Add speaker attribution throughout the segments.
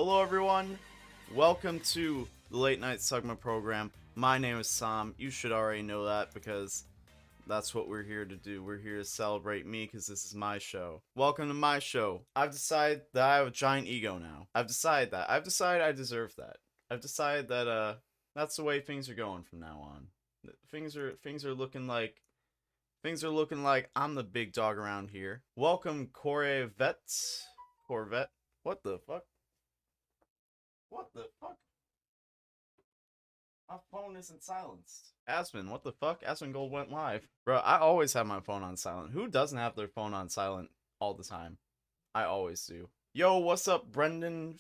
Speaker 1: Hello everyone, welcome to the Late Night Sugma program. My name is Sam. You should already know that because that's what we're here to do. We're here to celebrate me because this is my show. Welcome to my show. I've decided that I have a giant ego now. I've decided I deserve that. I've decided that that's the way things are going from now on. Things are looking like I'm the big dog around here. Welcome Corvette. What the fuck? What the fuck? My phone isn't silenced. Aspen, what the fuck? Aspen Gold went live. Bro, I always have my phone on silent. Who doesn't have their phone on silent all the time? I always do. Yo, what's up, Brendan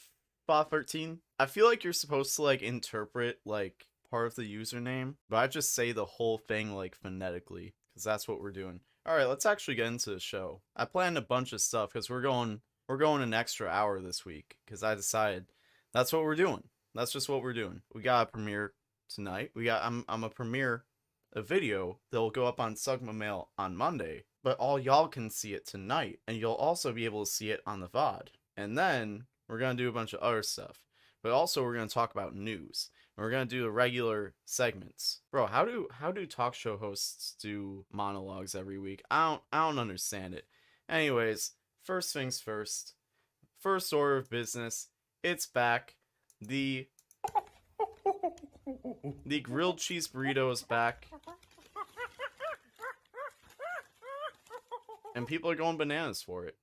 Speaker 1: 13? I feel like you're supposed to like interpret like part of the username, but I just say the whole thing like phonetically because that's what we're doing. All right, let's actually get into the show. I planned a bunch of stuff because we're going an extra hour this week because I decided that's what we're doing. That's just what we're doing. We got a premiere tonight. I'm a premiere a video that'll go up on Sugma Mail on Monday, but all y'all can see it tonight, and you'll also be able to see it on the VOD. And then we're gonna do a bunch of other stuff, but also we're gonna talk about news. And we're gonna do the regular segments. Bro, how do talk show hosts do monologues every week? I don't understand it. Anyways, first things first. First order of business. It's back. The grilled cheese burrito is back. And people are going bananas for it.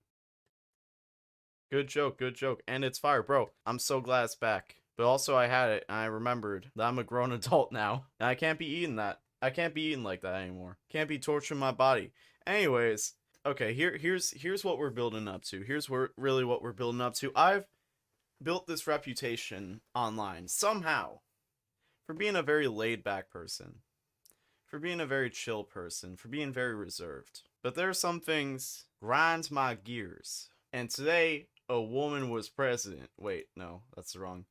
Speaker 1: Good joke, good joke. And it's fire, bro. I'm so glad it's back. But also I had it and I remembered that I'm a grown adult now. And I can't be eating that. I can't be eating like that anymore. Can't be torturing my body. Anyways, okay, here's what we're building up to. Here's really what we're building up to. I've built this reputation online somehow for being a very laid-back person, for being a very chill person, for being very reserved. But there are some things grind my gears. And today, a woman was president. Wait, no, that's wrong.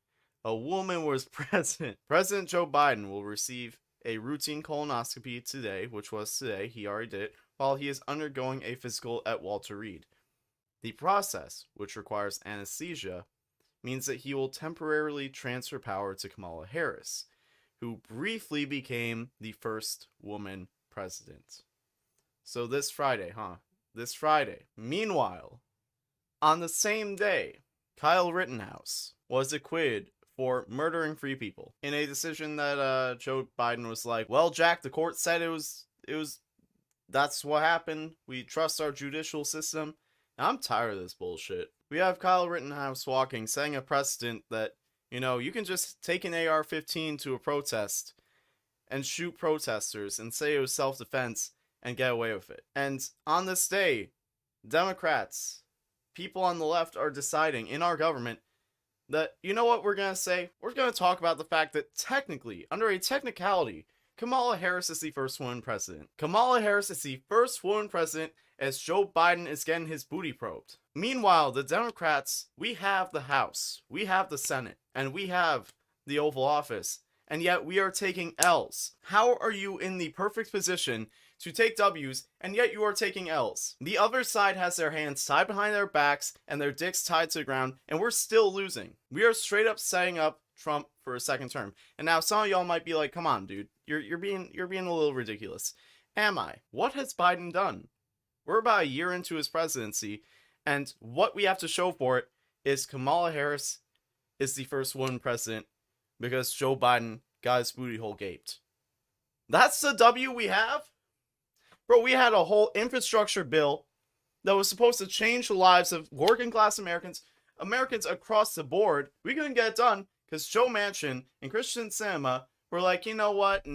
Speaker 1: A woman was president. President Joe Biden will receive a routine colonoscopy today, which was today, he already did it, while he is undergoing a physical at Walter Reed. The process, which requires anesthesia, means that he will temporarily transfer power to Kamala Harris, who briefly became the first woman president. So this Friday, This Friday. Meanwhile, on the same day, Kyle Rittenhouse was acquitted for murdering 3 people in a decision that Joe Biden was like, well, Jack, the court said it was that's what happened. We trust our judicial system. Now, I'm tired of this bullshit. We have Kyle Rittenhouse walking, setting a precedent that, you know, you can just take an AR-15 to a protest and shoot protesters and say it was self-defense and get away with it. And on this day, Democrats, people on the left are deciding in our government that, you know what we're going to say? We're going to talk about the fact that technically, under a technicality, Kamala Harris is the first woman president. Kamala Harris is the first woman president as Joe Biden is getting his booty probed. Meanwhile, the Democrats, we have the House, we have the Senate, and we have the Oval Office, and yet we are taking L's. How are you in the perfect position to take W's, and yet you are taking L's? The other side has their hands tied behind their backs and their dicks tied to the ground, and we're still losing. We are straight up setting up Trump for a second term. And now some of y'all might be like, come on, dude, you're being a little ridiculous. Am I? What has Biden done? We're about a year into his presidency, and what we have to show for it is Kamala Harris is the first woman president because Joe Biden got his booty hole gaped. That's the W we have? Bro, we had a whole infrastructure bill that was supposed to change the lives of working class Americans across the board. We couldn't get it done because Joe Manchin and Christian Cinema were like, you know what?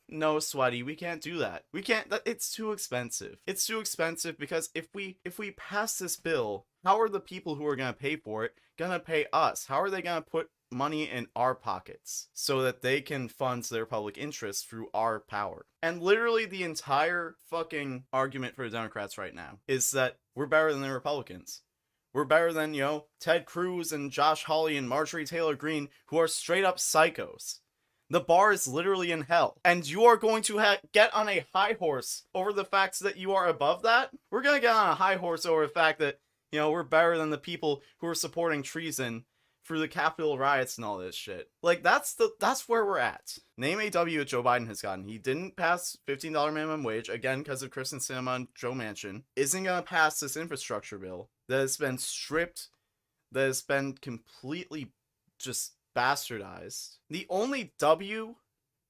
Speaker 1: No, sweaty, we can't do that. We can't, it's too expensive. It's too expensive because if we pass this bill, how are the people who are going to pay for it going to pay us? How are they going to put money in our pockets so that they can fund their public interest through our power? And literally the entire fucking argument for the Democrats right now is that we're better than the Republicans. We're better than, you know, Ted Cruz and Josh Hawley and Marjorie Taylor Greene, who are straight up psychos. The bar is literally in hell. And you are going to get on a high horse over the fact that you are above that? We're going to get on a high horse over the fact that, you know, we're better than the people who are supporting treason for the Capitol riots and all this shit. Like, that's where we're at. Name a W that Joe Biden has gotten. He didn't pass $15 minimum wage, again, because of Kristen Sinema and Joe Manchin. Isn't gonna pass this infrastructure bill that has been stripped, that has been completely just bastardized. The only W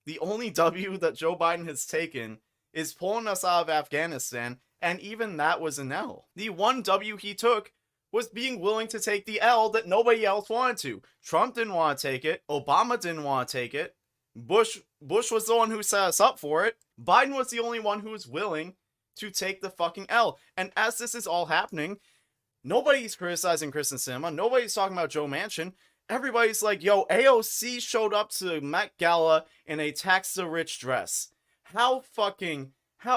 Speaker 1: that Joe Biden has taken is pulling us out of Afghanistan, and even that was an L. The one W he took was being willing to take the L that nobody else wanted to. Trump didn't want to take it. Obama didn't want to take it. Bush was the one who set us up for it. Biden was the only one who was willing to take the fucking L. And as this is all happening, nobody's criticizing Kristen Sinema. Nobody's talking about Joe Manchin. Everybody's like, yo, AOC showed up to Met Gala in a tax the rich dress. How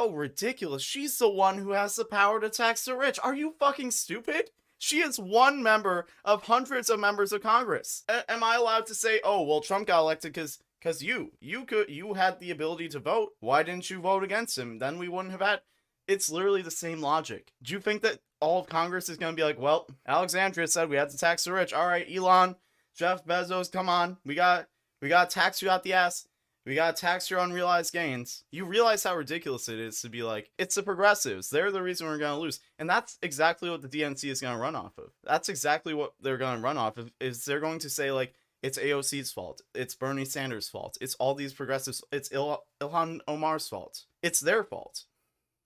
Speaker 1: ridiculous. She's the one who has the power to tax the rich. Are you fucking stupid? She is one member of hundreds of members of Congress. Am I allowed to say, oh, well, Trump got elected because you had the ability to vote. Why didn't you vote against him? Then we wouldn't have had. It's literally the same logic. Do you think that all of Congress is going to be like, well, Alexandria said we had to tax the rich. All right, Elon, Jeff Bezos, come on. We got to tax you out the ass. We got to tax your unrealized gains. You realize how ridiculous it is to be like, it's the progressives. They're the reason we're going to lose. And that's exactly what the DNC is going to run off of. That's exactly what they're going to run off of, is they're going to say, like, it's AOC's fault. It's Bernie Sanders' fault. It's all these progressives. It's Ilhan Omar's fault. It's their fault.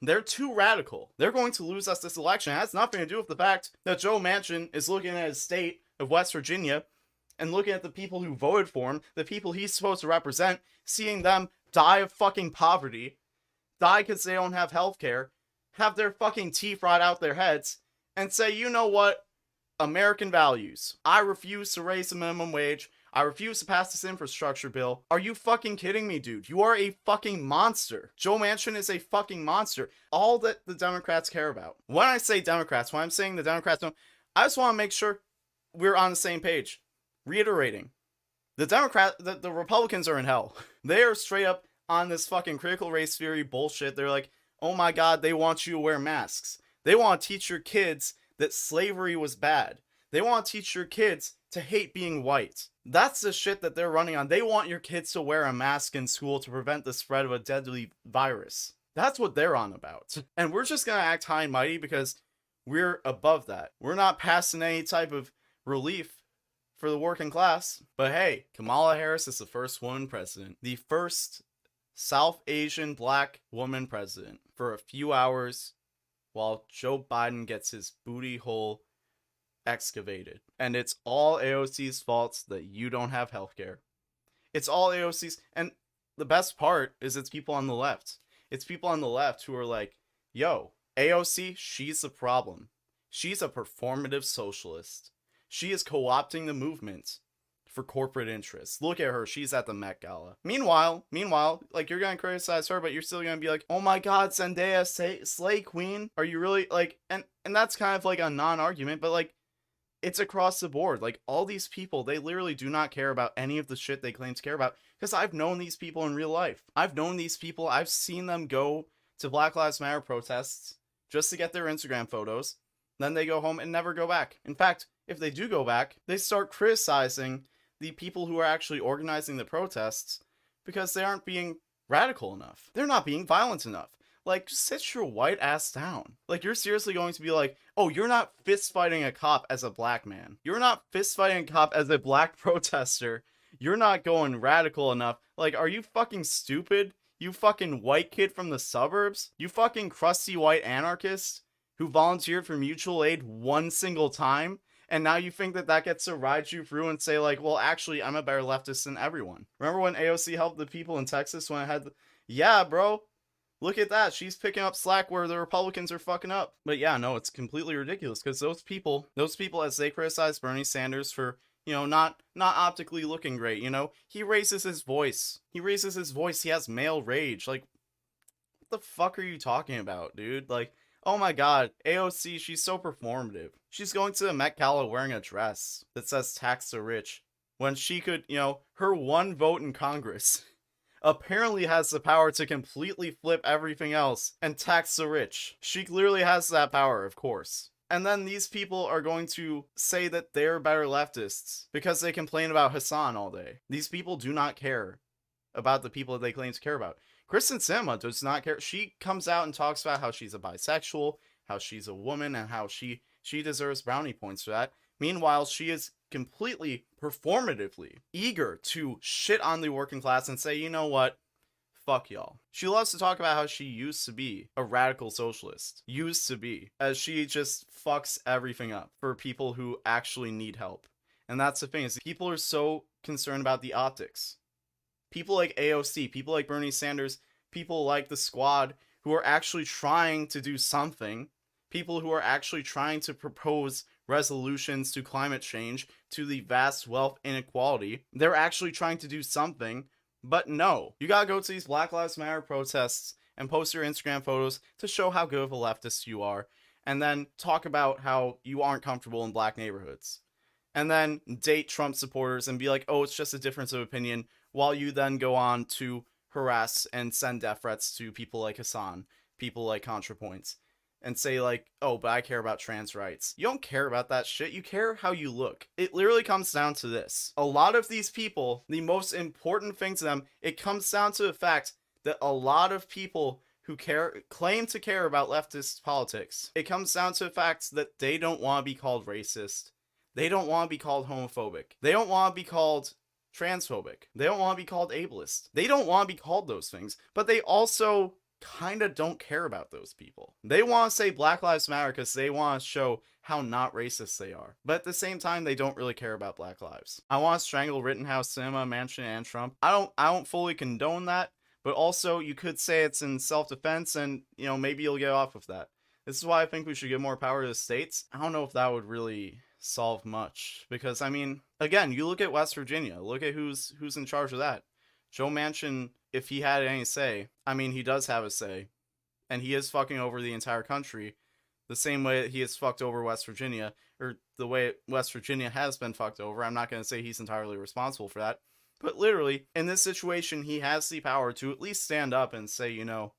Speaker 1: They're too radical. They're going to lose us this election. It has nothing to do with the fact that Joe Manchin is looking at his state of West Virginia and looking at the people who voted for him, the people he's supposed to represent, seeing them die of fucking poverty, die because they don't have health care, have their fucking teeth rot out their heads, and say, you know what? American values. I refuse to raise the minimum wage. I refuse to pass this infrastructure bill. Are you fucking kidding me, dude? You are a fucking monster. Joe Manchin is a fucking monster. All that the Democrats care about. When I say Democrats, when I'm saying the Democrats don't, I just want to make sure we're on the same page. Reiterating, the Republicans are in hell. They are straight up on this fucking critical race theory bullshit. They're like, oh my god, they want you to wear masks. They want to teach your kids that slavery was bad. They want to teach your kids to hate being white. That's the shit that they're running on. They want your kids to wear a mask in school to prevent the spread of a deadly virus. That's what they're on about. And we're just gonna act high and mighty because we're above that. We're not passing any type of relief for the working class. But hey, Kamala Harris is the first woman president. The first South Asian black woman president for a few hours while Joe Biden gets his booty hole excavated. And it's all AOC's fault that you don't have healthcare. It's all AOC's. And the best part is it's people on the left. It's people on the left who are like, yo, AOC, she's the problem. She's a performative socialist. She is co-opting the movement for corporate interests. Look at her. She's at the Met Gala. Meanwhile, like, you're going to criticize her, but you're still going to be like, oh my god, Zendaya, slay queen. Are you really, like, and that's kind of like a non-argument, but like, it's across the board. Like, all these people, they literally do not care about any of the shit they claim to care about, because I've known these people in real life. I've known these people. I've seen them go to Black Lives Matter protests just to get their Instagram photos. Then they go home and never go back. In fact, if they do go back, they start criticizing the people who are actually organizing the protests because they aren't being radical enough. They're not being violent enough. Like, sit your white ass down. Like, you're seriously going to be like, oh, you're not fist fighting a cop as a black man. You're not fist fighting a cop as a black protester. You're not going radical enough. Like, are you fucking stupid? You fucking white kid from the suburbs? You fucking crusty white anarchist who volunteered for mutual aid one single time? And now you think that gets to ride you through and say, like, well, actually, I'm a better leftist than everyone. Remember when AOC helped the people in Texas when I had yeah, bro. Look at that. She's picking up slack where the Republicans are fucking up. But yeah, no, it's completely ridiculous because those people, as they criticize Bernie Sanders for, you know, not optically looking great, you know, he raises his voice. He has male rage. Like, what the fuck are you talking about, dude? Like, oh my god, AOC, she's so performative. She's going to the Met Gala wearing a dress that says tax the rich when she could, you know, her one vote in Congress apparently has the power to completely flip everything else and tax the rich. She clearly has that power, of course. And then these people are going to say that they're better leftists because they complain about Hassan all day. These people do not care about the people that they claim to care about. Kristen Cinema does not care. She comes out and talks about how she's a bisexual, how she's a woman, and how she deserves brownie points for that. Meanwhile, she is completely performatively eager to shit on the working class and say, you know what? Fuck y'all. She loves to talk about how she used to be a radical socialist. Used to be. As she just fucks everything up for people who actually need help. And that's the thing, is people are so concerned about the optics. People like AOC, people like Bernie Sanders, people like the Squad, who are actually trying to do something. People who are actually trying to propose resolutions to climate change, to the vast wealth inequality. They're actually trying to do something. But no, you gotta go to these Black Lives Matter protests and post your Instagram photos to show how good of a leftist you are, and then talk about how you aren't comfortable in black neighborhoods. And then date Trump supporters and be like, oh, it's just a difference of opinion, while you then go on to harass and send death threats to people like Hassan, people like ContraPoints, and say like, oh, but I care about trans rights. You don't care about that shit. You care how you look. It literally comes down to this. A lot of these people, the most important thing to them, it comes down to the fact that a lot of people who claim to care about leftist politics, it comes down to the fact that they don't want to be called racist. They don't want to be called homophobic. They don't want to be called transphobic. They don't want to be called ableist. They don't want to be called those things, but they also kind of don't care about those people. They want to say Black Lives Matter because they want to show how not racist they are. But at the same time, they don't really care about black lives. I want to strangle Rittenhouse, Cinema, Manchin, and Trump. I don't fully condone that, but also you could say it's in self-defense and, you know, maybe you'll get off with that. This is why I think we should give more power to the states. I don't know if that would really solve much, because I mean, again, you look at West Virginia, look at who's in charge of that. Joe Manchin, if he had any say, I mean, he does have a say, and he is fucking over the entire country the same way that he has fucked over West Virginia, or the way West Virginia has been fucked over. I'm not going to say he's entirely responsible for that, but literally, in this situation, he has the power to at least stand up and say, you know,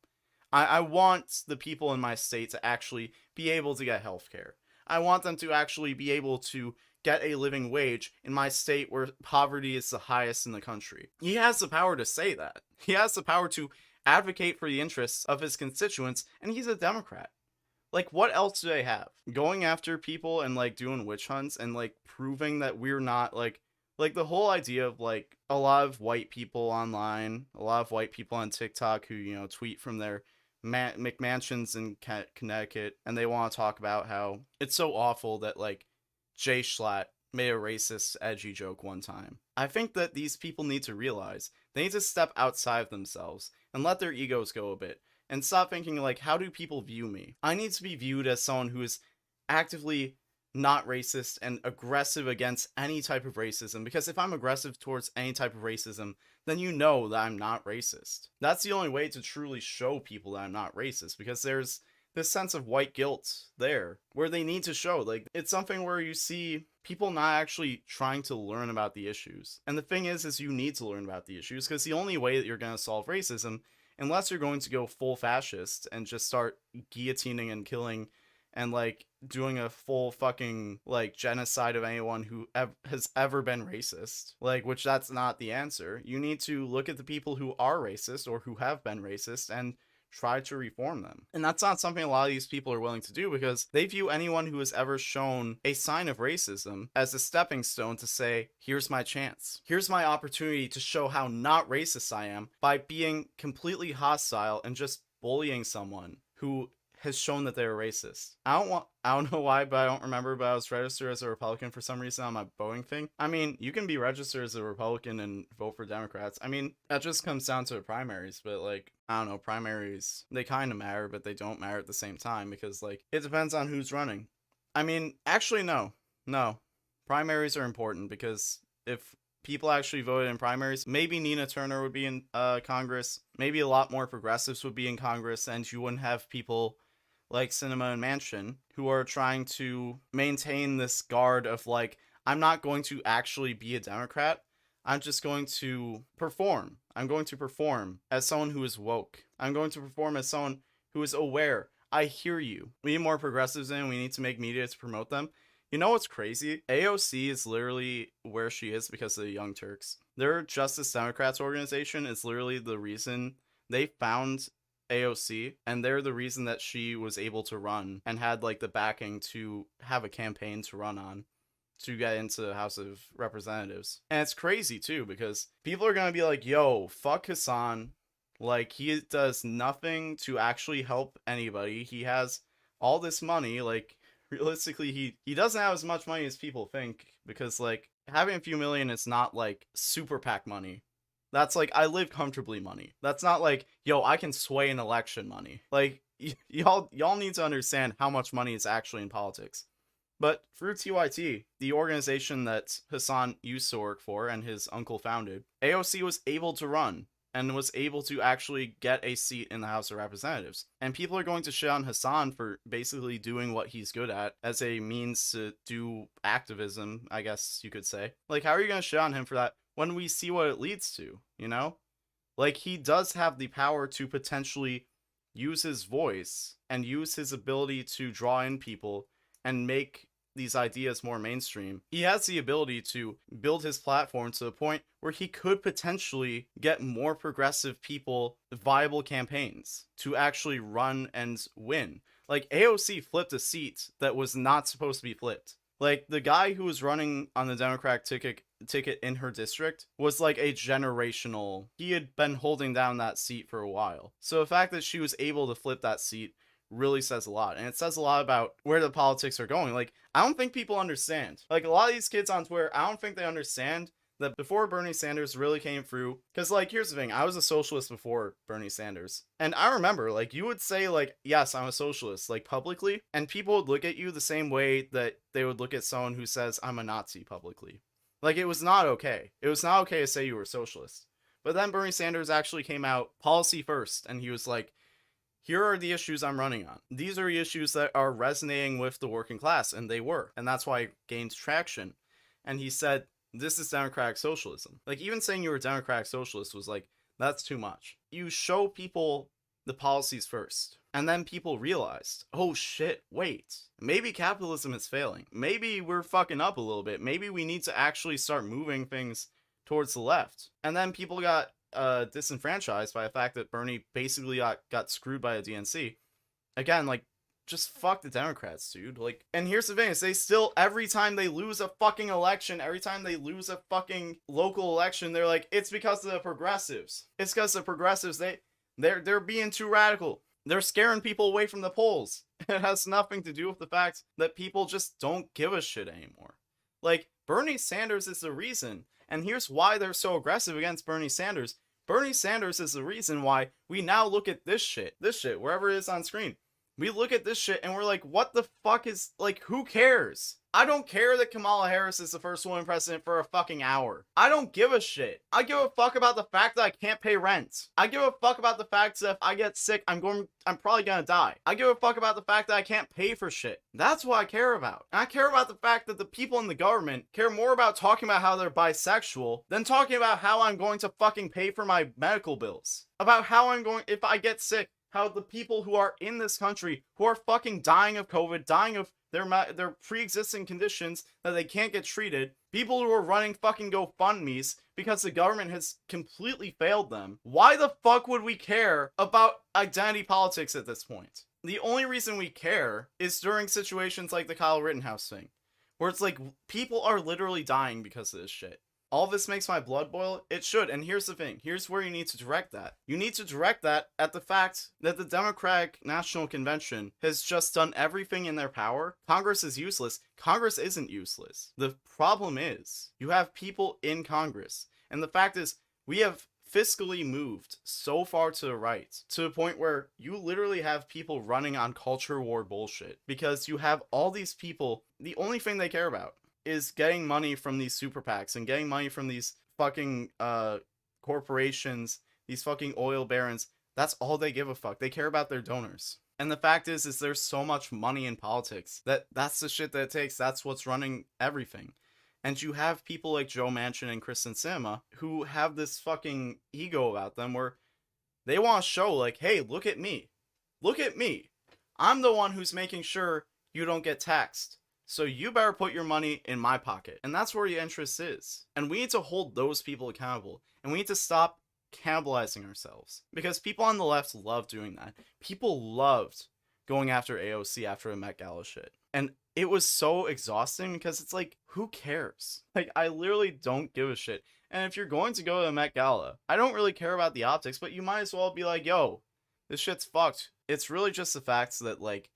Speaker 1: I want the people in my state to actually be able to get health care. I want them to actually be able to get a living wage in my state where poverty is the highest in the country. He has the power to say that. He has the power to advocate for the interests of his constituents, and he's a Democrat. Like, what else do they have? Going after people and, like, doing witch hunts and, like, proving that we're not, like the whole idea of, like, a lot of white people online, a lot of white people on TikTok who, you know, tweet from their McMansions in Connecticut, and they want to talk about how it's so awful that, like, Jay Schlatt made a racist, edgy joke one time. I think that these people need to realize they need to step outside of themselves and let their egos go a bit and stop thinking, like, how do people view me? I need to be viewed as someone who is actively not racist and aggressive against any type of racism, because if I'm aggressive towards any type of racism, then you know that I'm not racist. That's the only way to truly show people that I'm not racist, because there's this sense of white guilt there where they need to show, like, it's something where you see people not actually trying to learn about the issues. And the thing is you need to learn about the issues, because the only way that you're going to solve racism, unless you're going to go full fascist and just start guillotining and killing and, like, doing a full fucking, like, genocide of anyone who has ever been racist, like, which that's not the answer. You need to look at the people who are racist or who have been racist and try to reform them. And that's not something a lot of these people are willing to do, because they view anyone who has ever shown a sign of racism as a stepping stone to say, here's my chance. Here's my opportunity to show how not racist I am by being completely hostile and just bullying someone who has shown that they're racist. I don't know why, but I don't remember, but I was registered as a Republican for some reason on my voting thing. I mean, you can be registered as a Republican and vote for Democrats. I mean, that just comes down to the primaries, but, like, I don't know, primaries, they kind of matter, but they don't matter at the same time, because, like, it depends on who's running. I mean, actually, no. Primaries are important, because if people actually voted in primaries, maybe Nina Turner would be in Congress, maybe a lot more progressives would be in Congress, and you wouldn't have people like Cinema and Manchin, who are trying to maintain this guard of, like, I'm not going to actually be a Democrat, I'm just going to perform. I'm going to perform as someone who is woke. I'm going to perform as someone who is aware I hear you. We need more progressives in. We need to make media to promote them. You know what's crazy? AOC is literally where she is because of the Young Turks. Their Justice Democrats organization is literally the reason they found AOC, and they're the reason that she was able to run and had like the backing to have a campaign to run on to get into the House of Representatives. And it's crazy too, because people are gonna be like, yo, fuck Hassan. Like, he does nothing to actually help anybody. He has all this money. Like, realistically, he doesn't have as much money as people think, because like having a few million is not like super PAC money. That's like, I live comfortably money. That's not like, yo, I can sway an election money. Like, y'all need to understand how much money is actually in politics. But through TYT, the organization that Hassan used to work for and his uncle founded, AOC was able to run and was able to actually get a seat in the House of Representatives. And people are going to shit on Hassan for basically doing what he's good at as a means to do activism, I guess you could say. Like, how are you going to shit on him for that when we see what it leads to, you know? Like, he does have the power to potentially use his voice and use his ability to draw in people and make these ideas more mainstream. He has the ability to build his platform to the point where he could potentially get more progressive people viable campaigns to actually run and win. Like, AOC flipped a seat that was not supposed to be flipped. Like, the guy who was running on the Democratic ticket in her district was like a generational, he had been holding down that seat for a while. So the fact that she was able to flip that seat really says a lot. And it says a lot about where the politics are going. Like, I don't think people understand. Like, a lot of these kids on Twitter, I don't think they understand that before Bernie Sanders really came through, because like, here's the thing, I was a socialist before Bernie Sanders, and I remember, like, you would say like, yes, I'm a socialist, like, publicly, and people would look at you the same way that they would look at someone who says I'm a Nazi publicly. Like, it was not okay. It was not okay to say you were a socialist. But then Bernie Sanders actually came out policy first, and he was like, here are the issues I'm running on. These are the issues that are resonating with the working class, and they were. And that's why it gained traction. And he said, this is democratic socialism. Like, even saying you were a democratic socialist was like, that's too much. You show people the policies first. And then people realized, oh shit, wait. Maybe capitalism is failing. Maybe we're fucking up a little bit. Maybe we need to actually start moving things towards the left. And then people got disenfranchised by the fact that Bernie basically got screwed by the DNC. Again, like, just fuck the Democrats, dude. Like, and here's the thing, is they still, every time they lose a fucking election, every time they lose a fucking local election, they're like, it's because of the progressives. It's because the progressives, they're being too radical. They're scaring people away from the polls. It has nothing to do with the fact that people just don't give a shit anymore. Like, Bernie Sanders is the reason. And here's why they're so aggressive against Bernie Sanders. Bernie Sanders is the reason why we now look at this shit, wherever it is on screen. We look at this shit and we're like, what the fuck is, like, who cares? I don't care that Kamala Harris is the first woman president for a fucking hour. I don't give a shit. I give a fuck about the fact that I can't pay rent. I give a fuck about the fact that if I get sick, I'm probably gonna die. I give a fuck about the fact that I can't pay for shit. That's what I care about. And I care about the fact that the people in the government care more about talking about how they're bisexual than talking about how I'm going to fucking pay for my medical bills. About how I'm going, if I get sick, how the people who are in this country who are fucking dying of COVID, dying of their pre-existing conditions that they can't get treated, people who are running fucking GoFundMes because the government has completely failed them. Why the fuck would we care about identity politics at this point? The only reason we care is during situations like the Kyle Rittenhouse thing, where it's like, people are literally dying because of this shit. All this makes my blood boil? It should. And here's the thing. Here's where you need to direct that. You need to direct that at the fact that the Democratic National Convention has just done everything in their power. Congress is useless. Congress isn't useless. The problem is, you have people in Congress. And the fact is, we have fiscally moved so far to the right to the point where you literally have people running on culture war bullshit. Because you have all these people, the only thing they care about is getting money from these super PACs and getting money from these fucking corporations, these fucking oil barons. That's all they give a fuck. They care about their donors. And the fact is there's so much money in politics that's the shit that it takes. That's what's running everything. And you have people like Joe Manchin and Kristen Sinema who have this fucking ego about them where they want to show like, hey, look at me. Look at me. I'm the one who's making sure you don't get taxed. So you better put your money in my pocket. And that's where your interest is. And we need to hold those people accountable. And we need to stop cannibalizing ourselves. Because people on the left love doing that. People loved going after AOC after the Met Gala shit. And it was so exhausting because it's like, who cares? Like, I literally don't give a shit. And if you're going to go to the Met Gala, I don't really care about the optics, but you might as well be like, yo, this shit's fucked. It's really just the fact that, like,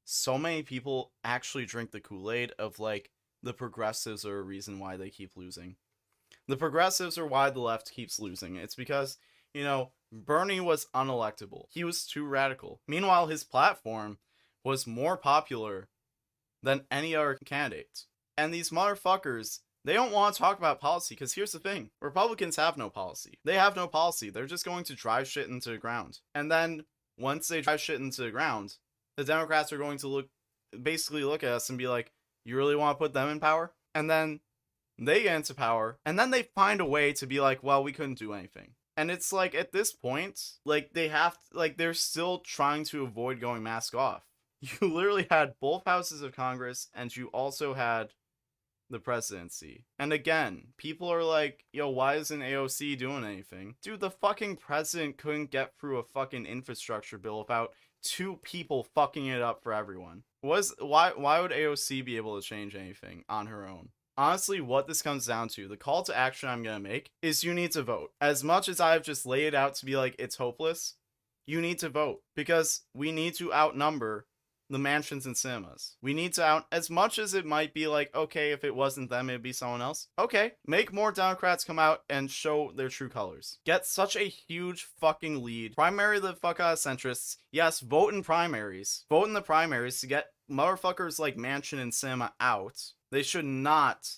Speaker 1: so many people actually drink the Kool-Aid of, like, the progressives are a reason why they keep losing. The progressives are why the left keeps losing. It's because, you know, Bernie was unelectable. He was too radical. Meanwhile, his platform was more popular than any other candidate. And these motherfuckers, they don't want to talk about policy, because here's the thing. Republicans have no policy. They have no policy. They're just going to drive shit into the ground. And then, once they drive shit into the ground, the Democrats are going to basically look at us and be like, you really want to put them in power? And then they get into power, and then they find a way to be like, well, we couldn't do anything. And it's like, at this point, like, they're still trying to avoid going mask off. You literally had both houses of Congress, and you also had the presidency. And again, people are like, yo, why isn't AOC doing anything? Dude, the fucking president couldn't get through a fucking infrastructure bill without two people fucking it up for everyone. Why would AOC be able to change anything on her own? Honestly, what this comes down to, the call to action I'm gonna make, is you need to vote. As much as I've just laid it out to be like, it's hopeless, you need to vote. Because we need to outnumber the mansions and cinemas. We need to as much as it might be like, okay, if it wasn't them, it'd be someone else. Okay, make more Democrats come out and show their true colors. Get such a huge fucking lead. Primary the fuck out of centrists. Yes, vote in primaries. Vote in the primaries to get motherfuckers like Manchin and Cinema out. They should not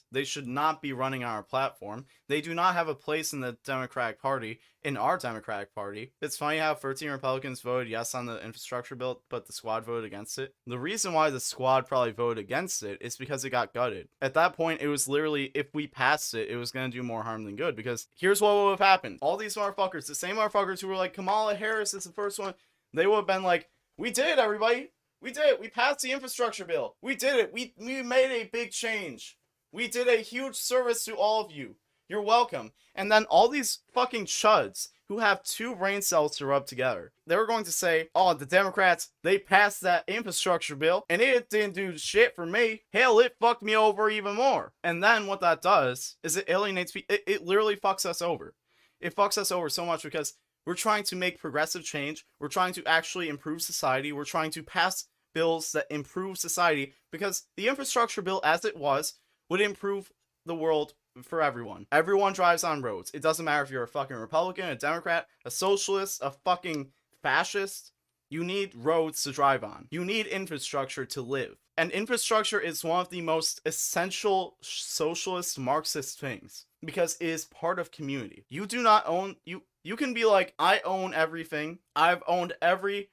Speaker 1: be running on our platform. They do not have a place in the Democratic Party, in our Democratic Party. It's funny how 13 Republicans voted yes on the infrastructure bill, but the squad voted against it. The reason why the squad probably voted against it is because it got gutted. At that point, it was literally, if we passed it, it was going to do more harm than good, because here's what would have happened. All these motherfuckers, the same motherfuckers who were like, Kamala Harris is the first one, they would have been like, we did it, everybody. We did it. We passed the infrastructure bill. We did it. We made a big change. We did a huge service to all of you. You're welcome. And then all these fucking chuds who have two brain cells to rub together, they were going to say, oh, the Democrats, they passed that infrastructure bill and it didn't do shit for me. Hell, it fucked me over even more. And then what that does is it alienates people. It literally fucks us over. It fucks us over so much because we're trying to make progressive change. We're trying to actually improve society. We're trying to pass bills that improve society, because the infrastructure bill as it was would improve the world for everyone. Everyone drives on roads. It doesn't matter if you're a fucking Republican, a Democrat, a socialist, a fucking fascist. You need roads to drive on. You need infrastructure to live. And infrastructure is one of the most essential socialist Marxist things, because it is part of community. You do not own, you can be like, I own everything. I've owned every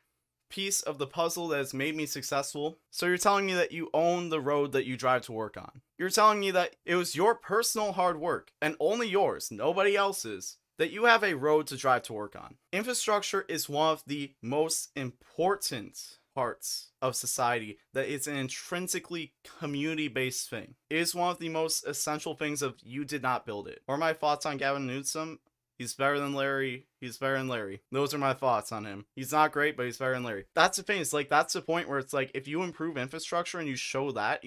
Speaker 1: piece of the puzzle that has made me successful. So you're telling me that you own the road that you drive to work on. You're telling me that it was your personal hard work, and only yours, nobody else's, that you have a road to drive to work on. Infrastructure is one of the most important parts of society, that it's an intrinsically community-based thing. It is one of the most essential things of you did not build it. Or my thoughts on Gavin Newsom? He's better than Larry. He's better than Larry. Those are my thoughts on him. He's not great, but he's better than Larry. That's the thing. It's like, that's the point where it's like, if you improve infrastructure and you show that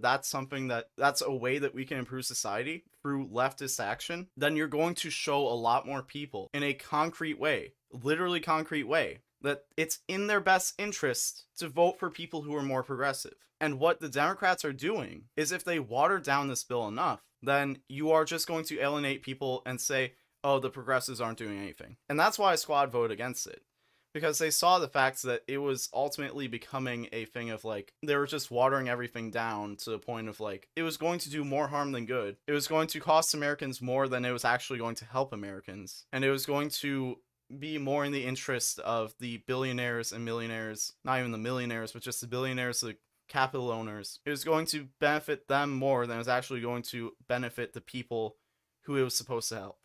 Speaker 1: that's something that's a way that we can improve society through leftist action, then you're going to show a lot more people in a concrete way, literally concrete way, that it's in their best interest to vote for people who are more progressive. And what the Democrats are doing is, if they water down this bill enough, then you are just going to alienate people and say, oh, the progressives aren't doing anything. And that's why Squad voted against it. Because they saw the fact that it was ultimately becoming a thing of like, they were just watering everything down to the point of like, it was going to do more harm than good. It was going to cost Americans more than it was actually going to help Americans. And it was going to be more in the interest of the billionaires and millionaires, not even the millionaires, but just the billionaires, the capital owners. It was going to benefit them more than it was actually going to benefit the people who it was supposed to help.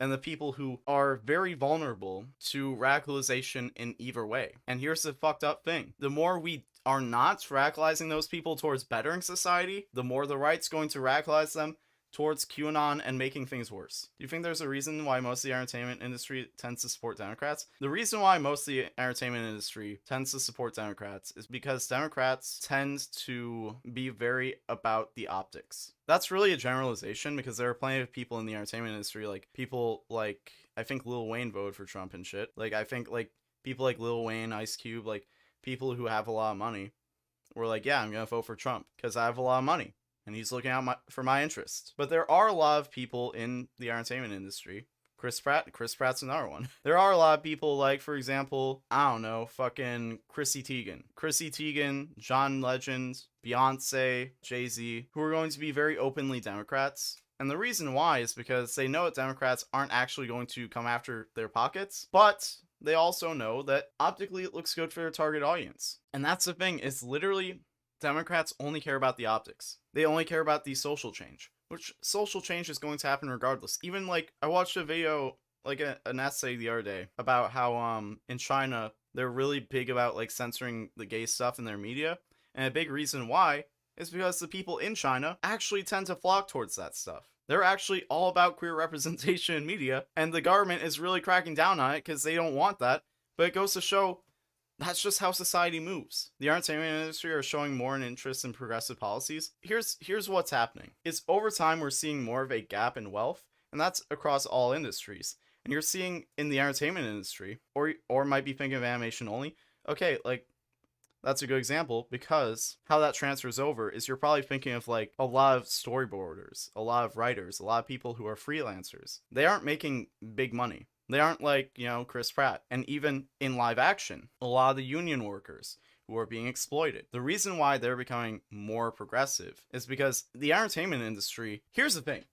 Speaker 1: and the people who are very vulnerable to radicalization in either way. And here's the fucked up thing. The more we are not radicalizing those people towards bettering society, the more the right's going to radicalize them towards QAnon and making things worse. Do you think there's a reason why most of the entertainment industry tends to support Democrats? The reason why most of the entertainment industry tends to support Democrats is because Democrats tend to be very about the optics. That's really a generalization because there are plenty of people in the entertainment industry, like people like, I think Lil Wayne voted for Trump and shit. Like, I think like people like Lil Wayne, Ice Cube, like people who have a lot of money were like, yeah, I'm gonna vote for Trump because I have a lot of money and he's looking out for my interests. But there are a lot of people in the entertainment industry. Chris Pratt's another one. There are a lot of people like, for example, I don't know, fucking Chrissy Teigen, John Legend, Beyonce, Jay-Z, who are going to be very openly Democrats. And the reason why is because they know that Democrats aren't actually going to come after their pockets, but they also know that optically it looks good for their target audience. And that's the thing, is literally Democrats only care about the optics. They only care about the social change, which social change is going to happen regardless. Even like, I watched a video, like an essay the other day about how in China they're really big about like censoring the gay stuff in their media, and a big reason why is because the people in China actually tend to flock towards that stuff. They're actually all about queer representation in media, and the government is really cracking down on it because they don't want that. But it goes to show that's just how society moves. The entertainment industry are showing more an interest in progressive policies. Here's what's happening. Is over time we're seeing more of a gap in wealth, and that's across all industries. And you're seeing in the entertainment industry, or might be thinking of animation only. Okay, like that's a good example, because how that transfers over is you're probably thinking of like a lot of storyboarders, a lot of writers, a lot of people who are freelancers. They aren't making big money. They aren't like, you know, Chris Pratt. And even in live action, a lot of the union workers who are being exploited. The reason why they're becoming more progressive is because the entertainment industry, here's the thing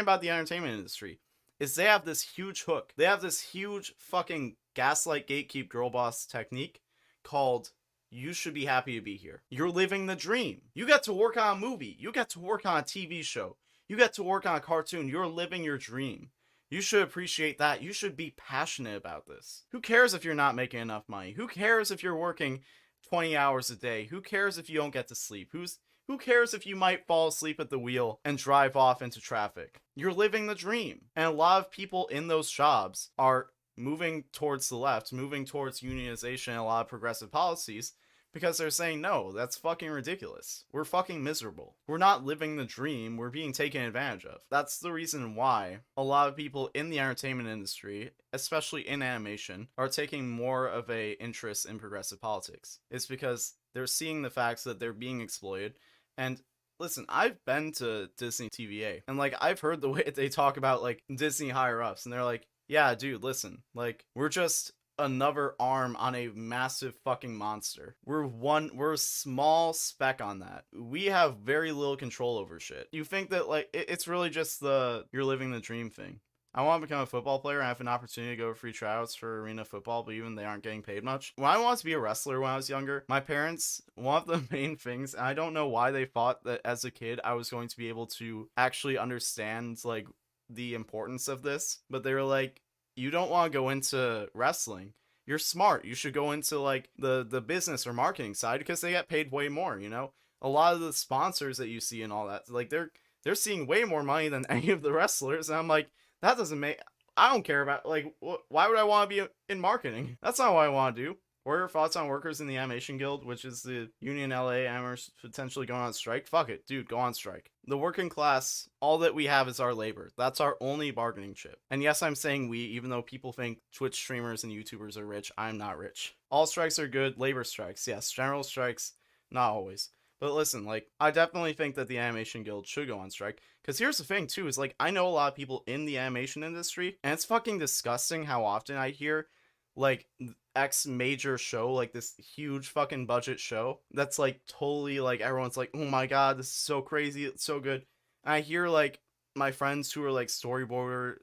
Speaker 1: about the entertainment industry, is they have this huge hook. They have this huge fucking gaslight gatekeep girl boss technique called, you should be happy to be here. You're living the dream. You get to work on a movie. You get to work on a TV show. You get to work on a cartoon. You're living your dream. You should appreciate that. You should be passionate about this. Who cares if you're not making enough money? Who cares if you're working 20 hours a day? Who cares if you don't get to sleep? Who cares if you might fall asleep at the wheel and drive off into traffic? You're living the dream. And a lot of people in those jobs are moving towards the left, moving towards unionization and a lot of progressive policies, because they're saying, no, that's fucking ridiculous. We're fucking miserable. We're not living the dream. We're being taken advantage of. That's the reason why a lot of people in the entertainment industry, especially in animation, are taking more of a interest in progressive politics. It's because they're seeing the facts that they're being exploited. And listen, I've been to Disney TVA, and like, I've heard the way they talk about like Disney higher ups, and they're like, yeah, dude, listen, like, we're just another arm on a massive fucking monster. We're a small speck on that. We have very little control over shit. You think that like it's really just the you're living the dream thing. I want to become a football player and have an opportunity to go to free tryouts for arena football, but even they aren't getting paid much. When I wanted to be a wrestler when I was younger, my parents, one of the main things, and I don't know why they thought that as a kid I was going to be able to actually understand like the importance of this, but they were like, you don't want to go into wrestling. You're smart. You should go into like the business or marketing side because they get paid way more, you know? A lot of the sponsors that you see and all that, like they're seeing way more money than any of the wrestlers. And I'm like, that doesn't make, I don't care about, like, why would I want to be in marketing? That's not what I want to do. What are your thoughts on workers in the Animation Guild, which is the union LA animators potentially going on strike? Fuck it, dude, go on strike. The working class, all that we have is our labor. That's our only bargaining chip. And yes, I'm saying we, even though people think Twitch streamers and YouTubers are rich, I'm not rich. All strikes are good, labor strikes, yes. General strikes, not always. But listen, like, I definitely think that the Animation Guild should go on strike. Because here's the thing, too, is like, I know a lot of people in the animation industry, and it's fucking disgusting how often I hear, like, X major show, like this huge fucking budget show that's like totally like everyone's like, oh my god, this is so crazy, it's so good. And I hear like my friends who are like storyboarders,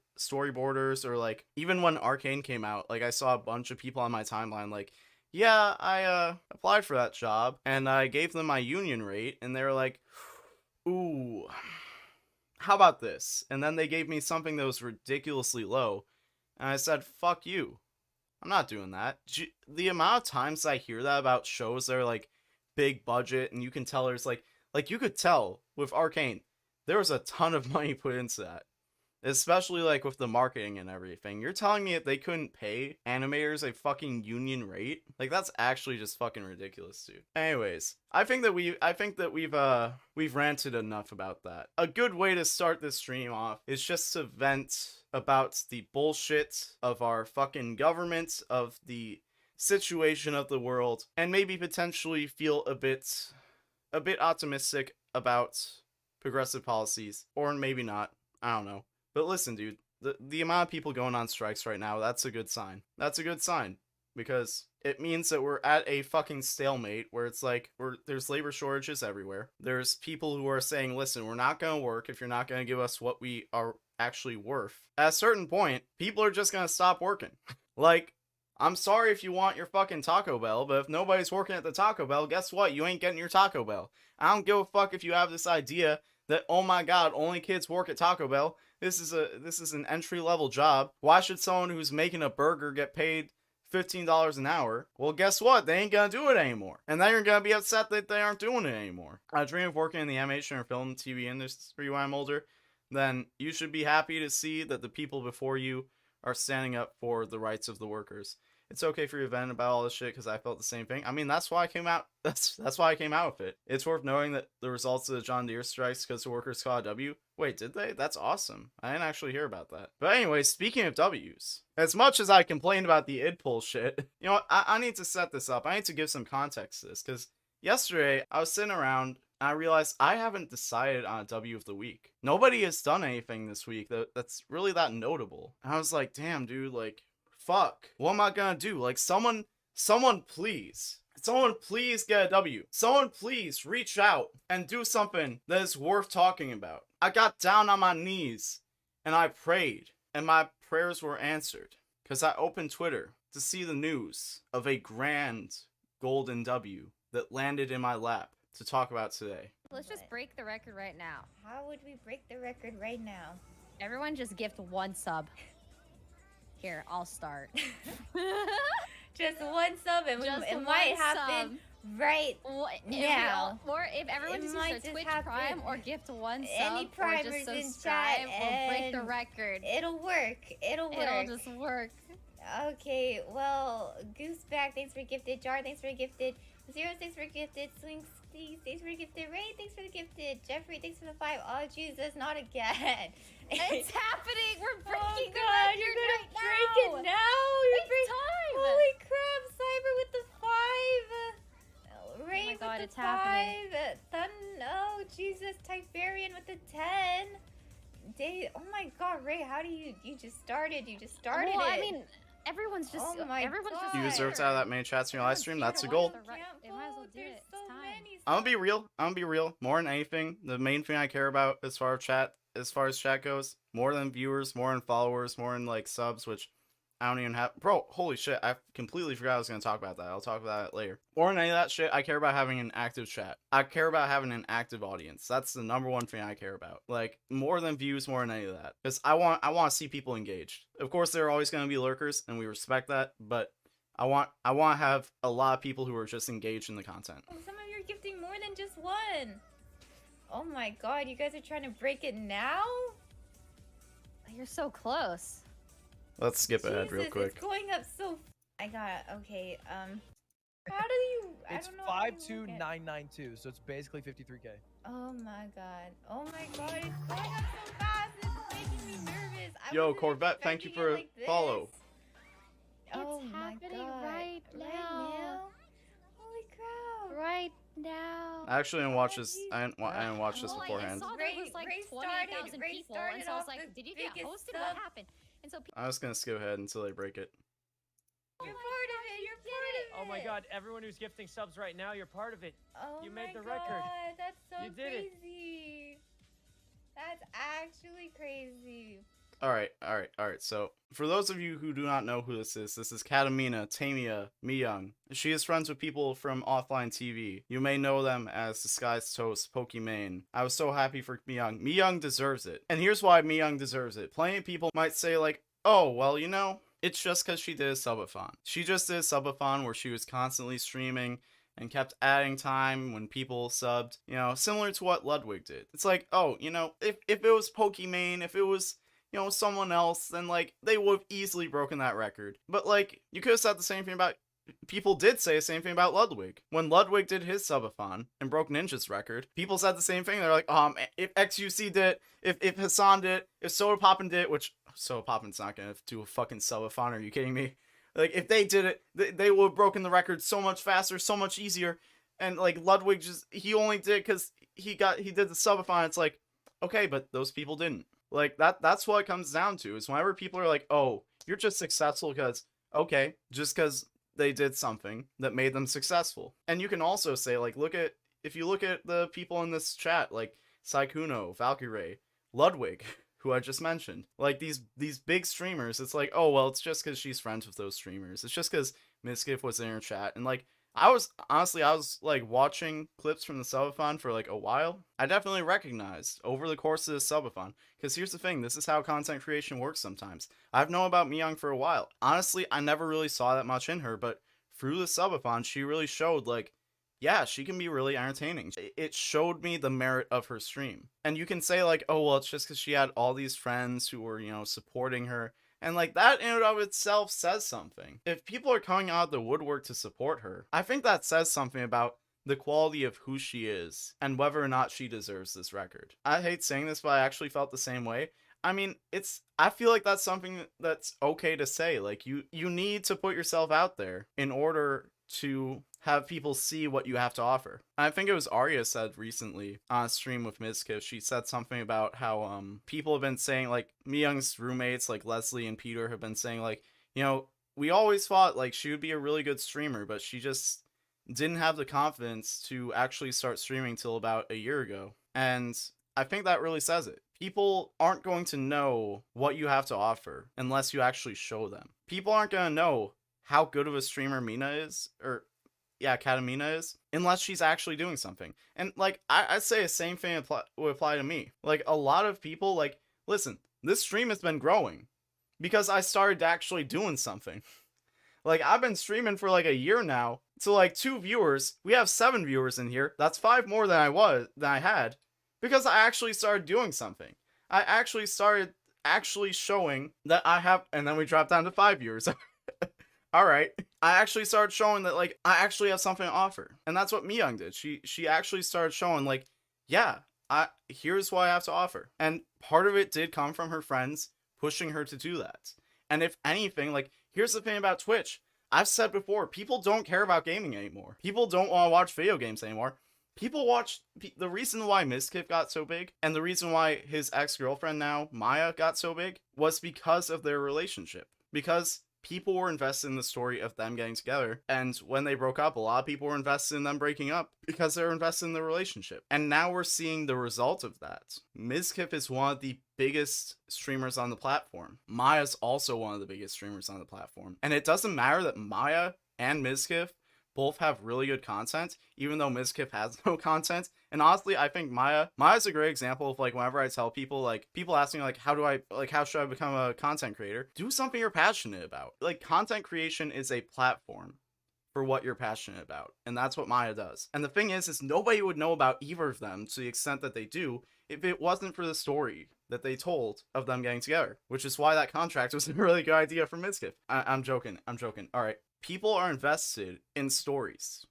Speaker 1: or like even when Arcane came out, like I saw a bunch of people on my timeline like, yeah, I applied for that job and I gave them my union rate, and they were like, ooh, how about this? And then they gave me something that was ridiculously low, and I said, fuck you. I'm not doing that. The amount of times I hear that about shows that are like big budget, and you can tell there's like you could tell with Arcane, there was a ton of money put into that. Especially like with the marketing and everything. You're telling me that they couldn't pay animators a fucking union rate? Like, that's actually just fucking ridiculous, dude. Anyways, I think that we've ranted enough about that. A good way to start this stream off is just to vent about the bullshit of our fucking government, of the situation of the world, and maybe potentially feel a bit optimistic about progressive policies, or maybe not. I don't know. But listen, dude, the amount of people going on strikes right now, that's a good sign. That's a good sign. Because it means that we're at a fucking stalemate where it's like, there's labor shortages everywhere. There's people who are saying, listen, we're not going to work if you're not going to give us what we are actually worth. At a certain point, people are just going to stop working. Like, I'm sorry if you want your fucking Taco Bell, but if nobody's working at the Taco Bell, guess what? You ain't getting your Taco Bell. I don't give a fuck if you have this idea that, oh my god, only kids work at Taco Bell. This is an entry-level job. Why should someone who's making a burger get paid $15 an hour? Well, guess what? They ain't gonna do it anymore. And then you're gonna be upset that they aren't doing it anymore. I dream of working in the animation or film TV industry when I'm older. Then you should be happy to see that the people before you are standing up for the rights of the workers. It's okay for you to vent about all this shit because I felt the same thing. I mean, that's why I came out. That's why I came out with it. It's worth knowing that the results of the John Deere strikes because the workers caught a W. Wait, did they? That's awesome. I didn't actually hear about that. But anyway, speaking of W's, as much as I complained about the idpol shit, you know what? I need to set this up. I need to give some context to this because yesterday I was sitting around and I realized I haven't decided on a W of the week. Nobody has done anything this week that's really that notable. And I was like, damn, dude, like, fuck. What am I gonna do? Like, someone please get a W. Someone please reach out and do something that is worth talking about. I got down on my knees and I prayed, and my prayers were answered. Because I opened Twitter to see the news of a grand golden W that landed in my lap to talk about today.
Speaker 2: Let's just break the record right now.
Speaker 3: How would we break the record right now?
Speaker 2: Everyone just gift 1 sub. Here, I'll start.
Speaker 3: Just 1 sub, and it might happen right now.
Speaker 2: Or if everyone just uses their Twitch Prime or gift 1 sub,
Speaker 3: any primers
Speaker 2: or just
Speaker 3: in
Speaker 2: subscribe,
Speaker 3: chat,
Speaker 2: we'll break the record.
Speaker 3: It'll work. It'll
Speaker 2: just work.
Speaker 3: Okay, well, Gooseback, thanks for gifted. Jar, thanks for gifted. Zero, thanks for gifted. Swing, thanks for gifted. Ray, thanks for the gifted. Jeffrey, thanks for the 5. Oh, Jesus, not again.
Speaker 2: It's happening. We're breaking the
Speaker 3: God,
Speaker 2: record
Speaker 3: you're gonna
Speaker 2: right
Speaker 3: break
Speaker 2: now.
Speaker 3: it now.
Speaker 2: It's time.
Speaker 3: Holy crap, Cyber with the 5. Ray
Speaker 2: Oh my God,
Speaker 3: with
Speaker 2: it's
Speaker 3: the 5.
Speaker 2: happening.
Speaker 3: Oh, Jesus, Tiberian with the 10. Oh my God, Ray, how do you just started? You just started
Speaker 2: well,
Speaker 3: it.
Speaker 2: I mean, everyone's just.
Speaker 3: Oh my
Speaker 2: everyone's
Speaker 3: God.
Speaker 2: just.
Speaker 1: You deserve to have that many chats in your live stream. That's a goal.
Speaker 2: They might as well do it. It's time.
Speaker 1: I'm gonna be real. More than anything, the main thing I care about as far as chat goes, more than viewers, more than followers, more than like subs, which I don't even have. Bro, holy shit, I completely forgot I was gonna talk about that. I'll talk about that later. More than any of that shit, I care about having an active chat. I care about having an active audience. That's the number one thing I care about. Like, more than views, more than any of that. Because I want to see people engaged. Of course, there are always gonna be lurkers, and we respect that, but I want to have a lot of people who are just engaged in the content.
Speaker 3: Oh, some of you are gifting more than just 1. Oh my God, you guys are trying to break it now?
Speaker 2: You're so close.
Speaker 1: Let's skip ahead real quick.
Speaker 3: It's going up so. Okay. How do you?
Speaker 4: It's
Speaker 3: I don't know how you work it.
Speaker 4: 52992, so it's basically 53K.
Speaker 3: Oh my God! Oh my God! It's going up so fast. It's making me nervous.
Speaker 1: Yo, Corvette, thank you for follow.
Speaker 3: Oh
Speaker 2: It's
Speaker 3: my
Speaker 2: happening
Speaker 3: God!
Speaker 2: right now.
Speaker 3: Holy crap!
Speaker 2: Right now.
Speaker 1: I actually didn't watch this. I didn't watch this
Speaker 2: Well,
Speaker 1: beforehand.
Speaker 2: I saw there was like
Speaker 3: Ray
Speaker 2: 28,000
Speaker 3: Ray
Speaker 2: people,
Speaker 3: started
Speaker 2: and so I was
Speaker 3: off
Speaker 2: like,
Speaker 3: the
Speaker 2: did you get
Speaker 3: biggest
Speaker 2: hosted?
Speaker 3: sub.
Speaker 2: What happened? And so
Speaker 1: I was gonna skip ahead until they break it.
Speaker 3: You're part of it. You're part of it.
Speaker 5: Oh my God! Everyone who's gifting subs right now, you're part of it.
Speaker 3: Oh
Speaker 5: You made
Speaker 3: my
Speaker 5: the record.
Speaker 3: God, that's so
Speaker 5: You did it.
Speaker 3: crazy. That's actually crazy.
Speaker 1: Alright. So, for those of you who do not know who this is Katamina, Tamia, Miyoung. She is friends with people from offline TV. You may know them as Disguised Toast, Pokimane. I was so happy for Miyoung. Miyoung deserves it. And here's why Miyoung deserves it. Plenty of people might say, like, oh, well, you know, it's just because she did a subathon. She just did a subathon where she was constantly streaming and kept adding time when people subbed, you know, similar to what Ludwig did. It's like, oh, you know, if it was Pokimane, if it was, you know, someone else, then, like, they would have easily broken that record. But, like, you could have said the same thing about, people did say the same thing about Ludwig. When Ludwig did his subathon and broke Ninja's record, people said the same thing. They're like, if XUC did it, if Hassan did it, if Soda Poppin did it, which Soda Poppin's not gonna do a fucking subathon, are you kidding me? Like, if they did it, they would have broken the record so much faster, so much easier. And, like, Ludwig he only did it because he did the subathon. It's like, okay, but those people didn't. Like, that's what it comes down to, is whenever people are like, oh, you're just successful because, okay, just because they did something that made them successful. And you can also say, like, if you look at the people in this chat, like, Saikuno, Valkyrie, Ludwig, who I just mentioned, like, these big streamers, it's like, oh, well, it's just because she's friends with those streamers. It's just because Miskif was in her chat. And, like, I was like watching clips from the subathon for like a while. I definitely recognized over the course of the subathon, because here's the thing, this is how content creation works sometimes. I've known about Miyoung for a while. Honestly, I never really saw that much in her, but through the subathon, she really showed, like, yeah, she can be really entertaining. It showed me the merit of her stream. And you can say, like, oh, well, it's just because she had all these friends who were, you know, supporting her. And, like, that in and of itself says something. If people are coming out of the woodwork to support her, I think that says something about the quality of who she is and whether or not she deserves this record. I hate saying this, but I actually felt the same way. I mean, I feel like that's something that's okay to say. Like, you need to put yourself out there in order to have people see what you have to offer. I think it was Arya said recently on a stream with Mizkiff, she said something about how people have been saying, like, Miyoung's roommates, like Leslie and Peter, have been saying, like, you know, we always thought, like, she would be a really good streamer, but she just didn't have the confidence to actually start streaming till about a year ago. And I think that really says it. People aren't going to know what you have to offer unless you actually show them. People aren't going to know how good of a streamer Mina is, or Katamina is, unless she's actually doing something. And, like, I'd say the same thing would apply to me. Like, a lot of people, like, listen, this stream has been growing because I started actually doing something. Like, I've been streaming for like a year now, so, like, 2 viewers, we have 7 viewers in here, that's 5 more than I had, because I actually started doing something. I actually started showing that I have, and then we dropped down to 5 viewers. Alright, I actually started showing that, like, I actually have something to offer. And that's what Miyoung did. She actually started showing, like, yeah, here's what I have to offer. And part of it did come from her friends pushing her to do that. And if anything, like, here's the thing about Twitch. I've said before, people don't care about gaming anymore. People don't want to watch video games anymore. People watch, the reason why Mizkif got so big, and the reason why his ex-girlfriend now, Maya, got so big, was because of their relationship. Because people were invested in the story of them getting together, and when they broke up, a lot of people were invested in them breaking up because they were invested in the relationship. And now we're seeing the result of that. Mizkif is one of the biggest streamers on the platform. Maya's also one of the biggest streamers on the platform. And it doesn't matter that Maya and Mizkif both have really good content, even though Mizkif has no content. And honestly, I think Maya's a great example of, like, whenever I tell people, like, people ask me, like, how should I become a content creator? Do something you're passionate about. Like, content creation is a platform for what you're passionate about. And that's what Maya does. And the thing is nobody would know about either of them to the extent that they do if it wasn't for the story that they told of them getting together. Which is why that contract was a really good idea for Mizkif. I'm joking. Alright. People are invested in stories.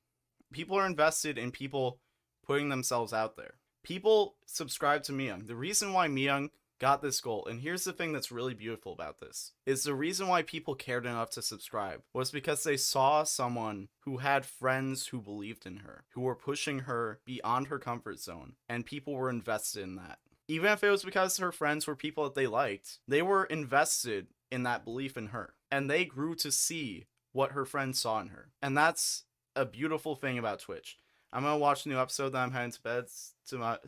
Speaker 1: People are invested in people putting themselves out there. People subscribe to Miyoung. The reason why Miyoung got this goal, and here's the thing that's really beautiful about this, is the reason why people cared enough to subscribe was because they saw someone who had friends who believed in her, who were pushing her beyond her comfort zone, and people were invested in that. Even if it was because her friends were people that they liked, they were invested in that belief in her, and they grew to see what her friends saw in her. And that's a beautiful thing about Twitch. I'm gonna watch the new episode that I'm heading to bed to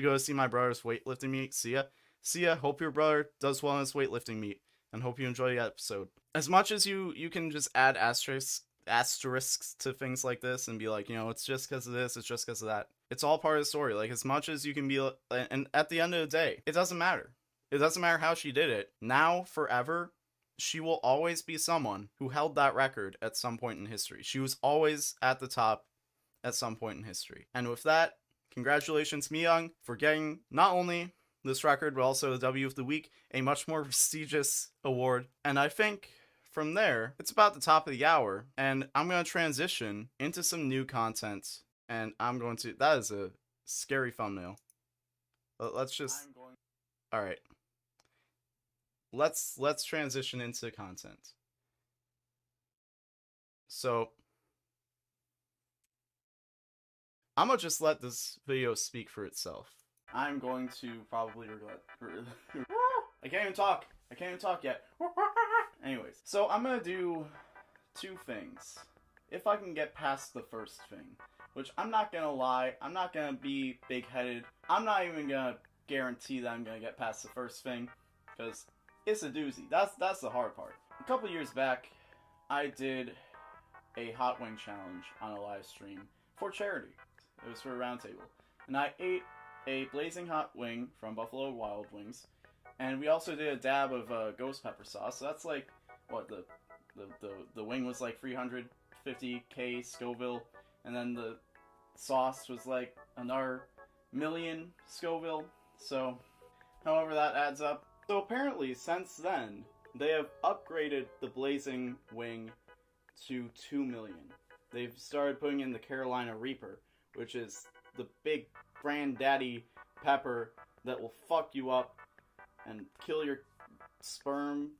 Speaker 1: go see my brother's weightlifting meet. See ya. See ya. Hope your brother does well in his weightlifting meet, and hope you enjoy the episode. As much as you can just add asterisks to things like this and be like, you know, it's just because of this, it's just because of that. It's all part of the story. Like, as much as you can be, and at the end of the day, it doesn't matter. It doesn't matter how she did it. Now, forever, she will always be someone who held that record at some point in history. She was always at the top at some point in history. And with that, congratulations, Mi-young, for getting not only this record, but also the W of the Week, a much more prestigious award. And I think from there, it's about the top of the hour, and I'm going to transition into some new content, and I'm going to, that is a scary thumbnail. Let's just, alright. Let's transition into content. So, I'm gonna just let this video speak for itself. I'm going to probably regret. I can't even talk. I can't even talk yet. Anyways, so I'm gonna do two things. If I can get past the first thing, which I'm not gonna lie, I'm not gonna be big-headed. I'm not even gonna guarantee that I'm gonna get past the first thing, because it's a doozy. That's the hard part. A couple years back, I did a hot wing challenge on a live stream for charity. It was for a roundtable, and I ate a blazing hot wing from Buffalo Wild Wings, and we also did a dab of ghost pepper sauce. So that's like, what, the wing was like 350k Scoville, and then the sauce was like another million Scoville. So, however that adds up. So apparently, since then, they have upgraded the blazing wing to 2 million. They've started putting in the Carolina Reaper, which is the big granddaddy pepper that will fuck you up and kill your sperm.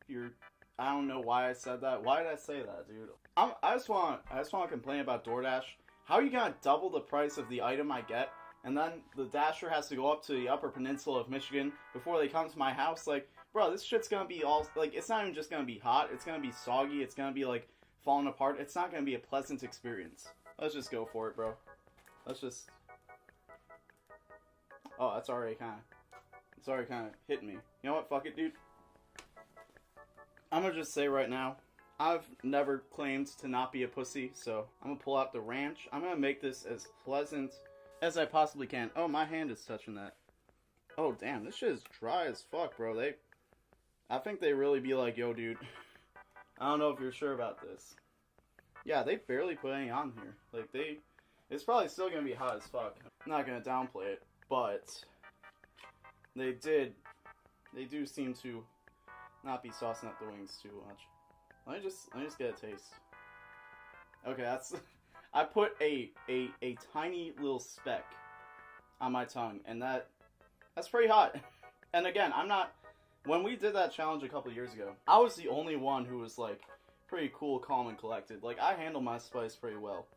Speaker 1: I don't know why I said that. Why did I say that, dude? I just want to complain about DoorDash. How are you gonna double the price of the item I get, and then the Dasher has to go up to the Upper Peninsula of Michigan before they come to my house? Like, bro, this shit's gonna be all, like, it's not even just gonna be hot, it's gonna be soggy, it's gonna be, like, falling apart. It's not gonna be a pleasant experience. Let's just go for it, bro. Let's just... Oh, it's already kind of hitting me. You know what? Fuck it, dude. I'm gonna just say right now, I've never claimed to not be a pussy, so I'm gonna pull out the ranch. I'm gonna make this as pleasant as I possibly can. Oh, my hand is touching that. Oh, damn, this shit is dry as fuck, bro. I think they really be like, yo, dude, I don't know if you're sure about this. Yeah, they barely put any on here. Like, it's probably still gonna be hot as fuck. I'm not gonna downplay it, but they do seem to not be saucing up the wings too much. Let me just get a taste. Okay, that's... I put a tiny little speck on my tongue, and that's pretty hot. And again, I'm not... When we did that challenge a couple years ago, I was the only one who was, like, pretty cool, calm, and collected. Like, I handle my spice pretty well.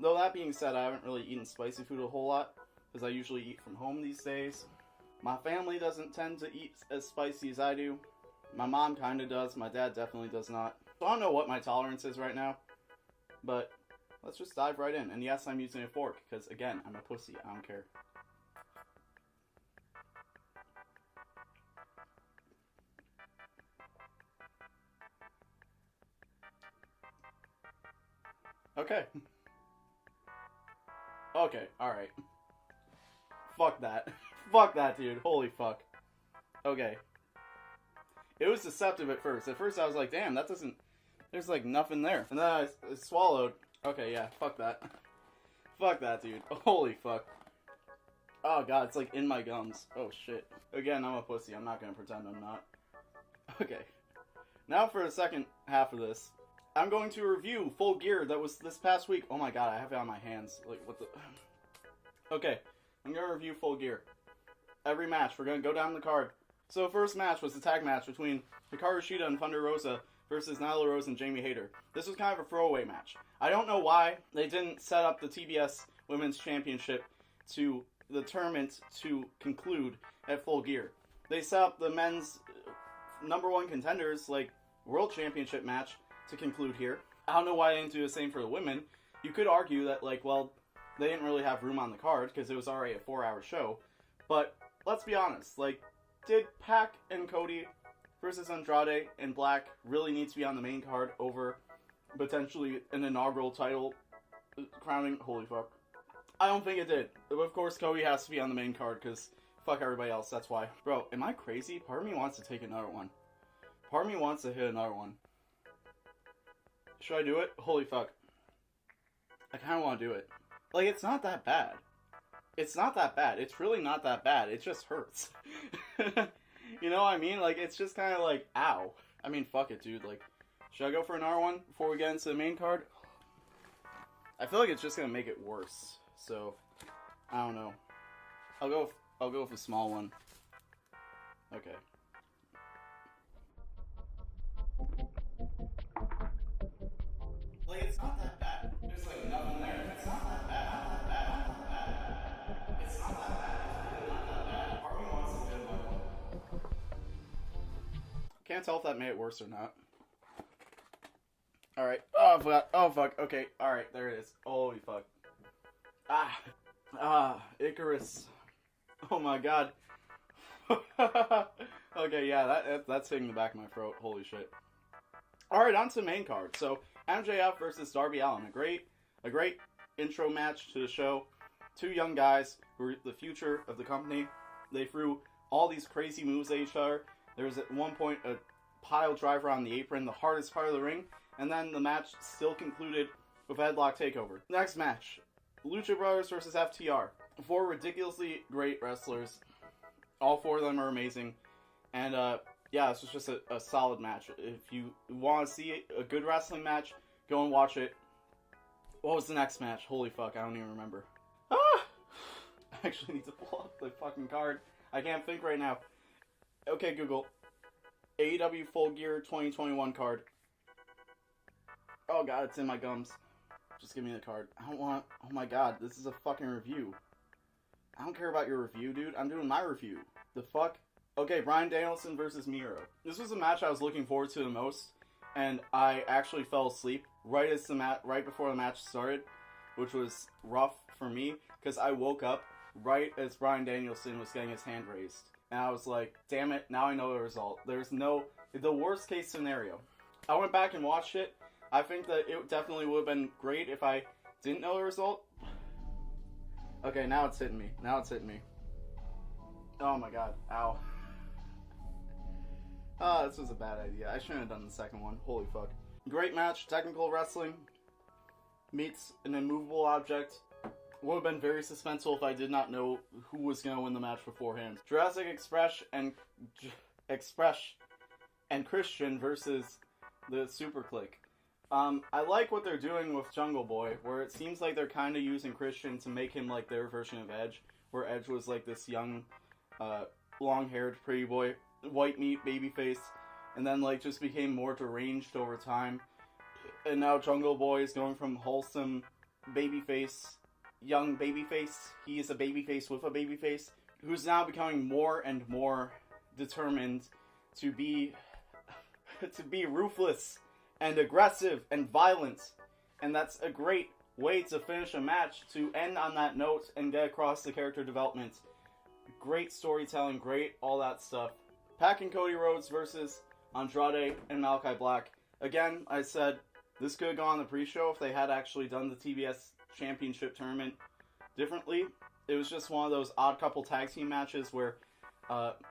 Speaker 1: Though that being said, I haven't really eaten spicy food a whole lot, because I usually eat from home these days. My family doesn't tend to eat as spicy as I do. My mom kinda does, my dad definitely does not. So I don't know what my tolerance is right now, but let's just dive right in. And yes, I'm using a fork, because again, I'm a pussy, I don't care. Okay. Okay, alright. Fuck that. Fuck that, dude. Holy fuck. Okay. It was deceptive at first. At first I was like, damn, that doesn't... There's like nothing there. And then I swallowed. Okay, yeah, fuck that. Fuck that, dude. Holy fuck. Oh god, it's like in my gums. Oh shit. Again, I'm a pussy. I'm not gonna pretend I'm not. Okay. Now for the second half of this. I'm going to review Full Gear that was this past week. Oh my god, I have it on my hands. Like, what the... Okay, I'm going to review Full Gear. Every match, we're going to go down the card. So the first match was the tag match between Hikaru Shida and Thunder Rosa versus Nyla Rose and Jamie Hayter. This was kind of a throwaway match. I don't know why they didn't set up the TBS Women's Championship to the tournament to conclude at Full Gear. They set up the men's #1 contenders, like, World Championship match to conclude here. I don't know why they didn't do the same for the women. You could argue that, like, well, they didn't really have room on the card because it was already a 4-hour show. But let's be honest, like, did Pac and Cody versus Andrade and Black really need to be on the main card over potentially an inaugural title crowning? Holy fuck. I don't think it did. Of course, Cody has to be on the main card because fuck everybody else, that's why. Bro, am I crazy? Part of me wants to take another one. Part of me wants to hit another one. Should I do it? Holy fuck. I kind of want to do it. Like, it's not that bad. It's not that bad. It's really not that bad. It just hurts. You know what I mean? Like, it's just kind of like, ow. I mean, fuck it, dude. Like, should I go for another one before we get into the main card? I feel like it's just gonna make it worse. So, I don't know. I'll go with a small one. Okay. Like, it's not that bad. There's like nothing there. It's not that bad. Not that bad. Not that bad. It's not that bad. It's really not that bad. Part of me wants to do another one. Can't tell if that made it worse or not. Alright. Oh, fuck. Oh, fuck. Okay. Alright, there it is. Holy fuck. Icarus. Oh my god. Okay, yeah, that's hitting the back of my throat. Holy shit. Alright, on to the main card. So, MJF versus Darby Allin. A great intro match to the show. Two young guys who are the future of the company. They threw all these crazy moves at each other. There was at one point a pile driver on the apron, the hardest part of the ring. And then the match still concluded with a headlock takeover. Next match. Lucha Brothers versus FTR. Four ridiculously great wrestlers. All four of them are amazing. And, yeah, this was just a solid match. If you want to see a good wrestling match, go and watch it. What was the next match? Holy fuck, I don't even remember. Ah! I actually need to pull up the fucking card. I can't think right now. Okay, Google. AEW Full Gear 2021 card. Oh god, it's in my gums. Just give me the card. I don't want... Oh my god, this is a fucking review. I don't care about your review, dude. I'm doing my review. The fuck? Okay, Bryan Danielson versus Miro. This was a match I was looking forward to the most, and I actually fell asleep right before the match started, which was rough for me, because I woke up right as Bryan Danielson was getting his hand raised. And I was like, damn it, now I know the result. The worst case scenario. I went back and watched it. I think that it definitely would have been great if I didn't know the result. Okay, now it's hitting me. Oh my god. Ow. This was a bad idea. I shouldn't have done the second one. Holy fuck. Great match. Technical wrestling meets an immovable object. Would have been very suspenseful if I did not know who was going to win the match beforehand. Jurassic Express and Christian versus the Super Clique. I like what they're doing with Jungle Boy, where it seems like they're kind of using Christian to make him like their version of Edge, where Edge was like this young, long-haired pretty boy, white meat babyface, and then like just became more deranged over time. And now Jungle Boy is going from wholesome babyface, young babyface. He is a babyface with a babyface, who's now becoming more and more determined to be ruthless and aggressive and violent, and that's a great way to finish a match, to end on that note and get across the character development. Great storytelling, great all that stuff. Pac and Cody Rhodes versus Andrade and Malachi Black. Again, I said this could have gone on the pre-show if they had actually done the TBS Championship Tournament differently. It was just one of those odd couple tag team matches where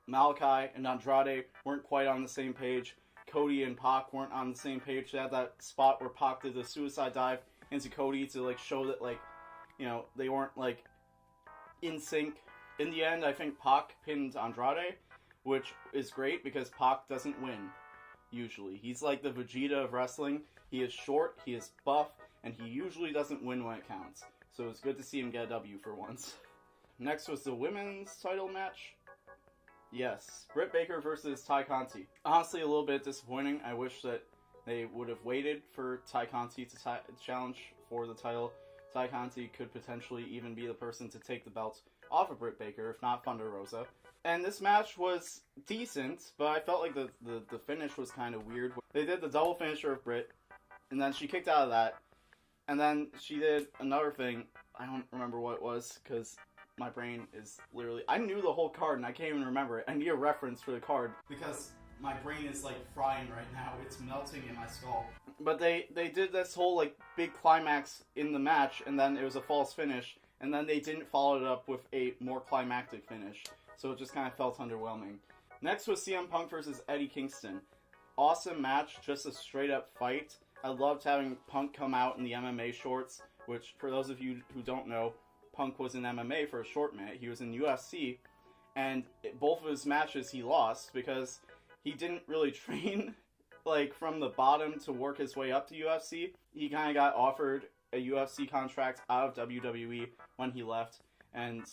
Speaker 1: Malachi and Andrade weren't quite on the same page. Cody and Pac weren't on the same page. They had that spot where Pac did the suicide dive into Cody to like show that, like, you know, they weren't like in sync. In the end, I think Pac pinned Andrade, which is great because Pac doesn't win usually. He's like the Vegeta of wrestling. He is short, he is buff, and he usually doesn't win when it counts. So it's good to see him get a W for once. Next was the women's title match. Yes, Britt Baker versus Ty Conti. Honestly, a little bit disappointing. I wish that they would have waited for Ty Conti to challenge for the title. Ty Conti could potentially even be the person to take the belt off of Britt Baker, if not Thunder Rosa. And this match was decent, but I felt like the finish was kind of weird. They did the double finisher of Britt, and then she kicked out of that. And then she did another thing. I don't remember what it was, because My brain is literally... I knew the whole card and I can't even remember it. I need a reference for the card. Because my brain is, like, frying right now. It's melting in my skull. But they did this whole, like, big climax in the match, and then it was a false finish, and then they didn't follow it up with a more climactic finish. So it just kind of felt underwhelming. Next was CM Punk versus Eddie Kingston. Awesome match, just a straight-up fight. I loved having Punk come out in the MMA shorts, which, for those of you who don't know, Punk was in MMA for a short minute. He was in UFC, and both of his matches he lost because he didn't really train, like, from the bottom to work his way up to UFC. He kind of got offered a UFC contract out of WWE when he left, and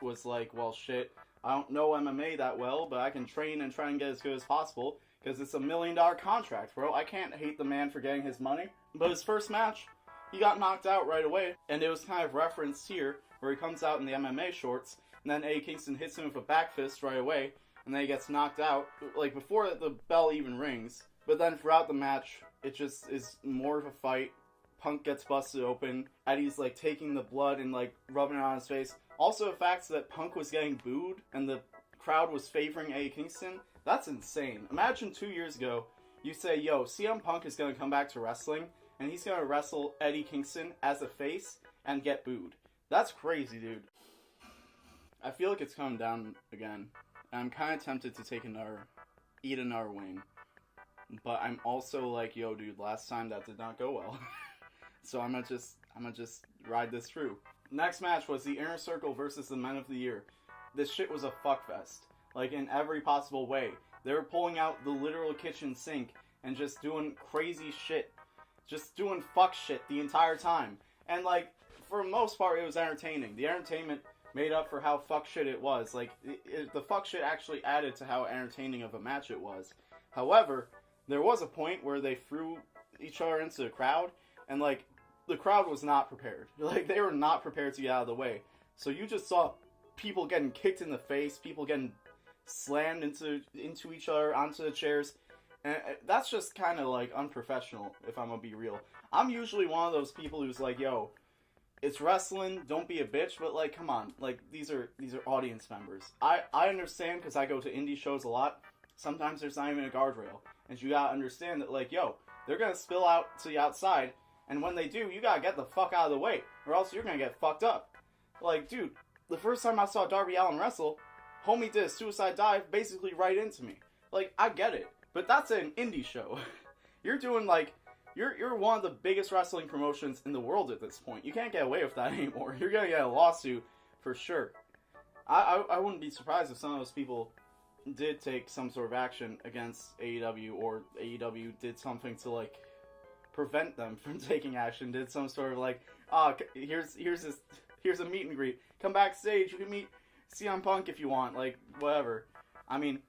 Speaker 1: was like, well, shit, I don't know MMA that well, but I can train and try and get as good as possible, because it's $1 million contract, bro. I can't hate the man for getting his money. But his first match, he got knocked out right away, and it was kind of referenced here, where he comes out in the MMA shorts, and then Eddie Kingston hits him with a back fist right away, and then he gets knocked out, like, before the bell even rings. But then throughout the match, it just is more of a fight. Punk gets busted open, Eddie's, like, taking the blood and, like, rubbing it on his face. Also, the fact that Punk was getting booed, and the crowd was favoring Eddie Kingston, that's insane. Imagine 2 years ago, you say, yo, CM Punk is going to come back to wrestling, and he's going to wrestle Eddie Kingston as a face and get booed. That's crazy, dude. I feel like it's coming down again. I'm kind of tempted to eat another wing. But I'm also like, yo, dude, last time that did not go well. So I'm gonna just ride this through. Next match was the Inner Circle versus the Men of the Year. This shit was a fuckfest. Like, in every possible way. They were pulling out the literal kitchen sink and just doing crazy shit. Just doing fuck shit the entire time. And, like, for the most part, it was entertaining. The entertainment made up for how fuck shit it was. Like, the fuck shit actually added to how entertaining of a match it was. However, there was a point where they threw each other into the crowd, and, like, the crowd was not prepared. Like, they were not prepared to get out of the way. So you just saw people getting kicked in the face, people getting slammed into each other, onto the chairs. And that's just kind of, like, unprofessional, if I'm gonna be real. I'm usually one of those people who's like, yo, it's wrestling, don't be a bitch, but, like, come on. Like, these are audience members. I understand, because I go to indie shows a lot. Sometimes there's not even a guardrail. And you gotta understand that, like, yo, they're gonna spill out to the outside, and when they do, you gotta get the fuck out of the way, or else you're gonna get fucked up. Like, dude, the first time I saw Darby Allin wrestle, homie did a suicide dive basically right into me. Like, I get it, but that's an indie show. You're doing, like, you're one of the biggest wrestling promotions in the world at this point. You can't get away with that anymore. You're gonna get a lawsuit, for sure. I wouldn't be surprised if some of those people did take some sort of action against AEW, or AEW did something to, like, prevent them from taking action, did some sort of, like, here's a meet and greet, come backstage, you can meet CM Punk if you want, like, whatever. I mean,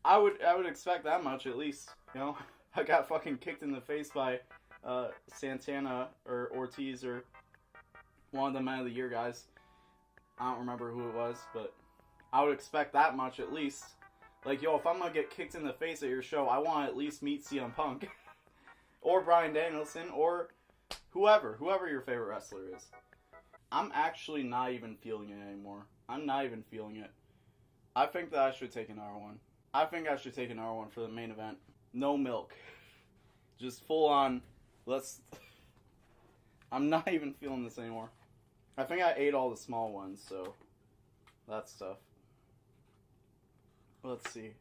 Speaker 1: I would expect that much, at least, you know? I got fucking kicked in the face by Santana or Ortiz, or one of the Men of the Year guys. I don't remember who it was, but I would expect that much, at least. Like, yo, if I'm gonna get kicked in the face at your show, I want to at least meet CM Punk. Or Bryan Danielson, or whoever your favorite wrestler is. I'm actually not even feeling it anymore. I'm not even feeling it. I think that I should take an R1. I think I should take an R1 for the main event. No milk. Just full on, I'm not even feeling this anymore. I think I ate all the small ones, so that's tough. Let's see.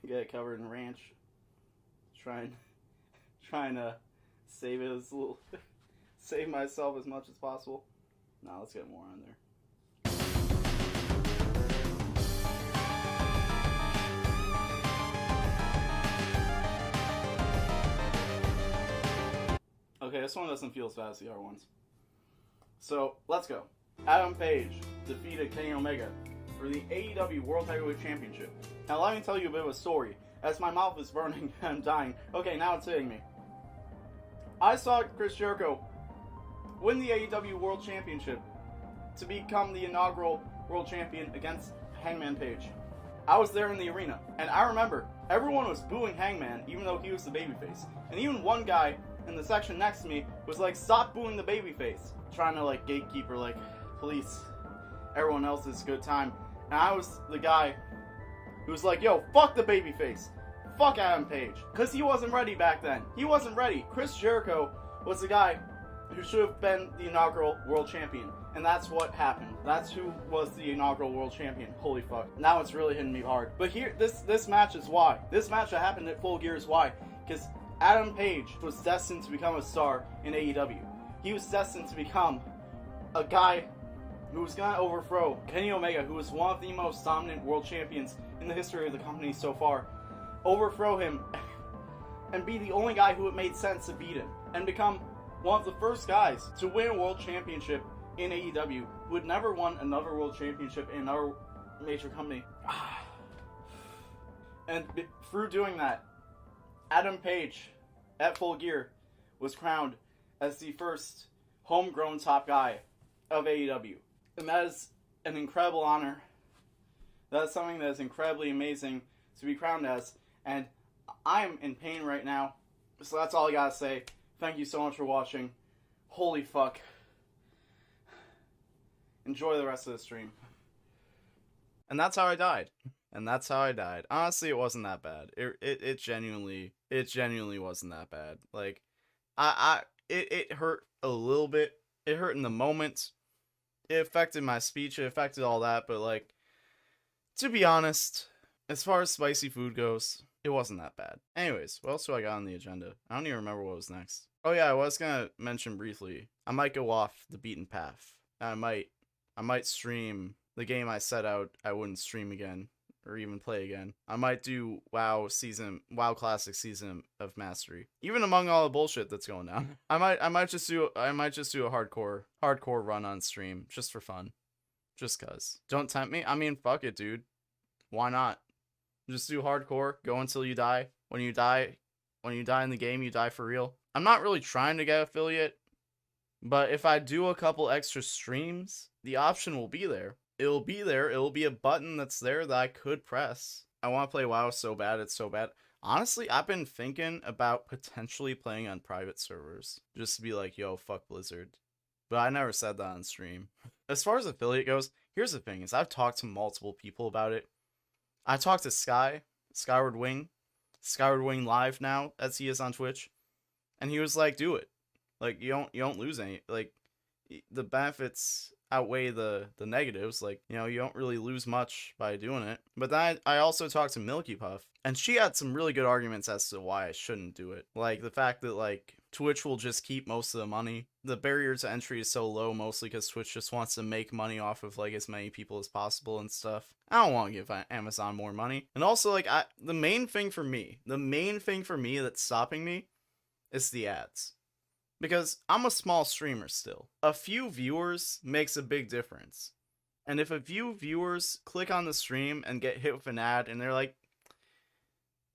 Speaker 1: Get it covered in ranch. Trying to save it as little, save myself as much as possible. Nah, let's get more on there. Okay, this one doesn't feel as bad as the other ones. So, let's go. Adam Page defeated Kenny Omega for the AEW World Heavyweight Championship. Now, let me tell you a bit of a story, as my mouth is burning and I'm dying. Okay, now it's hitting me. I saw Chris Jericho win the AEW World Championship to become the inaugural World Champion against Hangman Page. I was there in the arena, and I remember everyone was booing Hangman, even though he was the babyface. And even one guy in the section next to me was like, stop booing the babyface. Trying to, like, gatekeeper, like, police everyone else's good time. And I was the guy who was like, yo, fuck the babyface. Fuck Adam Page. Because he wasn't ready back then. He wasn't ready. Chris Jericho was the guy who should have been the inaugural world champion. And that's what happened. That's who was the inaugural world champion. Holy fuck. Now it's really hitting me hard. But here, this match is why. This match that happened at Full Gear is why. Because Adam Page was destined to become a star in AEW. He was destined to become a guy who was going to overthrow Kenny Omega, who was one of the most dominant world champions in the history of the company so far. Overthrow him and be the only guy who it made sense to beat him. And become one of the first guys to win a world championship in AEW who had never won another world championship in another major company. And through doing that, Adam Page at Full Gear was crowned as the first homegrown top guy of AEW. And that is an incredible honor. That is something that is incredibly amazing to be crowned as. And I'm in pain right now. So that's all I gotta say. Thank you so much for watching. Holy fuck. Enjoy the rest of the stream. And that's how I died. Honestly, it wasn't that bad. It genuinely wasn't that bad. Like, it hurt a little bit. It hurt in the moment. It affected my speech. It affected all that. But, like, to be honest, as far as spicy food goes, it wasn't that bad. Anyways, what else do I got on the agenda? I don't even remember what was next. Oh yeah, I was gonna mention briefly. I might go off the beaten path. I might stream the game I set out I wouldn't stream again or even play again. I might do WoW Classic Season of Mastery. Even among all the bullshit that's going down. I might just do a hardcore run on stream just for fun. Just cuz. Don't tempt me. I mean, fuck it, dude. Why not? Just do hardcore, go until you die. When you die in the game, you die for real. I'm not really trying to get affiliate, but if I do a couple extra streams, the option will be there. It'll be there. It'll be a button that's there that I could press. I want to play WoW so bad. It's so bad. Honestly, I've been thinking about potentially playing on private servers. Just to be like, yo, fuck Blizzard. But I never said that on stream. As far as affiliate goes, here's the thing, is I've talked to multiple people about it. I talked to Skyward Wing Live now, as he is on Twitch. And he was like, do it. Like, you don't lose any. Like, the benefits outweigh the negatives. Like, you know, you don't really lose much by doing it. But then I also talked to Milky Puff, and she had some really good arguments as to why I shouldn't do it. Like, the fact that, like, Twitch will just keep most of the money. The barrier to entry is so low, mostly because Twitch just wants to make money off of, like, as many people as possible and stuff. I don't want to give Amazon more money. And also, like, the main thing for me that's stopping me is the ads. Because I'm a small streamer still. A few viewers makes a big difference. And if a few viewers click on the stream and get hit with an ad and they're like,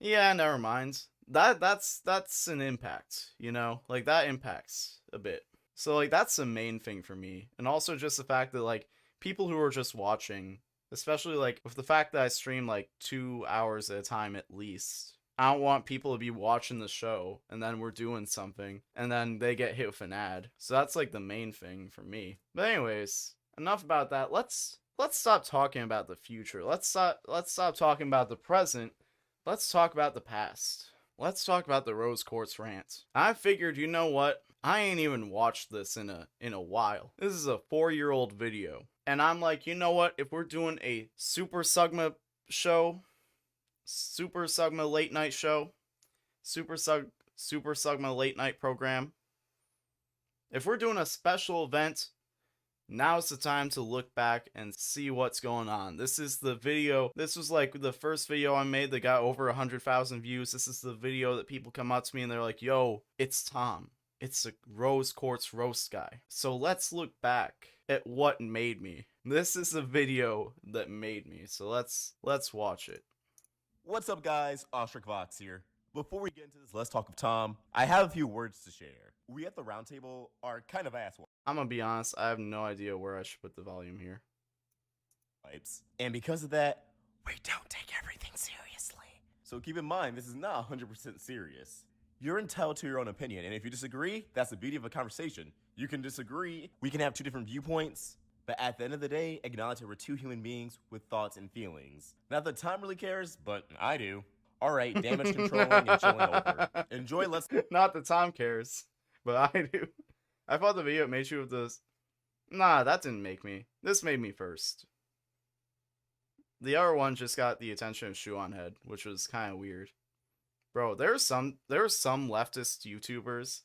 Speaker 1: yeah, never mind. That's an impact, you know? Like, that impacts a bit. So, like, that's the main thing for me. And also just the fact that, like, people who are just watching, especially, like, with the fact that I stream, like, 2 hours at a time at least, I don't want people to be watching the show, and then we're doing something, and then they get hit with an ad. So that's, like, the main thing for me. But anyways, enough about that. Let's stop talking about the future. Let's stop talking about the present. Let's talk about the past. Let's talk about the Rose Quartz rant. I figured, you know what? I ain't even watched this in a while. This is a 4-year-old video. And I'm like, you know what? If we're doing a Super Sugma show, Super Sugma late night show, Super Sugma late night program, if we're doing a special event, now's the time to look back and see what's going on. This is the video. This was like the first video I made that got over 100,000 views. This is the video that people come up to me and they're like, yo, it's Tom. It's a Rose Quartz roast guy. So let's look back at what made me. This is the video that made me. So let's watch it.
Speaker 6: What's up, guys? Ostrich Vox here. Before we get into this, let's talk of Tom. I have a few words to share. We at the roundtable are kind of assholes.
Speaker 1: I'm gonna be honest, I have no idea where I should put the volume here.
Speaker 6: And because of that, we don't take everything seriously. So keep in mind, this is not 100% serious. You're entitled to your own opinion, and if you disagree, that's the beauty of a conversation. You can disagree, we can have two different viewpoints, But at the end of the day, acknowledge that we're two human beings with thoughts and feelings. Not that time really cares, but I do. Alright, damage controlling and chilling over. Enjoy, let's...
Speaker 1: Not that Tom cares, but I do. I thought the video made you with this. Nah, that didn't make me. This made me first. The other one just got the attention of Shoe on Head, which was kind of weird. Bro, there are some leftist YouTubers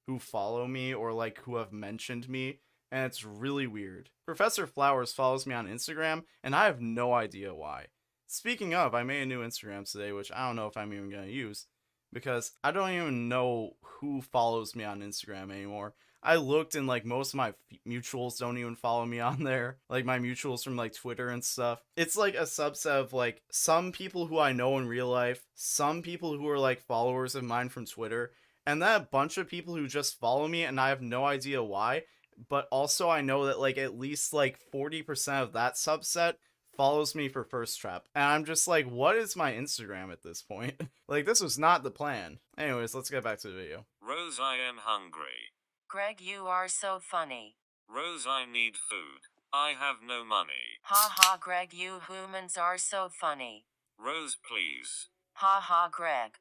Speaker 1: who follow me or like who have mentioned me, and it's really weird. Professor Flowers follows me on Instagram, and I have no idea why. Speaking of, I made a new Instagram today, which I don't know if I'm even going to use, because I don't even know who follows me on Instagram anymore. I looked and like most of my mutuals don't even follow me on there. Like my mutuals from like Twitter and stuff. It's like a subset of like some people who I know in real life, some people who are like followers of mine from Twitter, and then a bunch of people who just follow me and I have no idea why. But also I know that like at least like 40% of that subset follows me for First Trap. And I'm just like, what is my Instagram at this point? Like this was not the plan. Anyways, let's get back to the video.
Speaker 7: Rose, I am hungry.
Speaker 8: Greg, you are so funny.
Speaker 7: Rose, I need food. I have no money.
Speaker 8: Ha ha, Greg, you humans are so funny.
Speaker 7: Rose, please.
Speaker 8: Ha ha, Greg.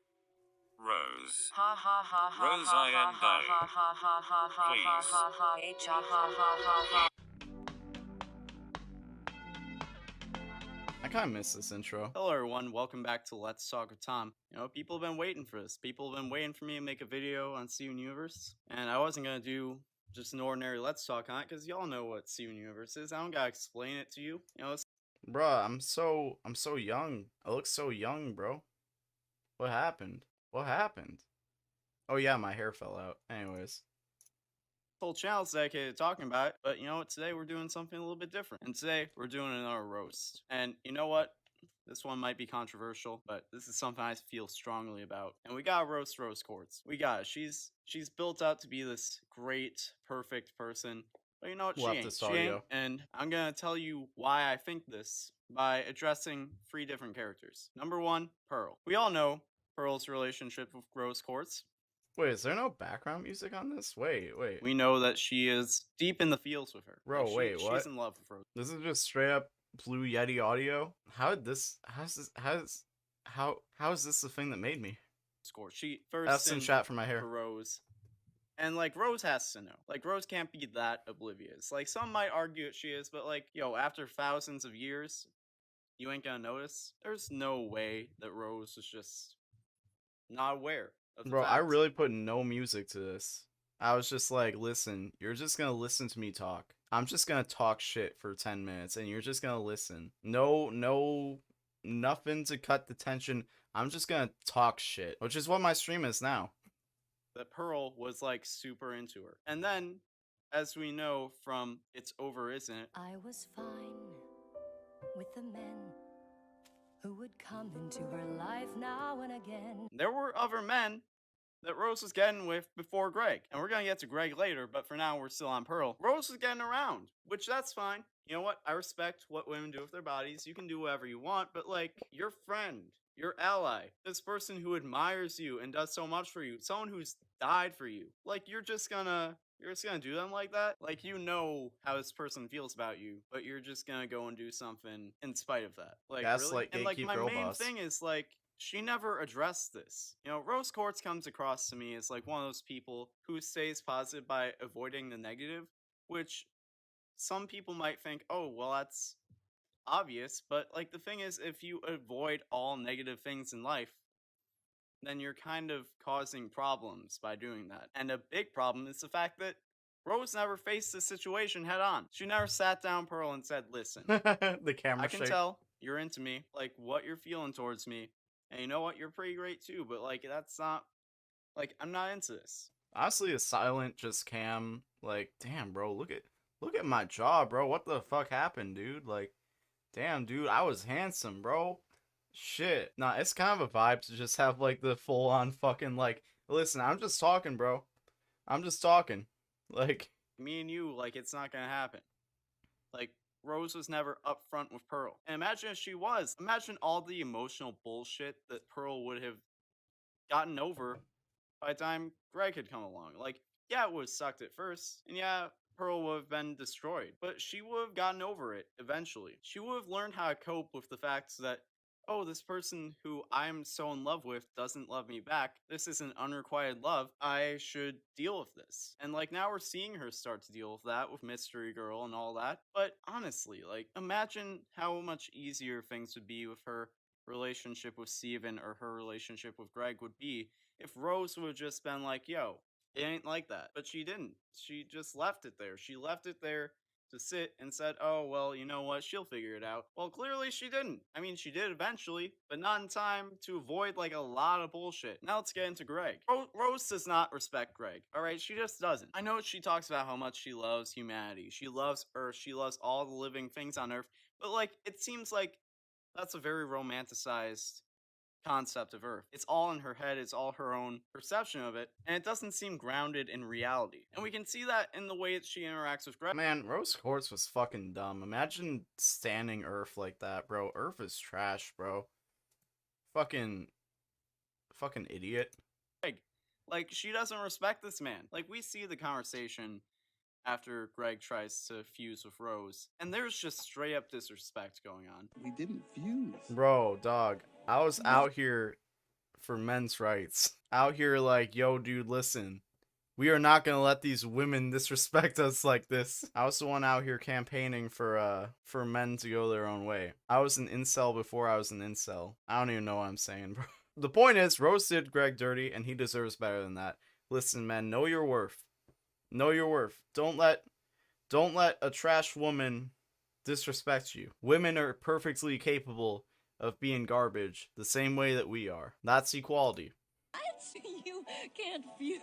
Speaker 7: Rose.
Speaker 8: Ha ha ha ha.
Speaker 7: Rose, I am dying.
Speaker 8: Ha ha ha ha ha ha ha ha h ha ha ha ha.
Speaker 1: I kind of miss this intro. Hello everyone, welcome back to Let's Talk with Tom. You know, people have been waiting for this. People have been waiting for me to make a video on Steven Universe. And I wasn't going to do just an ordinary Let's Talk on it, because y'all know what Steven Universe is. I don't gotta explain it to you. You know, bruh, I'm so young. I look so young, bro. What happened? What happened? Oh yeah, my hair fell out. Anyways. Whole channel's dedicated to talking about it, but you know what, today we're doing something a little bit different. And today we're doing another roast. And you know what? This one might be controversial, but this is something I feel strongly about. And we gotta roast Quartz. We got it. She's built out to be this great, perfect person. But you know what? She ain't. And I'm gonna tell you why I think this by addressing 3 different characters. Number 1, Pearl. We all know Pearl's relationship with Quartz. Wait, is there no background music on this? Wait. We know that she is deep in the feels with her. Bro, like wait, what? She's in love with Rose. This is just straight up Blue Yeti audio? How is this the thing that made me? Score. She first that's in chat for my hair. For Rose. And like Rose has to know. Like Rose can't be that oblivious. Like some might argue that she is, but like, yo, after thousands of years, you ain't gonna notice. There's no way that Rose was just not aware. Bro, I really put no music to this. I was just like, listen, you're just gonna listen to me talk. I'm just gonna talk shit for 10 minutes and you're just gonna listen. No, nothing to cut the tension. I'm just gonna talk shit, which is what my stream is now. That Pearl was like super into her. And then, as we know from It's Over, Isn't It?
Speaker 9: I was fine with the men who would come into her life now and again.
Speaker 1: There were other men that Rose was getting with before Greg. And we're gonna get to Greg later, but for now we're still on Pearl. Rose was getting around, which that's fine. You know what? I respect what women do with their bodies. You can do whatever you want, but like, your friend, your ally, this person who admires you and does so much for you, someone who's died for you, like you're just gonna do them like that? Like, you know how this person feels about you, but you're just gonna go and do something in spite of that. Like, that's really? Like, and like my main thing is like, she never addressed this. You know, Rose Quartz comes across to me as like one of those people who stays positive by avoiding the negative, which some people might think, oh, well, that's obvious, but like the thing is, if you avoid all negative things in life, then you're kind of causing problems by doing that. And a big problem is the fact that Rose never faced the situation head on. She never sat down Pearl and said, listen, the camera I can tell you're into me, like what you're feeling towards me, and you know what, you're pretty great too, but like that's not, like, I'm not into this. Honestly, a silent just cam, like, damn bro, look at my jaw, bro. What the fuck happened, dude? Like, damn dude, I was handsome, bro. Shit. Nah, it's kind of a vibe to just have like the full on fucking like, listen, I'm just talking, bro. I'm just talking. Like, me and you, like, it's not gonna happen. Like, Rose was never upfront with Pearl. And imagine if she was. Imagine all the emotional bullshit that Pearl would have gotten over by the time Greg had come along. Like, yeah, it would have sucked at first. And yeah, Pearl would have been destroyed. But she would have gotten over it eventually. She would have learned how to cope with the fact that, oh, this person who I'm so in love with doesn't love me back. This is an unrequited love. I should deal with this. And like now we're seeing her start to deal with that with Mystery Girl and all that. But honestly, like imagine how much easier things would be with her relationship with Steven or her relationship with Greg would be if Rose would have just been like, yo, it ain't like that. But she didn't. She just left it there. She left it there to sit and said, oh, well, you know what? She'll figure it out. Well, clearly she didn't. I mean, she did eventually, but not in time to avoid like a lot of bullshit. Now let's get into Greg. Rose does not respect Greg. All right, she just doesn't. I know she talks about how much she loves humanity. She loves Earth. She loves all the living things on Earth. But like, it seems like that's a very romanticized concept of Earth. It's all in her head, it's all her own perception of it, and it doesn't seem grounded in reality. And we can see that in the way that she interacts with Greg. Man, Rose Quartz was fucking dumb. Imagine standing Earth like that, bro. Earth is trash, bro. Fucking idiot. Like, she doesn't respect this man. Like, we see the conversation after Greg tries to fuse with Rose, and there's just straight up disrespect going on.
Speaker 10: We didn't fuse.
Speaker 1: Bro, dog, I was out here for men's rights. Out here like, yo, dude, listen. We are not gonna let these women disrespect us like this. I was the one out here campaigning for men to go their own way. I was an incel before I was an incel. I don't even know what I'm saying, bro. The point is, Rose did Greg dirty, and he deserves better than that. Listen, man, know your worth. Know your worth. Don't let a trash woman disrespect you. Women are perfectly capable of being garbage the same way that we are. That's equality.
Speaker 9: You can't fuse.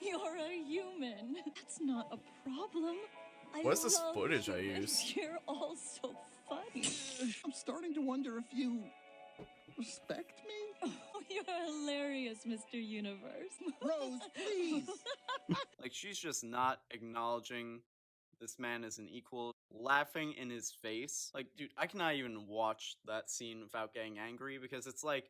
Speaker 9: You're a human. That's not a problem.
Speaker 1: What's this
Speaker 9: love
Speaker 1: footage I
Speaker 9: you, and
Speaker 1: used?
Speaker 9: You're all so funny.
Speaker 10: I'm starting to wonder if you respect me?
Speaker 9: Oh, you're hilarious, Mr. Universe.
Speaker 10: Rose, please.
Speaker 1: Like, she's just not acknowledging this man as an equal, laughing in his face. Like, dude, I cannot even watch that scene without getting angry, because it's like,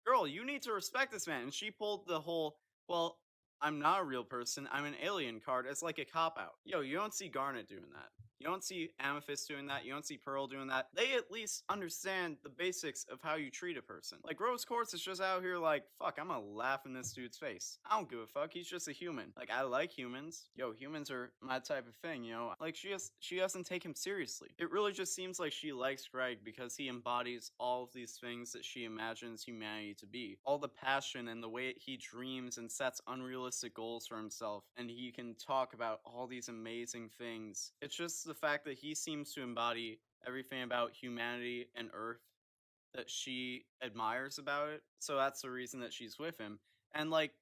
Speaker 1: girl, you need to respect this man. And she pulled the whole, well, I'm not a real person, I'm an alien card as like a cop-out. Yo, you don't see Garnet doing that. You don't see Amethyst doing that. You don't see Pearl doing that. They at least understand the basics of how you treat a person. Like, Rose Quartz is just out here like, fuck, I'm gonna laugh in this dude's face. I don't give a fuck. He's just a human. Like, I like humans. Yo, humans are my type of thing, you know? Like, she doesn't take him seriously. It really just seems like she likes Greg because he embodies all of these things that she imagines humanity to be. All the passion and the way he dreams and sets unrealistic goals for himself. And he can talk about all these amazing things. It's just the fact that he seems to embody everything about humanity and Earth that she admires about it. So that's the reason that she's with him. And like,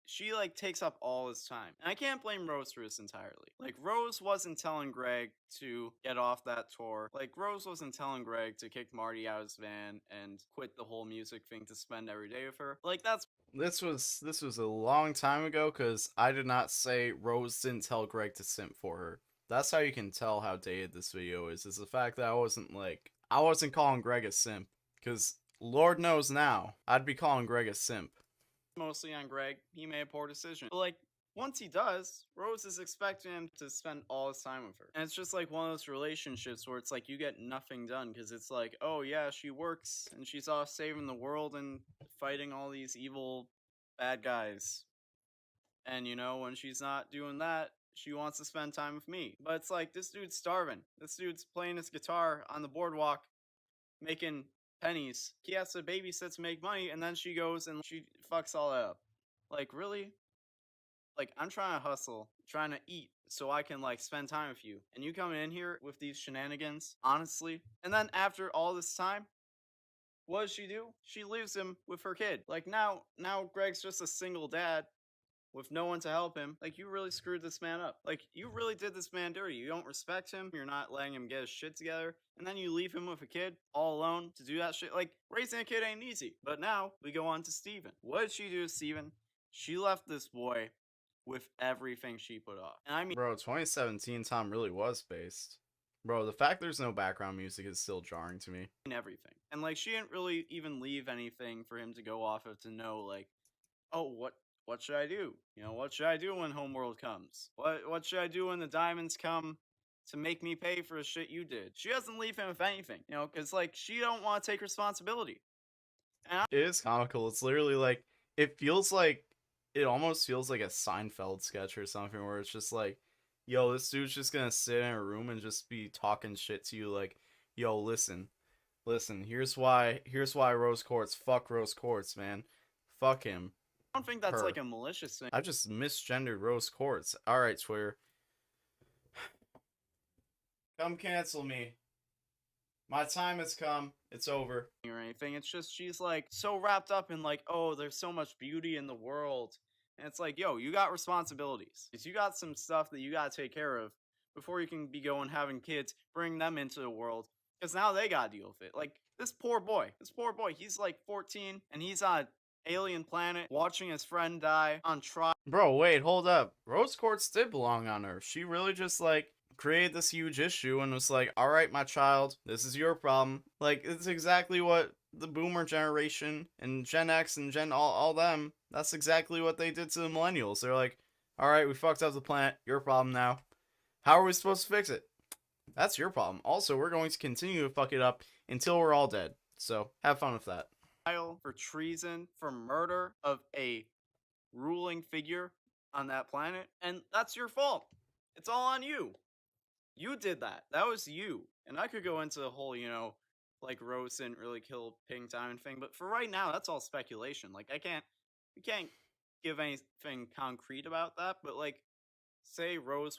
Speaker 1: she like takes up all his time. And I can't blame Rose for this entirely. Like, Rose wasn't telling Greg to get off that tour. Like, Rose wasn't telling Greg to kick Marty out of his van and quit the whole music thing to spend every day with her. Like, this was a long time ago, because I did not say Rose didn't tell Greg to simp for her. That's how you can tell how dated this video is the fact that I wasn't calling Greg a simp, because Lord knows now, I'd be calling Greg a simp. Mostly on Greg, he made a poor decision. But like, once he does, Rose is expecting him to spend all his time with her. And it's just like one of those relationships where it's like you get nothing done, because it's like, oh yeah, she works, and she's off saving the world and fighting all these evil bad guys. And you know, when she's not doing that, she wants to spend time with me. But it's like, this dude's starving. This dude's playing his guitar on the boardwalk, making pennies. He has to babysit to make money, and then she goes and she fucks all that up. Like, really? Like, I'm trying to hustle, trying to eat, so I can, like, spend time with you. And you come in here with these shenanigans, honestly? And then after all this time, what does she do? She leaves him with her kid. Like, now Greg's just a single dad with no one to help him. Like, you really screwed this man up. Like, you really did this man dirty. You don't respect him. You're not letting him get his shit together. And then you leave him with a kid all alone to do that shit. Like, raising a kid ain't easy. But now we go on to Steven. What did she do to Steven? She left this boy with everything she put off. And I mean, bro, 2017 Tom really was based. Bro, the fact there's no background music is still jarring to me. Everything. And like, she didn't really even leave anything for him to go off of to know, like, oh, what should I do? You know, what should I do when Homeworld comes? What should I do when the diamonds come to make me pay for the shit you did? She doesn't leave him with anything, you know, because, like, she don't want to take responsibility. And it is comical. It's literally like, it almost feels like a Seinfeld sketch or something, where it's just like, yo, this dude's just gonna sit in a room and just be talking shit to you like, yo, listen, here's why Rose Quartz, fuck Rose Quartz, man. Fuck him. I don't think that's like a malicious thing. I just misgendered Rose Quartz. Alright, Twitter. Come cancel me. My time has come. It's over. Or anything. It's just she's like so wrapped up in like, oh, there's so much beauty in the world. And it's like, yo, you got responsibilities. You got some stuff that you gotta take care of before you can be going having kids, bring them into the world. Because now they gotta deal with it. Like, this poor boy, he's like 14 and he's on an alien planet watching his friend die on trial. Bro, wait, hold up. Rose Quartz did belong on Earth. She really just like created this huge issue and was like, alright, my child, this is your problem. Like, it's exactly what the boomer generation and Gen X and Gen all them, that's exactly what they did to the millennials. They're like, alright, we fucked up the planet, your problem now. How are we supposed to fix it? That's your problem. Also, we're going to continue to fuck it up until we're all dead. So, have fun with that. For treason, for murder of a ruling figure on that planet, and that's your fault. It's all on you. You did that. That was you. And I could go into the whole, you know, like Rose didn't really kill Pink Diamond thing, but for right now, that's all speculation. Like, we can't give anything concrete about that, but like, say Rose.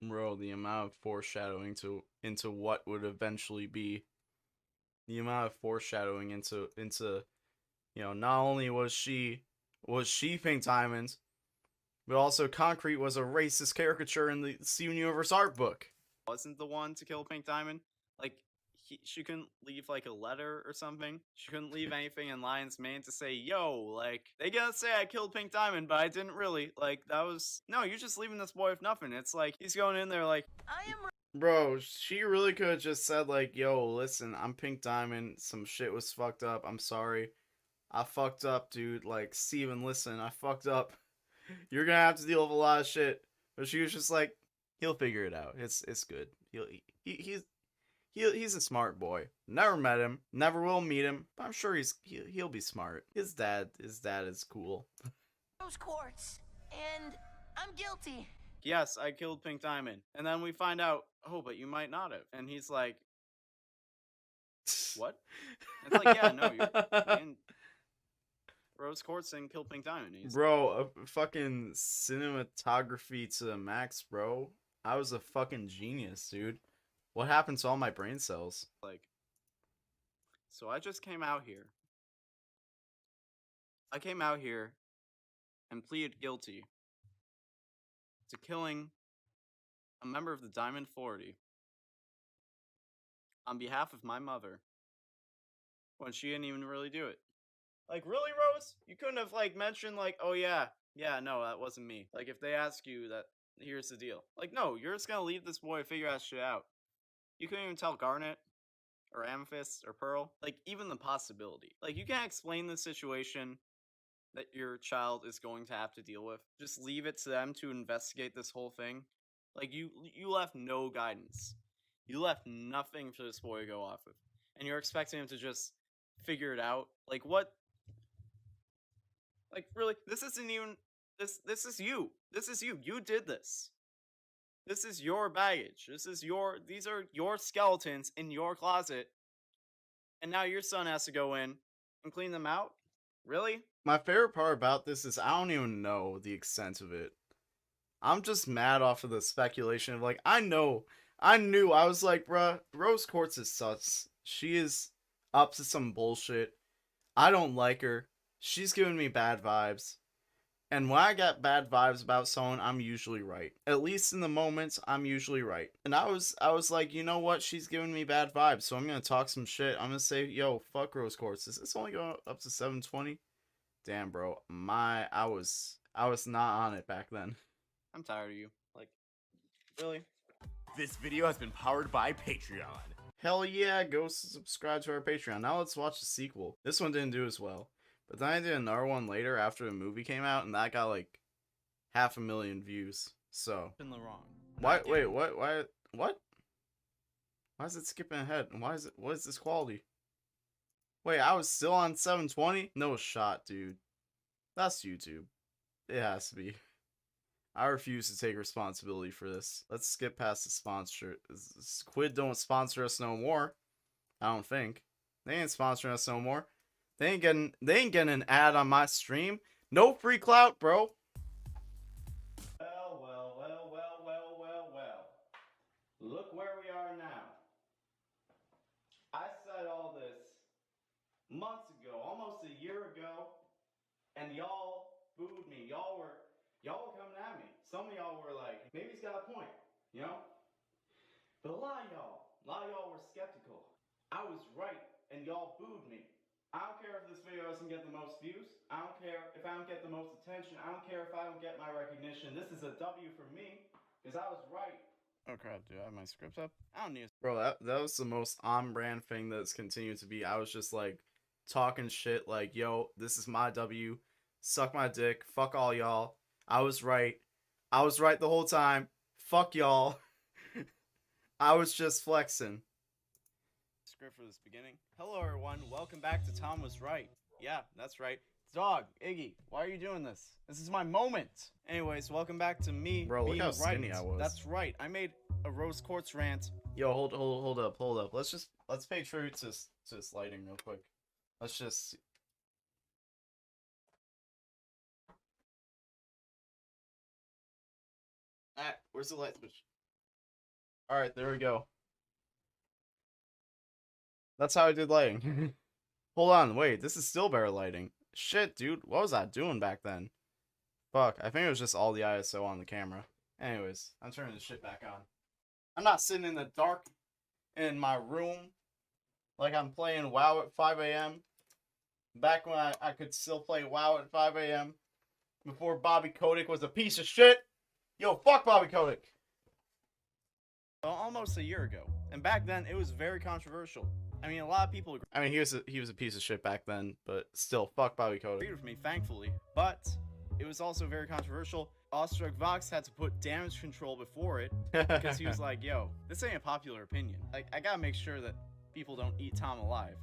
Speaker 1: Bro, the amount of foreshadowing into what would eventually be. The amount of foreshadowing into you know, not only was she Pink Diamond, but also Concrete was a racist caricature in the Steven Universe art book. Wasn't the one to kill Pink Diamond? Like, she couldn't leave like a letter or something. She couldn't leave anything in Lion's Mane to say, yo, like, they gotta say I killed Pink Diamond, but I didn't really. Like, that was, no, you're just leaving this boy with nothing. It's like, he's going in there like, I am. Bro, she really could have just said like, yo, listen, I'm Pink Diamond. Some shit was fucked up. I'm sorry. I fucked up, dude. Like, Steven, listen, I fucked up. You're gonna have to deal with a lot of shit. But she was just like, he'll figure it out. It's good. He's a smart boy. Never met him. Never will meet him. But I'm sure he'll be smart. His dad is cool.
Speaker 11: Rose Quartz, and I'm guilty.
Speaker 1: Yes, I killed Pink Diamond. And then we find out, oh, but you might not have. And he's like, what? It's like, yeah, no, you're... Rose Quartz didn't kill Pink Diamond. Bro, a fucking cinematography to the max, bro. I was a fucking genius, dude. What happened to all my brain cells? Like, so I just came out here. I came out here and pleaded guilty to killing a member of the Diamond 40 on behalf of my mother when she didn't even really do it. Like, really, Rose? You couldn't have, like, mentioned, like, oh, yeah, no, that wasn't me. Like, if they ask you that, here's the deal. Like, no, you're just gonna leave this boy figure that shit out. You couldn't even tell Garnet, or Amethyst, or Pearl. Like, even the possibility. Like, you can't explain the situation that your child is going to have to deal with. Just leave it to them to investigate this whole thing. Like, you left no guidance. You left nothing for this boy to go off of. And you're expecting him to just figure it out. Like, what? Like, really? This isn't even... This is you. This is you. You did this. This is your baggage. These are your skeletons in your closet. And now your son has to go in and clean them out? Really? My favorite part about this is I don't even know the extent of it. I'm just mad off of the speculation of like, I was like, bruh, Rose Quartz is sus. She is up to some bullshit. I don't like her. She's giving me bad vibes. And when I get bad vibes about someone, I'm usually right. At least in the moments, I'm usually right. And I was like, you know what? She's giving me bad vibes, so I'm gonna talk some shit. I'm gonna say, yo, fuck Rose Quartz. Is this only going up to 720? Damn, bro. I was not on it back then. I'm tired of you. Like, really?
Speaker 6: This video has been powered by Patreon.
Speaker 1: Hell yeah, go subscribe to our Patreon. Now let's watch the sequel. This one didn't do as well, but But then I did another one later after the movie came out, and that got like 500,000 views. So
Speaker 4: In the wrong.
Speaker 1: why? Wait, what? What? Why is it skipping ahead? And why is it? What is this quality? Wait, I was still on 720? No shot, dude. That's YouTube. It has to be. I refuse to take responsibility for this. Let's skip past the sponsor. Squid don't sponsor us no more. I don't think. They ain't sponsoring us no more. They ain't getting an ad on my stream. No free clout, bro. Well. Look where we are now. I said all this months ago, almost a year ago, and y'all booed me. Y'all were coming at me. Some of y'all were like, maybe he's got a point, you know? But a lot of y'all were skeptical. I was right, and y'all booed me. I don't care if this video doesn't get the most views. I don't care if I don't get the most attention. I don't care if I don't get my recognition. This is a W for me, because I was right. Oh crap, do I have my script up? I don't need it. Bro, that was the most on-brand thing that's continued to be. I was just like, talking shit like, yo, this is my W. Suck my dick. Fuck all y'all. I was right. I was right the whole time. Fuck y'all. I was just flexing. Script for this beginning. Hello everyone, welcome back to Tom Was Right. Yeah, that's right. Dog, Iggy, why are you doing this? This is my moment. Anyways, welcome back to me. Bro, look how skinny I was. That's right. I made a rose quartz rant. Yo, hold up. Let's pay tribute to this lighting real quick. Let's just where's the light switch? Alright, there we go. That's how I did lighting. Hold on, wait, this is still better lighting. Shit, dude, what was I doing back then? Fuck, I think it was just all the ISO on the camera. Anyways, I'm turning this shit back on. I'm not sitting in the dark in my room like I'm playing WoW at 5 a.m. Back when I could still play WoW at 5 a.m. Before Bobby Kotick was a piece of shit. Yo, fuck Bobby Kotick. Well, almost a year ago. And back then, it was very controversial. I mean, a lot of people agree. I mean, he was a piece of shit back then, but still, fuck Bobby Kotick. Agreed with me, thankfully. But it was also very controversial. Awestruck Vox had to put damage control before it because he was like, yo, this ain't a popular opinion. Like, I gotta make sure that people don't eat Tom alive.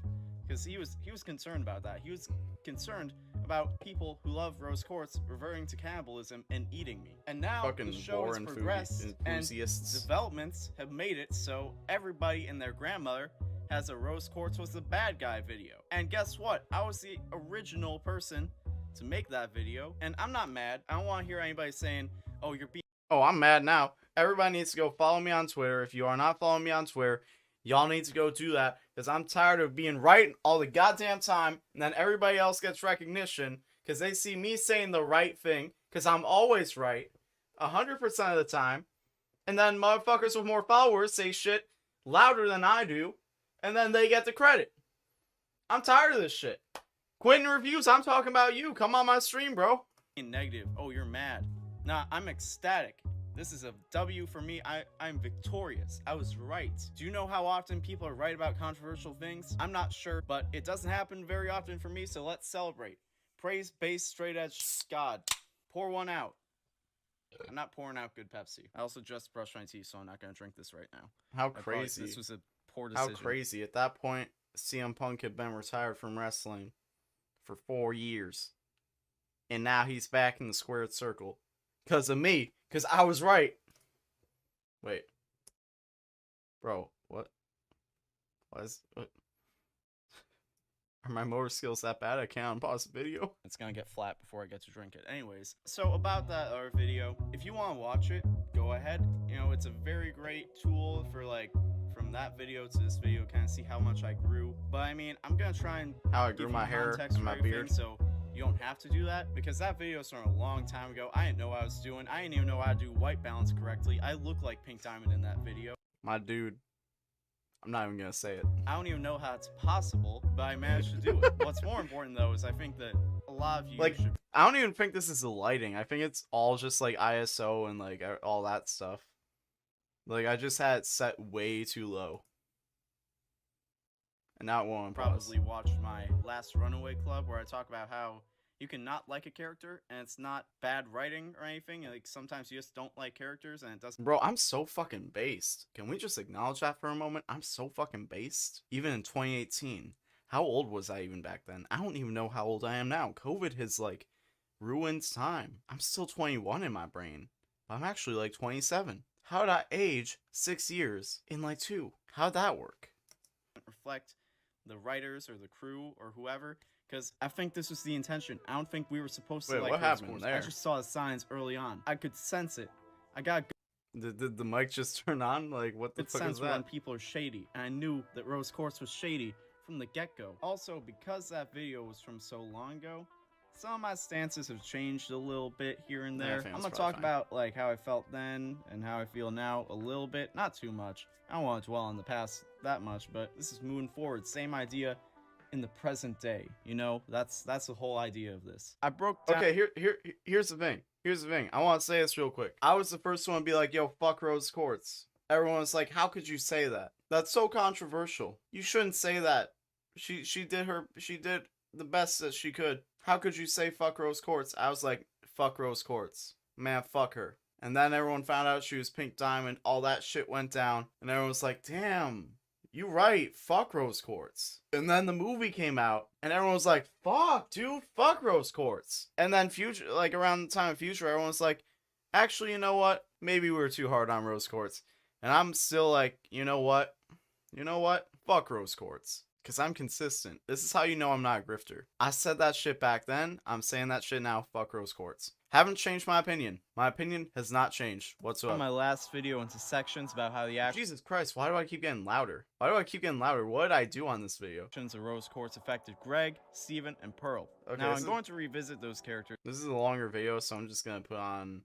Speaker 1: Because he was concerned about that. He was concerned about people who love rose quartz reverting to cannibalism and eating me. And now fucking the show has progressed and developments have made it so everybody and their grandmother has a rose quartz was the bad guy video. And guess what? I was the original person to make that video, and I'm not mad. I don't want to hear anybody saying, oh, you're being— oh, I'm mad now. Everybody needs to go follow me on Twitter. If you are not following me on Twitter, y'all need to go do that, because I'm tired of being right all the goddamn time, and then everybody else gets recognition, because they see me saying the right thing, because I'm always right, 100% of the time, and then motherfuckers with more followers say shit louder than I do, and then they get the credit. I'm tired of this shit. Quitting reviews, I'm talking about you. Come on my stream, bro. Negative. Oh, you're mad. Nah, I'm ecstatic. This is a W for me. I'm victorious. I was right. Do you know how often people are right about controversial things? I'm not sure, but it doesn't happen very often for me, so let's celebrate. Praise base straight edge God. Pour one out. I'm not pouring out good Pepsi. I also just brushed my teeth, so I'm not going to drink this right now. How crazy. This was a poor decision. How crazy. At that point, CM Punk had been retired from wrestling for 4 years. And now he's back in the squared circle. Because of me. Because I was right. Wait. Bro, what? What? Are my motor skills that bad? I can't unpause the video. It's gonna get flat before I get to drink it. Anyways, so about that other video, if you want to watch it, go ahead. You know, it's a very great tool for, like, from that video to this video, kind of see how much I grew. But I mean, I'm gonna try and how I grew my hair and my beard. So you don't have to do that, because that video was from a long time ago. I didn't know what I was doing. I didn't even know how to do white balance correctly. I look like Pink Diamond in that video. My dude. I'm not even gonna say it. I don't even know how it's possible, but I managed to do it. What's more important, though, is I think that a lot of you like, I don't even think this is the lighting. I think it's all just, like, ISO and, like, all that stuff. Like, I just had it set way too low. And now it won't probably watch my last Runaway Club where I talk about how you can not like a character and it's not bad writing or anything. Like sometimes you just don't like characters and it doesn't. Bro, I'm so fucking based. Can we just acknowledge that for a moment? I'm so fucking based. Even in 2018. How old was I even back then? I don't even know how old I am now. COVID has like ruined time. I'm still 21 in my brain. But I'm actually like 27. How did I age 6 years in like 2? How'd that work? Reflect the writers or the crew or whoever, because I think this was the intention. I don't think we were supposed to like what
Speaker 12: Quartz.
Speaker 1: happened there?
Speaker 13: I just saw the signs early on. I could sense it. I got
Speaker 1: Did the mic just turn on? Like, what the
Speaker 13: good
Speaker 1: fuck
Speaker 13: sense
Speaker 1: is
Speaker 13: when
Speaker 1: that?
Speaker 13: people are shady, and I knew that Rose Quartz was shady from the get-go. Also, because that video was from so long ago, some of my stances have changed a little bit here and
Speaker 1: Yeah, I
Speaker 13: there.
Speaker 1: think
Speaker 13: I'm
Speaker 1: that's
Speaker 13: gonna talk
Speaker 1: probably fine.
Speaker 13: about like how I felt then and how I feel now a little bit, not too much. I don't want to dwell on the past that much, but this is moving forward. Same idea in the present day. You know, that's the whole idea of this. I broke down.
Speaker 1: Okay, here's the thing. Here's the thing. I want to say this real quick. I was the first one to be like, yo, fuck Rose Quartz. Everyone's like, how could you say that? That's so controversial. You shouldn't say that. She did the best that she could. How could you say fuck Rose Quartz? I was like, fuck Rose Quartz. Man, fuck her. And then everyone found out she was Pink Diamond. All that shit went down. And everyone was like, damn, you right. Fuck Rose Quartz. And then the movie came out. And everyone was like, fuck, dude. Fuck Rose Quartz. And then Future, like around the time of Future, everyone was like, actually, you know what? Maybe we were too hard on Rose Quartz. And I'm still like, you know what? You know what? Fuck Rose Quartz. Because I'm consistent. This is how you know I'm not a grifter. I said that shit back then. I'm saying that shit now. Fuck Rose Quartz. Haven't changed my opinion. My opinion has not changed whatsoever.
Speaker 13: my last video into sections about how the
Speaker 1: Jesus Christ, why do I keep getting louder? Why do I keep getting louder? What did I do on this video?
Speaker 13: actions of Rose Quartz affected Greg, Steven, and Pearl.
Speaker 1: Okay,
Speaker 13: Now I'm going to revisit those characters
Speaker 1: This is a longer video, so I'm just going to put on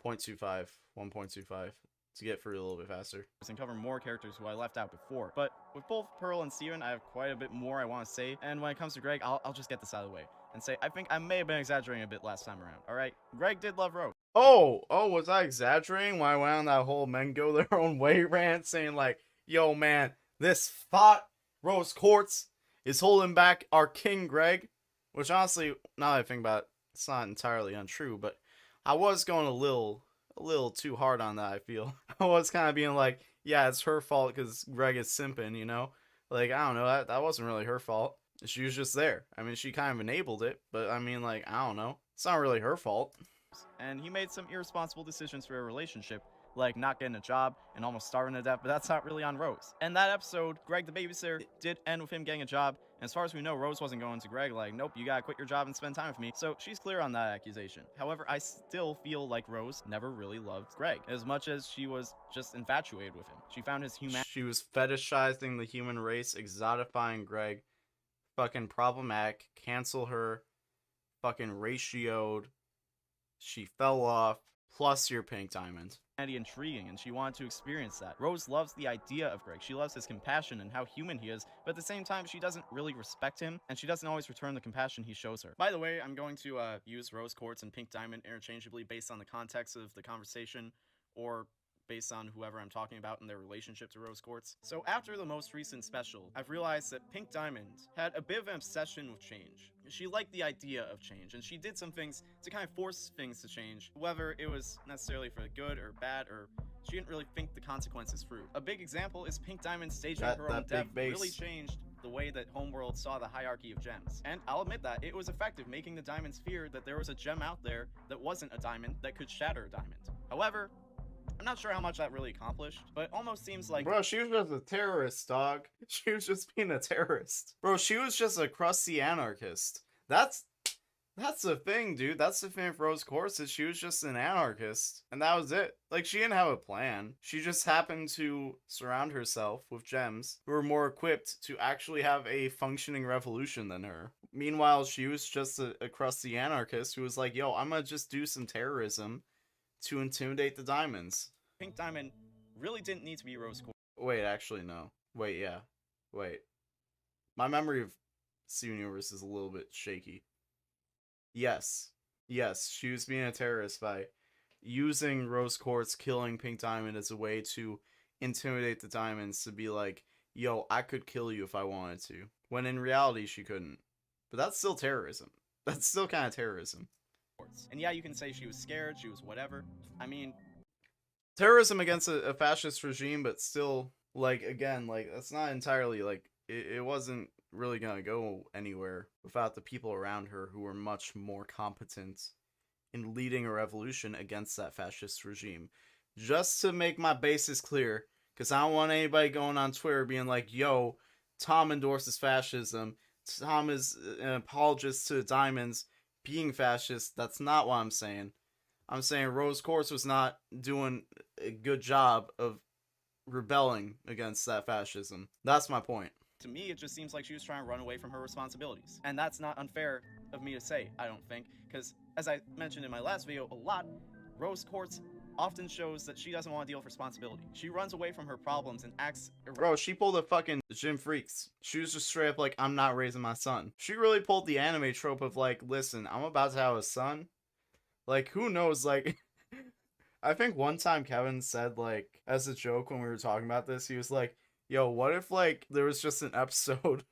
Speaker 1: 0.25, 1.25 to get through a little bit faster.
Speaker 13: and cover more characters who I left out before. But with both Pearl and Steven, I have quite a bit more I want to say. And when it comes to Greg, I'll just get this out of the way and say I think I may have been exaggerating a bit last time around. All right, Greg did love Rose.
Speaker 1: Oh, was I exaggerating when I went on that whole men go their own way rant saying like, yo man, this thought Rose Quartz is holding back our King Greg? Which honestly, now that I think about it, it's not entirely untrue, but I was going a little too hard on that, I feel. I was kind of being like, yeah, it's her fault because Greg is simping, you know? Like, I don't know, that wasn't really her fault. She was just there. I mean, she kind of enabled it, but I mean, like, I don't know. It's not really her fault.
Speaker 13: And he made some irresponsible decisions for a relationship, like not getting a job and almost starving to death, but that's not really on Rose. And that episode, Greg the babysitter did end with him getting a job, and as far as we know, Rose wasn't going to Greg like, nope, you gotta quit your job and spend time with me, so she's clear on that accusation. However, I still feel like Rose never really loved Greg, as much as she was just infatuated with him. She found his humanity.
Speaker 1: She was fetishizing the human race, exotifying Greg, fucking problematic, cancel her, fucking ratioed, she fell off, plus your Pink Diamond.
Speaker 13: Intriguing, and she wanted to experience that. Rose loves the idea of Greg. She loves his compassion and how human he is, but at the same time, she doesn't really respect him, and she doesn't always return the compassion he shows her. By the way, I'm going to use Rose Quartz and Pink Diamond interchangeably based on the context of the conversation, or based on whoever I'm talking about in their relationship to Rose Quartz. So after the most recent special, I've realized that Pink Diamond had a bit of an obsession with change. She liked the idea of change, and she did some things to kind of force things to change, whether it was necessarily for the good or bad, or she didn't really think the consequences through. A big example is Pink Diamond staging her own death really changed the way that Homeworld saw the hierarchy of gems. And I'll admit that, it was effective, making the diamonds fear that there was a gem out there that wasn't a diamond that could shatter a diamond. However, I'm not sure how much that really accomplished, but it almost seems like—
Speaker 1: Bro, she was just a terrorist, dog. She was just being a terrorist. Bro, she was just a crusty anarchist. That's the thing, dude. That's the thing with Rose Quartz, is she was just an anarchist. And that was it. Like, she didn't have a plan. She just happened to surround herself with gems who were more equipped to actually have a functioning revolution than her. Meanwhile, she was just a crusty anarchist who was like, yo, I'm gonna just do some terrorism to intimidate the diamonds.
Speaker 13: Pink Diamond really didn't need to be Rose Quartz.
Speaker 1: Wait, actually, no. Wait, yeah. Wait. My memory of Steven Universe is a little bit shaky. Yes, she was being a terrorist by using Rose Quartz killing Pink Diamond as a way to intimidate the diamonds to be like, yo, I could kill you if I wanted to. When in reality, she couldn't. But that's still terrorism. That's still kind of terrorism.
Speaker 13: And yeah, you can say she was scared, she was whatever. I mean,
Speaker 1: terrorism against a fascist regime, but still, like, again, like, that's not entirely, like, it wasn't really gonna go anywhere without the people around her who were much more competent in leading a revolution against that fascist regime. Just to make my bases clear, because I don't want anybody going on Twitter being like, yo, Tom endorses fascism, Tom is an apologist to diamonds being fascist. That's not what I'm saying. I'm saying Rose Quartz was not doing a good job of rebelling against that fascism. That's my point.
Speaker 13: to me, it just seems like she was trying to run away from her responsibilities. And that's not unfair of me to say, I don't think, because as I mentioned in my last video a lot, Rose Quartz often shows that she doesn't want to deal with responsibility. She runs away from her problems and acts
Speaker 1: Bro, she pulled a fucking Jim Freaks. She was just straight up like, I'm not raising my son. She really pulled the anime trope of like, listen, I'm about to have a son. Like, who knows, like... I think one time Kevin said, like, as a joke when we were talking about this, he was like, yo, what if, like, there was just an episode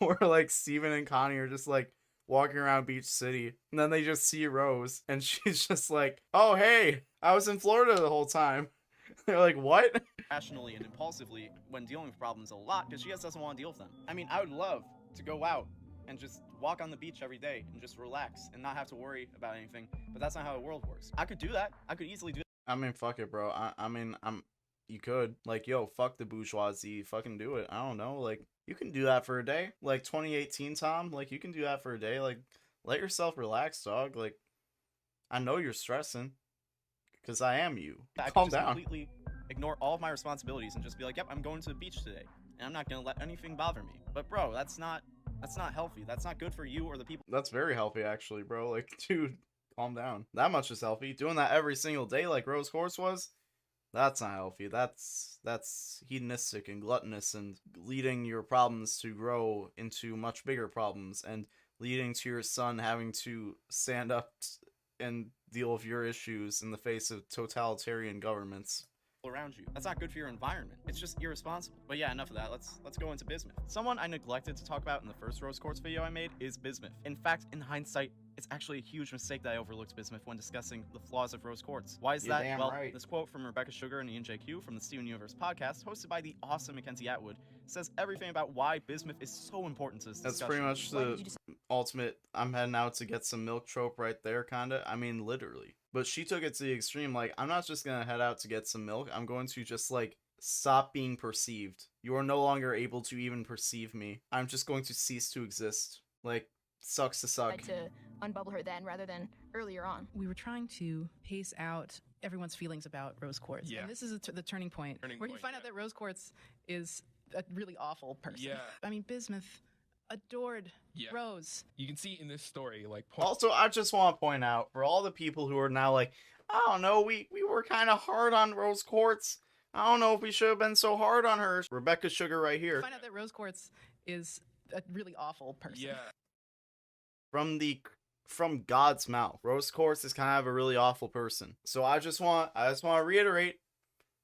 Speaker 1: where, like, Steven and Connie are just, like, walking around Beach City, and then they just see Rose, and she's just like, oh, hey, I was in Florida the whole time. They're like, what?
Speaker 13: Rationally and impulsively when dealing with problems a lot, because she just doesn't want to deal with them. I mean, I would love to go out and just walk on the beach every day and just relax and not have to worry about anything, but that's not how the world works. I could do that. I could easily do that.
Speaker 1: I mean, fuck it, bro. I mean, you could. Like, yo, fuck the bourgeoisie. Fucking do it. I don't know. Like, you can do that for a day. Like, 2018, Tom. Like, you can do that for a day. Like, let yourself relax, dog. Like, I know you're stressing. Because I am you.
Speaker 13: I
Speaker 1: Calm
Speaker 13: could just
Speaker 1: down.
Speaker 13: completely ignore all of my responsibilities and just be like, yep, I'm going to the beach today. And I'm not going to let anything bother me. But, bro, that's not healthy. That's not good for you or the people.
Speaker 1: That's very healthy, actually, bro. Like, dude, calm down. That much is healthy. Doing that every single day like Rose Quartz was, that's not healthy. That's hedonistic and gluttonous and leading your problems to grow into much bigger problems and leading to your son having to stand up and deal with your issues in the face of totalitarian governments
Speaker 13: Around you. That's not good for your environment. It's just irresponsible. But yeah, enough of that. Let's go into Bismuth. Someone I neglected to talk about in the first Rose Quartz video I made is Bismuth. In fact, in hindsight, it's actually a huge mistake that I overlooked Bismuth when discussing the flaws of Rose Quartz. Why is
Speaker 1: You're
Speaker 13: that?
Speaker 1: damn
Speaker 13: Well,
Speaker 1: right.
Speaker 13: this quote from Rebecca Sugar and Ian JQ from the Steven Universe podcast, hosted by the awesome Mackenzie Atwood, says everything about why Bismuth is so important to this
Speaker 1: That's
Speaker 13: discussion.
Speaker 1: pretty much the ultimate I'm heading out to get some milk trope right there, kinda. I mean, literally. But she took it to the extreme, like, I'm not just gonna head out to get some milk, I'm going to just, like, stop being perceived. You are no longer able to even perceive me. I'm just going to cease to exist. Like, sucks to suck.
Speaker 14: To unbubble her then rather than earlier on.
Speaker 15: We were trying to pace out everyone's feelings about Rose Quartz.
Speaker 16: Yeah.
Speaker 15: And this is the turning point where you find out that Rose Quartz is a really awful person.
Speaker 16: Yeah.
Speaker 15: I mean, Bismuth adored Rose.
Speaker 16: You can see in this story, like...
Speaker 1: Also, I just want to point out, for all the people who are now like, I don't know, we were kind of hard on Rose Quartz. I don't know if we should have been so hard on her. Rebecca Sugar right here.
Speaker 15: You find out that Rose Quartz is a really awful person.
Speaker 16: Yeah.
Speaker 1: From God's mouth, Rose Quartz is kind of a really awful person. So I just want to reiterate,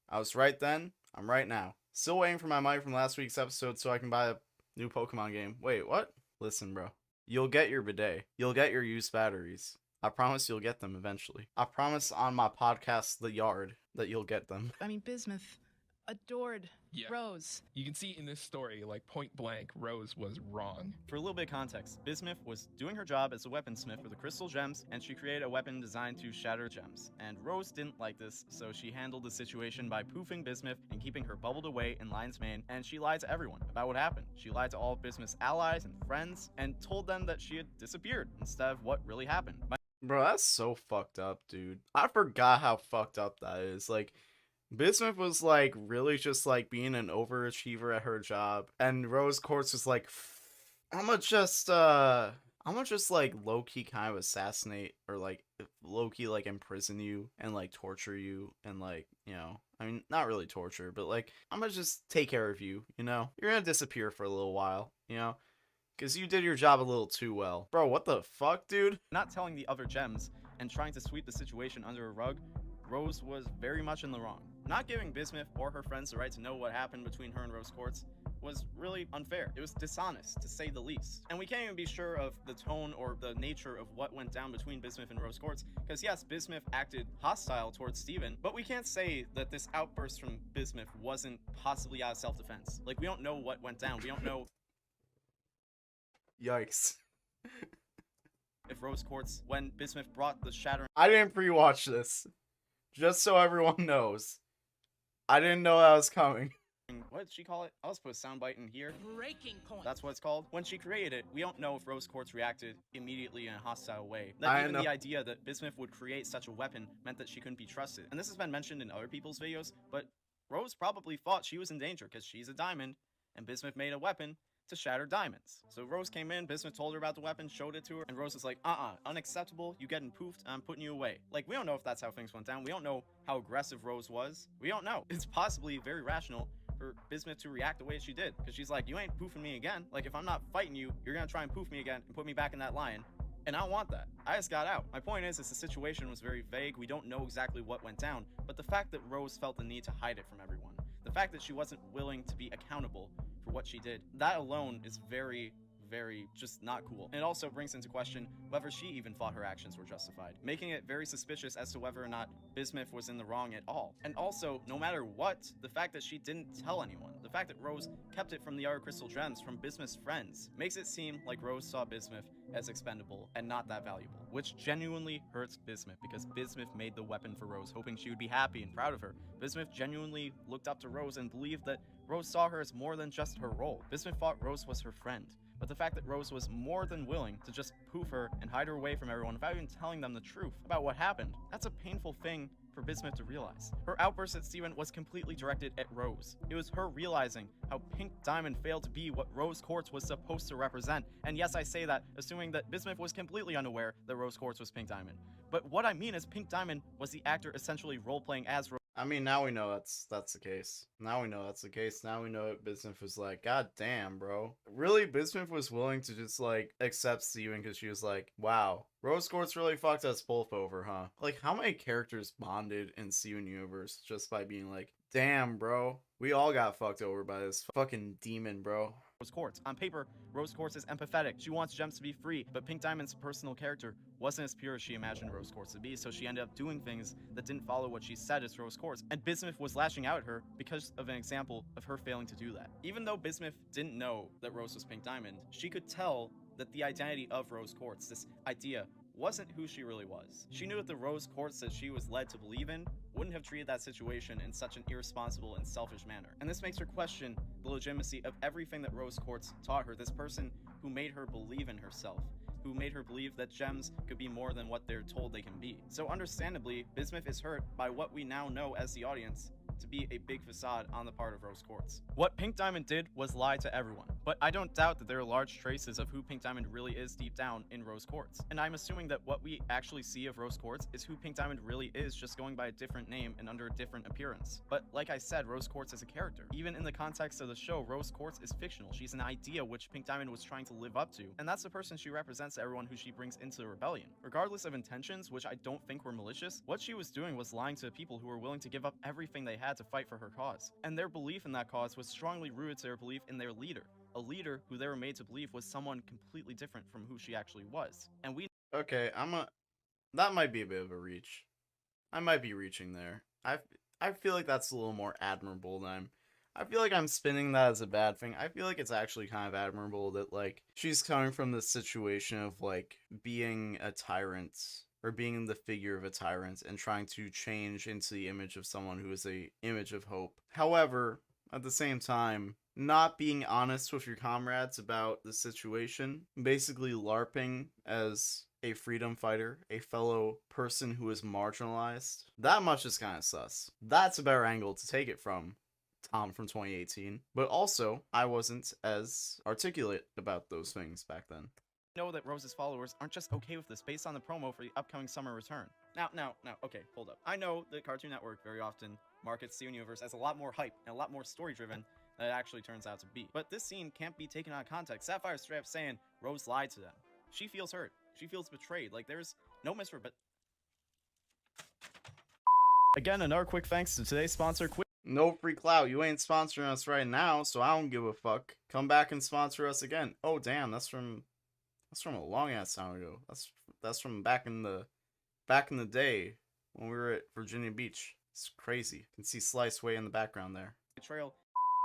Speaker 1: I was right then, I'm right now. Still waiting for my money from last week's episode so I can buy a new Pokemon game. Wait, what? Listen, bro. You'll get your bidet. You'll get your used batteries. I promise you'll get them eventually. I promise on my podcast, The Yard, that you'll get them.
Speaker 15: I mean, Bismuth adored Rose.
Speaker 16: You can see in this story, like, point blank, Rose was wrong.
Speaker 13: For a little bit of context, Bismuth was doing her job as a weaponsmith for the crystal gems, and she created a weapon designed to shatter gems. And Rose didn't like this, so she handled the situation by poofing Bismuth and keeping her bubbled away in Lion's Mane, and she lied to everyone about what happened. She lied to all of Bismuth's allies and friends, and told them that she had disappeared instead of what really happened.
Speaker 1: Bro, that's so fucked up, dude. I forgot how fucked up that is. Like, Bismuth was, like, really just, like, being an overachiever at her job. And Rose Quartz was like, I'ma just, like, low-key kind of assassinate, or, like, low-key, like, imprison you, and, like, torture you, and, like, you know, I mean, not really torture, but, like, I'ma just take care of you, you know? You're gonna disappear for a little while, you know? Because you did your job a little too well. Bro, what the fuck, dude?
Speaker 13: Not telling the other gems and trying to sweep the situation under a rug, Rose was very much in the wrong. Not giving Bismuth or her friends the right to know what happened between her and Rose Quartz was really unfair. It was dishonest, to say the least. And we can't even be sure of the tone or the nature of what went down between Bismuth and Rose Quartz, because yes, Bismuth acted hostile towards Steven, but we can't say that this outburst from Bismuth wasn't possibly out of self-defense. Like, we don't know what went down. We don't know
Speaker 1: Yikes.
Speaker 13: if Rose Quartz, when Bismuth brought the shattering...
Speaker 1: I didn't pre-watch this. Just so everyone knows. I didn't know that was coming.
Speaker 13: What did she call it? I'll just put a soundbite in here.
Speaker 11: Breaking point.
Speaker 13: That's what it's called. When she created it, we don't know if Rose Quartz reacted immediately in a hostile way. That even the idea that Bismuth would create such a weapon meant that she couldn't be trusted. And this has been mentioned in other people's videos, but Rose probably thought she was in danger because she's a diamond, and Bismuth made a weapon to shatter diamonds. So Rose came in, Bismuth told her about the weapon, showed it to her, and Rose was like, unacceptable, you getting poofed, I'm putting you away. Like, we don't know if that's how things went down. We don't know how aggressive Rose was. We don't know. It's possibly very rational for Bismuth to react the way she did, because she's like, you ain't poofing me again. Like, if I'm not fighting you, you're gonna try and poof me again and put me back in that lion. And I don't want that. I just got out. My point is the situation was very vague. We don't know exactly what went down, but the fact that Rose felt the need to hide it from everyone, the fact that she wasn't willing to be accountable for what she did, that alone is very just not cool. And it also brings into question whether she even thought her actions were justified, making it very suspicious as to whether or not Bismuth was in the wrong at all. And also, no matter what, the fact that she didn't tell anyone, the fact that Rose kept it from the other crystal gems from Bismuth's friends, makes it seem like Rose saw Bismuth as expendable and not that valuable, which genuinely hurts Bismuth, because Bismuth made the weapon for Rose, hoping she would be happy and proud of her. Bismuth genuinely looked up to Rose and believed that Rose saw her as more than just her role. Bismuth thought Rose was her friend. But the fact that Rose was more than willing to just poof her and hide her away from everyone without even telling them the truth about what happened, that's a painful thing for Bismuth to realize. Her outburst at Steven was completely directed at Rose. It was her realizing how Pink Diamond failed to be what Rose Quartz was supposed to represent. And yes, I say that assuming that Bismuth was completely unaware that Rose Quartz was Pink Diamond. But what I mean is Pink Diamond was the actor essentially role-playing as Rose.
Speaker 1: I mean, now we know that's the case. Now we know that's the case. Now we know that Bismuth was like, God damn, bro. Really, Bismuth was willing to just, like, accept Steven because she was like, wow, Rose Quartz really fucked us both over, huh? Like, how many characters bonded in Steven Universe just by being like, damn, bro, we all got fucked over by this fucking demon, bro.
Speaker 13: Rose Quartz. On paper, Rose Quartz is empathetic. She wants gems to be free, but Pink Diamond's personal character wasn't as pure as she imagined Rose Quartz to be, so she ended up doing things that didn't follow what she said as Rose Quartz, and Bismuth was lashing out at her because of an example of her failing to do that. Even though Bismuth didn't know that Rose was Pink Diamond, she could tell that the identity of Rose Quartz, this idea, wasn't who she really was. She knew that the Rose Quartz that she was led to believe in wouldn't have treated that situation in such an irresponsible and selfish manner. And this makes her question the legitimacy of everything that Rose Quartz taught her, this person who made her believe in herself, who made her believe that gems could be more than what they're told they can be. So understandably, Bismuth is hurt by what we now know as the audience to be a big facade on the part of Rose Quartz. What Pink Diamond did was lie to everyone, but I don't doubt that there are large traces of who Pink Diamond really is deep down in Rose Quartz. And I'm assuming that what we actually see of Rose Quartz is who Pink Diamond really is, just going by a different name and under a different appearance. But like I said, Rose Quartz is a character. Even in the context of the show, Rose Quartz is fictional. She's an idea which Pink Diamond was trying to live up to, and that's the person she represents to everyone who she brings into the rebellion. Regardless of intentions, which I don't think were malicious, what she was doing was lying to people who were willing to give up everything they had to fight for her cause. And their belief in that cause was strongly rooted to their belief in their leader, a leader who they were made to believe was someone completely different from who she actually was. And we
Speaker 1: Okay, that might be a bit of a reach. I might be reaching there. I feel like that's a little more admirable than I feel like I'm spinning that as a bad thing. I feel like it's actually kind of admirable that, like, she's coming from the situation of, like, being a tyrant or being the figure of a tyrant and trying to change into the image of someone who is a image of hope. However, at the same time, not being honest with your comrades about the situation, basically LARPing as a freedom fighter, a fellow person who is marginalized, that much is kind of sus. That's a better angle to take it from Tom from 2018. But also, I wasn't as articulate about those things back then.
Speaker 13: Know that Rose's followers aren't just okay with this based on the promo for the upcoming summer return. Now, okay, hold up. I know that Cartoon Network very often markets Steven Universe as a lot more hype and a lot more story-driven than it actually turns out to be. But this scene can't be taken out of context. Sapphire's straight up saying Rose lied to them. She feels hurt. She feels betrayed. Like, there's no Again, another quick thanks to today's sponsor,
Speaker 1: No free clout. You ain't sponsoring us right now, so I don't give a fuck. Come back and sponsor us again. Oh damn, that's from a long ass time ago. That's from back in the day when we were at Virginia Beach. It's crazy. You can see Slice way in the background there.
Speaker 13: Betrayal.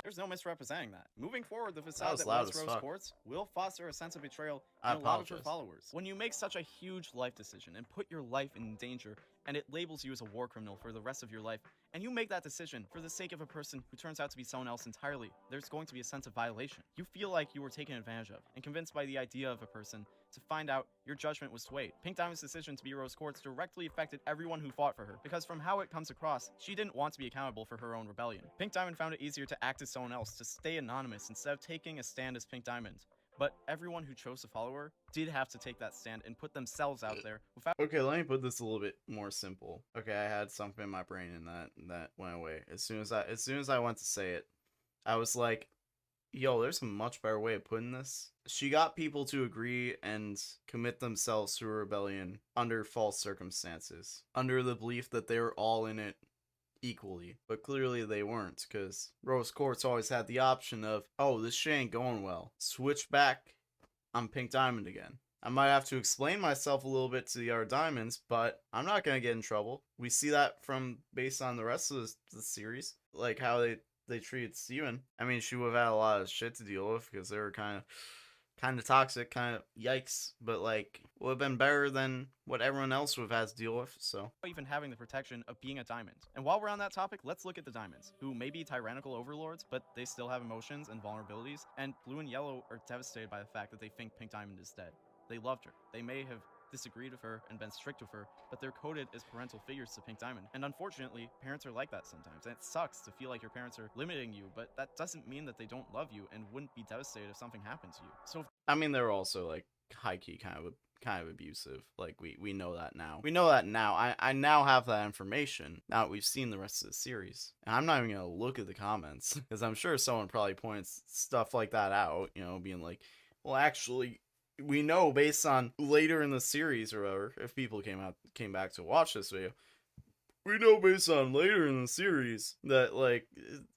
Speaker 13: There's no misrepresenting that. Moving forward, the
Speaker 1: That
Speaker 13: facade
Speaker 1: was
Speaker 13: that
Speaker 1: loud
Speaker 13: was
Speaker 1: as
Speaker 13: Rose
Speaker 1: fuck.
Speaker 13: Quartz will foster a sense of betrayal
Speaker 1: I
Speaker 13: in a lot of her
Speaker 1: apologize.
Speaker 13: followers. When you make such a huge life decision and put your life in danger, and it labels you as a war criminal for the rest of your life, and you make that decision for the sake of a person who turns out to be someone else entirely, there's going to be a sense of violation. You feel like you were taken advantage of, and convinced by the idea of a person to find out your judgment was swayed. Pink Diamond's decision to be Rose Quartz directly affected everyone who fought for her, because from how it comes across, she didn't want to be accountable for her own rebellion. Pink Diamond found it easier to act as someone else, to stay anonymous instead of taking a stand as Pink Diamond. But everyone who chose to follow her did have to take that stand and put themselves out there without—
Speaker 1: Okay, let me put this a little bit more simple. Okay, I had something in my brain and that went away. As soon as I went to say it, I was like, yo, there's a much better way of putting this. She got people to agree and commit themselves to a rebellion under false circumstances, under the belief that they were all in it equally, but clearly they weren't, because Rose Quartz always had the option of, oh, this shit ain't going well, switch back, I'm Pink Diamond again. I might have to explain myself a little bit to the other diamonds, but I'm not gonna get in trouble. We see that from based on the rest of the series, like how they treated Steven. I mean, she would have had a lot of shit to deal with because they were kind of toxic, kind of yikes, but like would have been better than what everyone else would have had to deal with. So
Speaker 13: even having the protection of being a diamond. And while we're on that topic, let's look at the diamonds, who may be tyrannical overlords, but they still have emotions and vulnerabilities, and blue and yellow are devastated by the fact that they think Pink Diamond is dead. They loved her. They may have disagreed with her and been strict with her, but they're coded as parental figures to Pink Diamond. And unfortunately, parents are like that sometimes, and it sucks to feel like your parents are limiting you, but that doesn't mean that they don't love you and wouldn't be devastated if something happened to you. So
Speaker 1: I mean, they're also like high-key kind of abusive. Like we know that now. We know that now. I now have that information now that we've seen the rest of the series. And I'm not even gonna look at the comments because I'm sure someone probably points stuff like that out, you know, being like, well, actually, we know based on later in the series or whatever, if people came back to watch this video, we know based on later in the series that, like,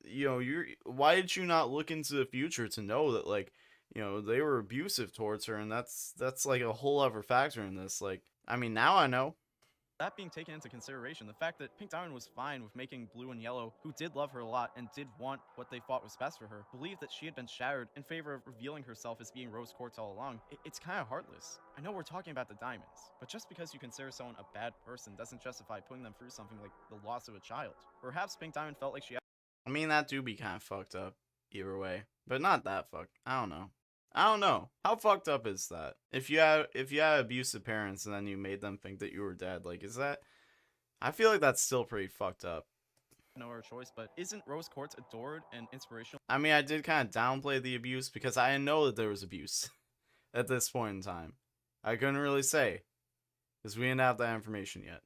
Speaker 1: you know, why did you not look into the future to know that, like, you know, they were abusive towards her, and that's like a whole other factor in this. Like, I mean, now I know.
Speaker 13: that being taken into consideration, the fact that Pink Diamond was fine with making Blue and Yellow, who did love her a lot and did want what they thought was best for her, believe that she had been shattered in favor of revealing herself as being Rose Quartz all along, it's kind of heartless. I know we're talking about the diamonds, but just because you consider someone a bad person doesn't justify putting them through something like the loss of a child. Perhaps Pink Diamond felt like she had—
Speaker 1: I mean, that do be kind of fucked up either way, but not that fucked. I don't know. How fucked up is that? If you had abusive parents and then you made them think that you were dead, like, is that? I feel like that's still pretty fucked up.
Speaker 13: no other choice, but isn't Rose Quartz adored and inspirational?
Speaker 1: I mean, I did kind of downplay the abuse because I know that there was abuse at this point in time. I couldn't really say because we didn't have that information yet.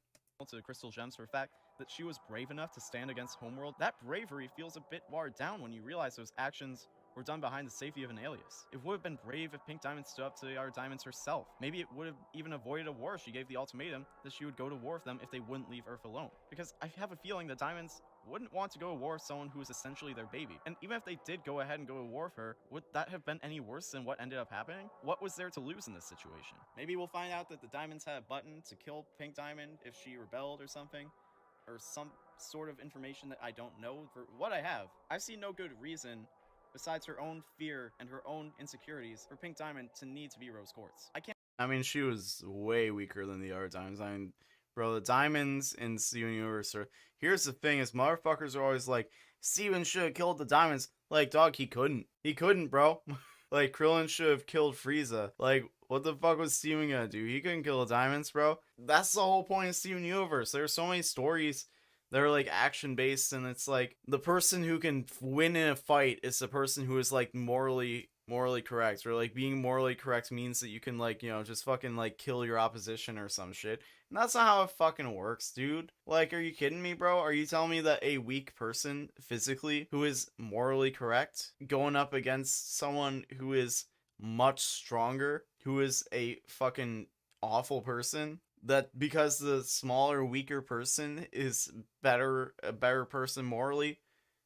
Speaker 13: To the Crystal Gems for a fact that she was brave enough to stand against Homeworld. That bravery feels a bit watered down when you realize those actions were done behind the safety of an alias. It would have been brave if Pink Diamond stood up to the other diamonds herself. Maybe it would have even avoided a war if she gave the ultimatum that she would go to war with them if they wouldn't leave Earth alone. Because I have a feeling the diamonds wouldn't want to go to war with someone who is essentially their baby. And even if they did go ahead and go to war with her, would that have been any worse than what ended up happening? What was there to lose in this situation? Maybe we'll find out that the diamonds had a button to kill Pink Diamond if she rebelled or something, or some sort of information that I don't know. For what I have, I've seen no good reason besides her own fear and her own insecurities for Pink Diamond to need to be Rose Quartz.
Speaker 1: I mean, she was way weaker than the other diamonds. I mean, bro, the diamonds in Steven Universe are... Here's the thing, is motherfuckers are always like, Steven should have killed the diamonds. Like, dog, he couldn't. He couldn't, bro. Like, Krillin should have killed Frieza. Like, what the fuck was Steven gonna do? He couldn't kill the diamonds, bro. That's the whole point of Steven Universe. There's so many stories that are, like, action-based, and it's like, the person who can win in a fight is the person who is, like, morally correct, or like being morally correct means that you can, like, you know, just fucking like kill your opposition or some shit. And that's not how it fucking works, dude. Like, are you kidding me, bro? Are you telling me that a weak person physically who is morally correct going up against someone who is much stronger, who is a fucking awful person, that because the smaller, weaker person is a better person morally,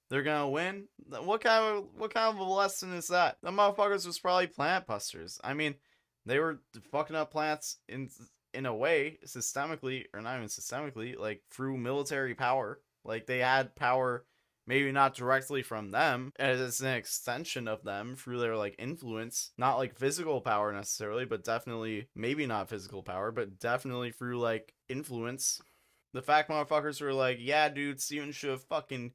Speaker 1: they're gonna win? What kind of a lesson is that? The motherfuckers was probably plant busters. I mean, they were fucking up plants in a way, systemically, or not even systemically, like through military power. Like they had power, maybe not directly from them, as an extension of them through their like influence, not like physical power necessarily, but definitely, maybe not physical power, but definitely through like influence. The fact motherfuckers were like, yeah, dude, Steven should have fucking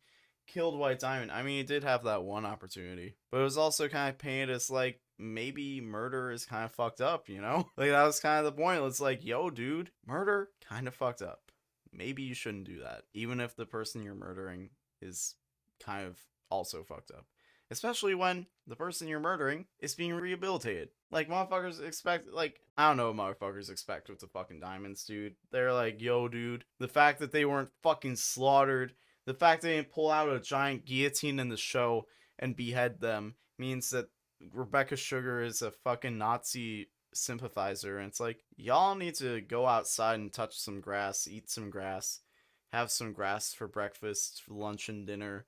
Speaker 1: killed White Diamond. I mean, he did have that one opportunity, but it was also kind of painted as like, maybe murder is kind of fucked up, you know? Like that was kind of the point. It's like, yo, dude, murder kind of fucked up. Maybe you shouldn't do that, even if the person you're murdering is kind of also fucked up. Especially when the person you're murdering is being rehabilitated. Like, motherfuckers expect, like, I don't know what motherfuckers expect with the fucking diamonds, dude. They're like, yo, dude, the fact that they weren't fucking slaughtered, the fact they didn't pull out a giant guillotine in the show and behead them means that Rebecca Sugar is a fucking Nazi sympathizer. And it's like, y'all need to go outside and touch some grass, eat some grass, have some grass for breakfast, for lunch and dinner,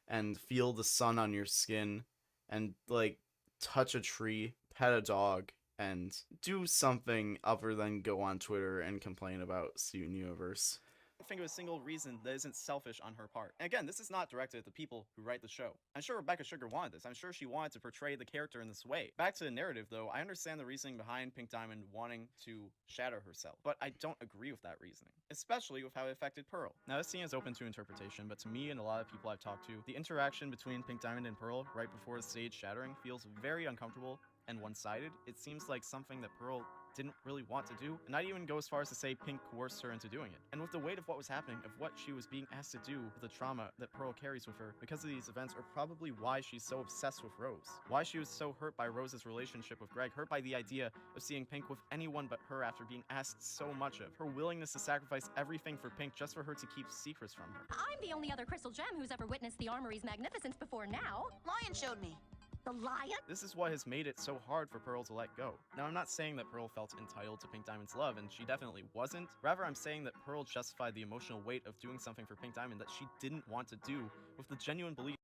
Speaker 1: and feel the sun on your skin, and like touch a tree, pet a dog, and do something other than go on Twitter and complain about Steven Universe.
Speaker 13: Think of a single reason that isn't selfish on her part. And again, this is not directed at the people who write the show. I'm sure Rebecca Sugar wanted this. I'm sure she wanted to portray the character in this way. Back to the narrative though, I understand the reasoning behind Pink Diamond wanting to shatter herself, but I don't agree with that reasoning, especially with how it affected Pearl. Now this scene is open to interpretation, but to me and a lot of people I've talked to, the interaction between Pink Diamond and Pearl right before the stage shattering feels very uncomfortable and one-sided. It seems like something that Pearl didn't really want to do, and I'd even go as far as to say Pink coerced her into doing it. And with the weight of what was happening, of what she was being asked to do, with the trauma that Pearl carries with her because of these events, are probably why she's so obsessed with Rose. Why she was so hurt by Rose's relationship with Greg, hurt by the idea of seeing Pink with anyone but her after being asked so much of. Her willingness to sacrifice everything for Pink just for her to keep secrets from her.
Speaker 17: I'm the only other crystal gem who's ever witnessed the armory's magnificence before now.
Speaker 11: Lion showed me.
Speaker 17: The lion?
Speaker 13: This is what has made it so hard for Pearl to let go. Now, I'm not saying that Pearl felt entitled to Pink Diamond's love, and she definitely wasn't. Rather, I'm saying that Pearl justified the emotional weight of doing something for Pink Diamond that she didn't want to do with the genuine belief.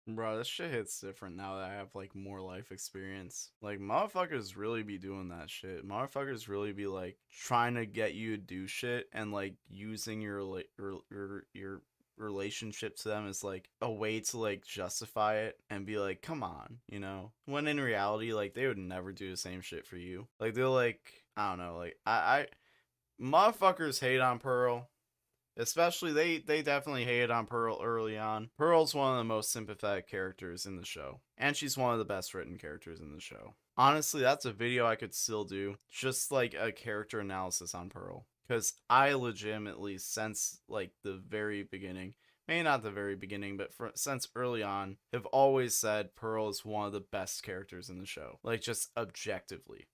Speaker 1: Bro, this shit hits different now that I have, like, more life experience. Like, motherfuckers really be doing that shit. Motherfuckers really be, like, trying to get you to do shit and, like, using your relationship to them as like a way to like justify it and be like, come on, you know, when in reality, like, they would never do the same shit for you. Like, they're like, I don't know, like, I motherfuckers hate on Pearl, especially they definitely hated on Pearl early on. Pearl's one of the most sympathetic characters in the show, and she's one of the best written characters in the show. Honestly, that's a video I could still do, just like a character analysis on Pearl. Because I legitimately, since like the very beginning, maybe not the very beginning, but since early on, have always said Pearl is one of the best characters in the show. Like, just objectively,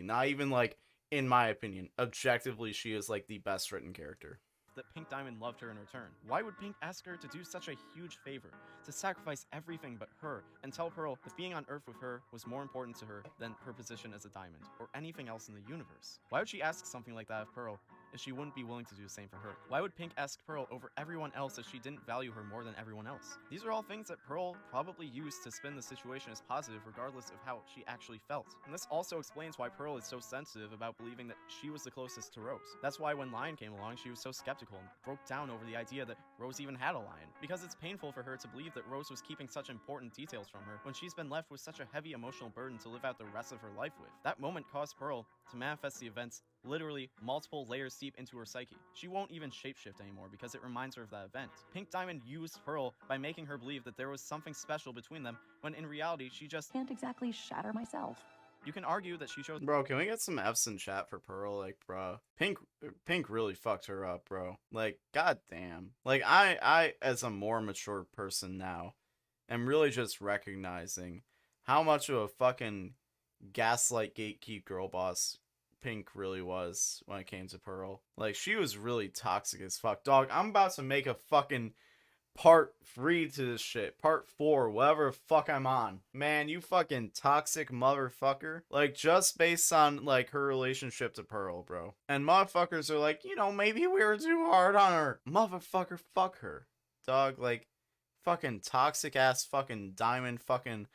Speaker 1: not even like in my opinion, objectively, she is like the best written character.
Speaker 13: That Pink Diamond loved her in return. Why would Pink ask her to do such a huge favor, to sacrifice everything but her, and tell Pearl that being on Earth with her was more important to her than her position as a diamond, or anything else in the universe? Why would she ask something like that of Pearl if she wouldn't be willing to do the same for her? Why would Pink ask Pearl over everyone else if she didn't value her more than everyone else? These are all things that Pearl probably used to spin the situation as positive regardless of how she actually felt. And this also explains why Pearl is so sensitive about believing that she was the closest to Rose. That's why when Lion came along, she was so skeptical and broke down over the idea that Rose even had a lion. Because it's painful for her to believe that Rose was keeping such important details from her when she's been left with such a heavy emotional burden to live out the rest of her life with. That moment caused Pearl to manifest the events literally multiple layers deep into her psyche. She won't even shapeshift anymore because it reminds her of that event. Pink Diamond used Pearl by making her believe that there was something special between them, when in reality she just
Speaker 18: can't exactly shatter myself.
Speaker 13: You can argue that she chose—
Speaker 1: Bro, can we get some F's in chat for Pearl? Like, bro, Pink really fucked her up, bro. Like, goddamn. Like, I as a more mature person now am really just recognizing how much of a fucking gaslight gatekeep girl boss Pink really was when it came to Pearl. Like, she was really toxic as fuck. Dog, I'm about to make a fucking part 3 to this shit. Part 4, whatever the fuck I'm on. Man, you fucking toxic motherfucker. Like, just based on, like, her relationship to Pearl, bro. And motherfuckers are like, you know, maybe we were too hard on her. Motherfucker, fuck her. Dog, like, fucking toxic ass fucking diamond fucking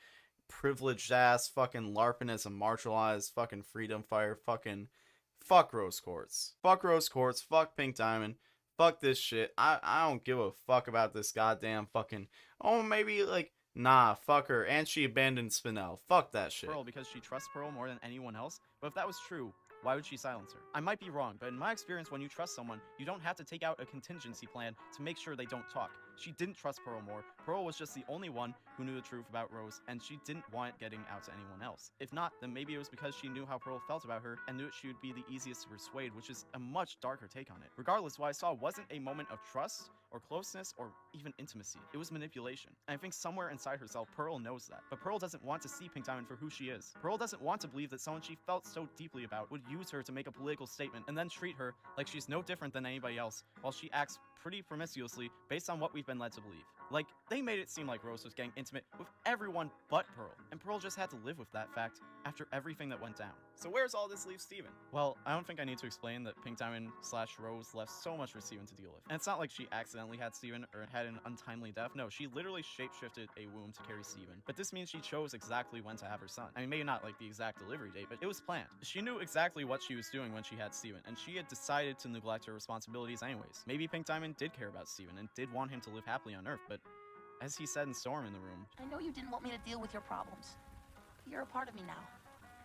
Speaker 1: privileged ass fucking LARPing as a marginalized fucking freedom fighter fucking fuck Rose Quartz. Fuck Rose Quartz, fuck Pink Diamond, fuck this shit. I don't give a fuck about this goddamn fucking, oh maybe like, nah, fuck her. And she abandoned Spinel. Fuck that shit.
Speaker 13: Pearl because she trusts Pearl more than anyone else, but if that was true, why would she silence her? I might be wrong, but in my experience, when you trust someone, you don't have to take out a contingency plan to make sure they don't talk. She didn't trust Pearl more. Pearl was just the only one who knew the truth about Rose, and she didn't want it getting out to anyone else. If not, then maybe it was because she knew how Pearl felt about her and knew she would be the easiest to persuade, which is a much darker take on it. Regardless, what I saw wasn't a moment of trust or closeness or even intimacy. It was manipulation. And I think somewhere inside herself, Pearl knows that. But Pearl doesn't want to see Pink Diamond for who she is. Pearl doesn't want to believe that someone she felt so deeply about would use her to make a political statement and then treat her like she's no different than anybody else while she acts pretty promiscuously based on what we've been led to believe. Like, they made it seem like Rose was getting intimate with everyone but Pearl, and Pearl just had to live with that fact after everything that went down. So where's all this leave Steven? Well, I don't think I need to explain that Pink Diamond / Rose left so much for Steven to deal with. And it's not like she accidentally had Steven or had an untimely death. No, she literally shapeshifted a womb to carry Steven. But this means she chose exactly when to have her son. I mean, maybe not like the exact delivery date, but it was planned. She knew exactly what she was doing when she had Steven, and she had decided to neglect her responsibilities anyways. Maybe Pink Diamond did care about Steven and did want him to live happily on Earth, but as he said in Storm in the room,
Speaker 11: I know you didn't want me to deal with your problems. You're a part of me now.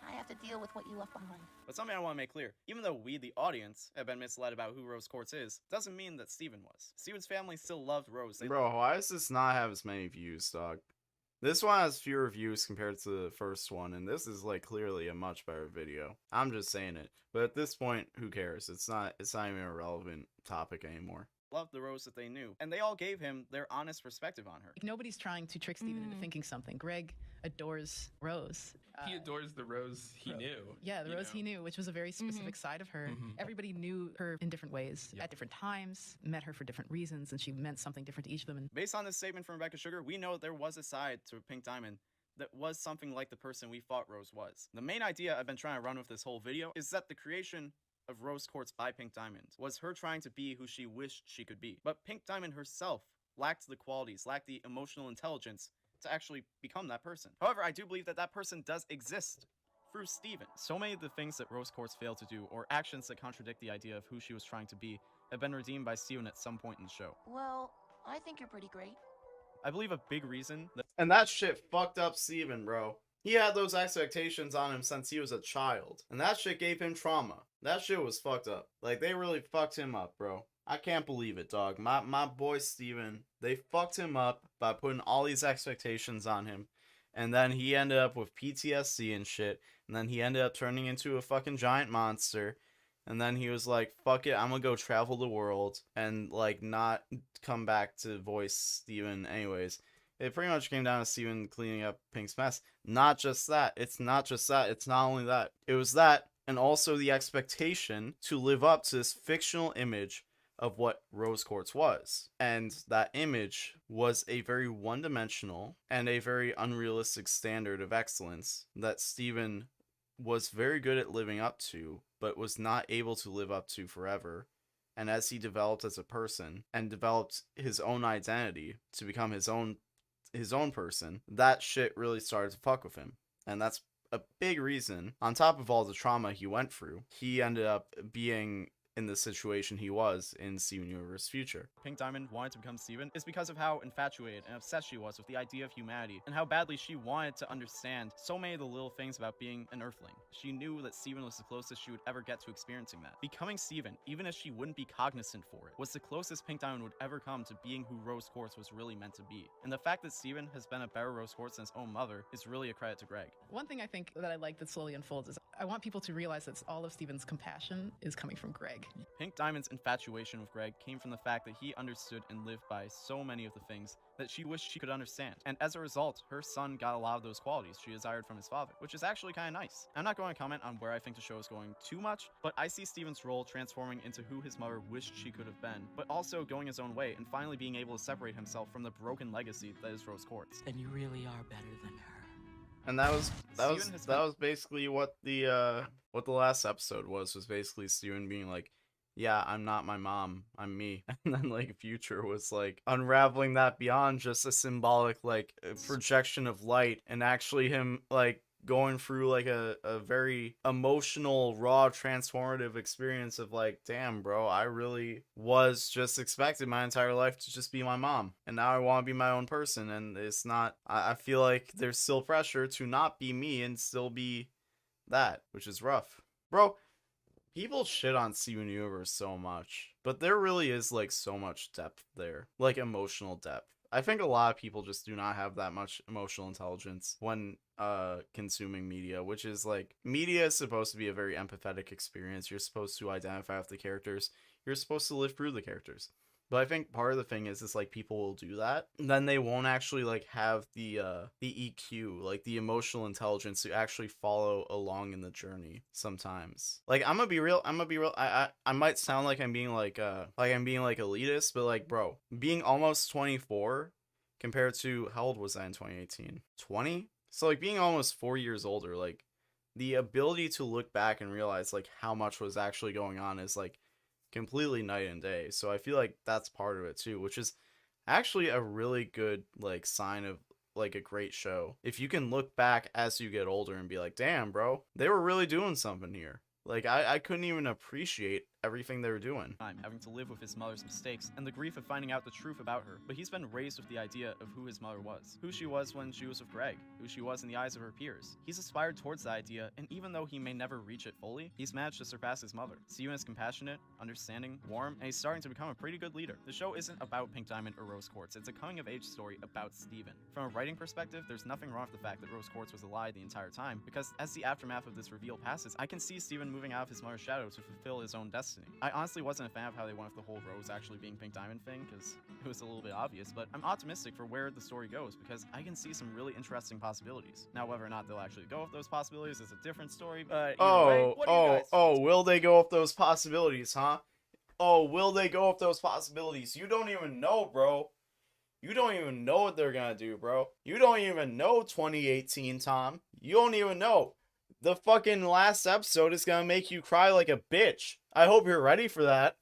Speaker 11: I have to deal with what you left behind.
Speaker 13: But something I want to make clear, even though we, the audience, have been misled about who Rose Quartz is, doesn't mean that Steven was. Steven's family still loved Rose.
Speaker 1: Bro, why does this not have as many views, dog? This one has fewer views compared to the first one, and this is like clearly a much better video. I'm just saying it. But at this point, who cares? It's not even a relevant topic anymore.
Speaker 13: Loved the Rose that they knew, and they all gave him their honest perspective on her.
Speaker 15: Nobody's trying to trick Steven into thinking something. Greg adores Rose.
Speaker 16: He adores the Rose he knew.
Speaker 15: Yeah, the Rose he knew, which was a very specific side of her. Everybody knew her in different ways, at different times, met her for different reasons, and she meant something different to each of them. And
Speaker 13: based on this statement from Rebecca Sugar, we know there was a side to Pink Diamond that was something like the person we thought Rose was. The main idea I've been trying to run with this whole video is that the creation of Rose Quartz by Pink Diamond was her trying to be who she wished she could be. But Pink Diamond herself lacked the qualities, lacked the emotional intelligence to actually become that person. However, I do believe that that person does exist through Steven. So many of the things that Rose Quartz failed to do, or actions that contradict the idea of who she was trying to be, have been redeemed by Steven at some point in the show.
Speaker 11: Well, I think you're pretty great.
Speaker 13: I believe a big reason that—
Speaker 1: and that shit fucked up Steven, bro. He had those expectations on him since he was a child, and that shit gave him trauma. That shit was fucked up. Like, they really fucked him up, bro. I can't believe it, dog. My boy Steven, they fucked him up by putting all these expectations on him, and then he ended up with PTSD and shit, and then he ended up turning into a fucking giant monster, and then he was like, fuck it, I'm gonna go travel the world, and, like, not come back to voice Steven anyways. It pretty much came down to Steven cleaning up Pink's mess. Not just that. It's not just that. It's not only that. It was that, and also the expectation to live up to this fictional image of what Rose Quartz was. And that image was a very one-dimensional and a very unrealistic standard of excellence that Steven was very good at living up to, but was not able to live up to forever. And as he developed as a person and developed his own identity to become his own person, that shit really started to fuck with him. And that's a big reason, on top of all the trauma he went through, he ended up being in the situation he was in Steven Universe Future.
Speaker 13: Pink Diamond wanted to become Steven is because of how infatuated and obsessed she was with the idea of humanity, and how badly she wanted to understand so many of the little things about being an Earthling. She knew that Steven was the closest she would ever get to experiencing that. Becoming Steven, even if she wouldn't be cognizant for it, was the closest Pink Diamond would ever come to being who Rose Quartz was really meant to be. And the fact that Steven has been a better Rose Quartz than his own mother is really a credit to Greg.
Speaker 15: One thing I think that I like that slowly unfolds is I want people to realize that all of Steven's compassion is coming from Greg.
Speaker 16: Greg.
Speaker 13: Pink Diamond's infatuation with Greg came from the fact that he understood and lived by so many of the things that she wished she could understand. And as a result, her son got a lot of those qualities she desired from his father, which is actually kind of nice. I'm not going to comment on where I think the show is going too much, but I see Steven's role transforming into who his mother wished she could have been, but also going his own way and finally being able to separate himself from the broken legacy that is Rose Quartz.
Speaker 18: Then you really are better than her.
Speaker 1: And that was basically what the last episode was basically Steven being like, yeah, I'm not my mom, I'm me. And then like Future was like unraveling that beyond just a symbolic like projection of light, and actually him like going through like a very emotional, raw, transformative experience of like, damn bro, I really was just expected my entire life to just be my mom, and now I want to be my own person, and it's not. I feel like there's still pressure to not be me and still be that, which is rough. Bro, people shit on Steven Universe so much, but there really is like so much depth there, like emotional depth. I think a lot of people just do not have that much emotional intelligence when consuming media, which is like, media is supposed to be a very empathetic experience. You're supposed to identify with the characters. You're supposed to live through the characters. But I think part of the thing is like people will do that, then they won't actually like have the EQ, like the emotional intelligence to actually follow along in the journey sometimes. Like I'm gonna be real, I might sound like I'm being like elitist, but like bro, being almost 24 compared to, how old was I in 2018? 20? So like being almost 4 years older, like the ability to look back and realize like how much was actually going on is like completely night and day. So I feel like that's part of it too, which is actually a really good like sign of like a great show. If you can look back as you get older and be like, damn bro, they were really doing something here. Like I couldn't even appreciate everything they were doing.
Speaker 13: I'm having to live with his mother's mistakes and the grief of finding out the truth about her, but he's been raised with the idea of who his mother was, who she was when she was with Greg, who she was in the eyes of her peers. He's aspired towards that idea, and even though he may never reach it fully, he's managed to surpass his mother. Steven is compassionate, understanding, warm, and he's starting to become a pretty good leader. The show isn't about Pink Diamond or Rose Quartz, it's a coming-of-age story about Steven. From a writing perspective, there's nothing wrong with the fact that Rose Quartz was a lie the entire time, because as the aftermath of this reveal passes, I can see Steven moving out of his mother's shadow to fulfill his own destiny. I honestly wasn't a fan of how they went with the whole Rose actually being Pink Diamond thing, because it was a little bit obvious, but I'm optimistic for where the story goes, because I can see some really interesting possibilities. Now, whether or not they'll actually go with those possibilities is a different story, but
Speaker 1: will they go with those possibilities, huh? Oh, will they go with those possibilities? You don't even know, bro. You don't even know what they're gonna do, bro. You don't even know 2018, Tom. You don't even know. The fucking last episode is gonna make you cry like a bitch. I hope you're ready for that.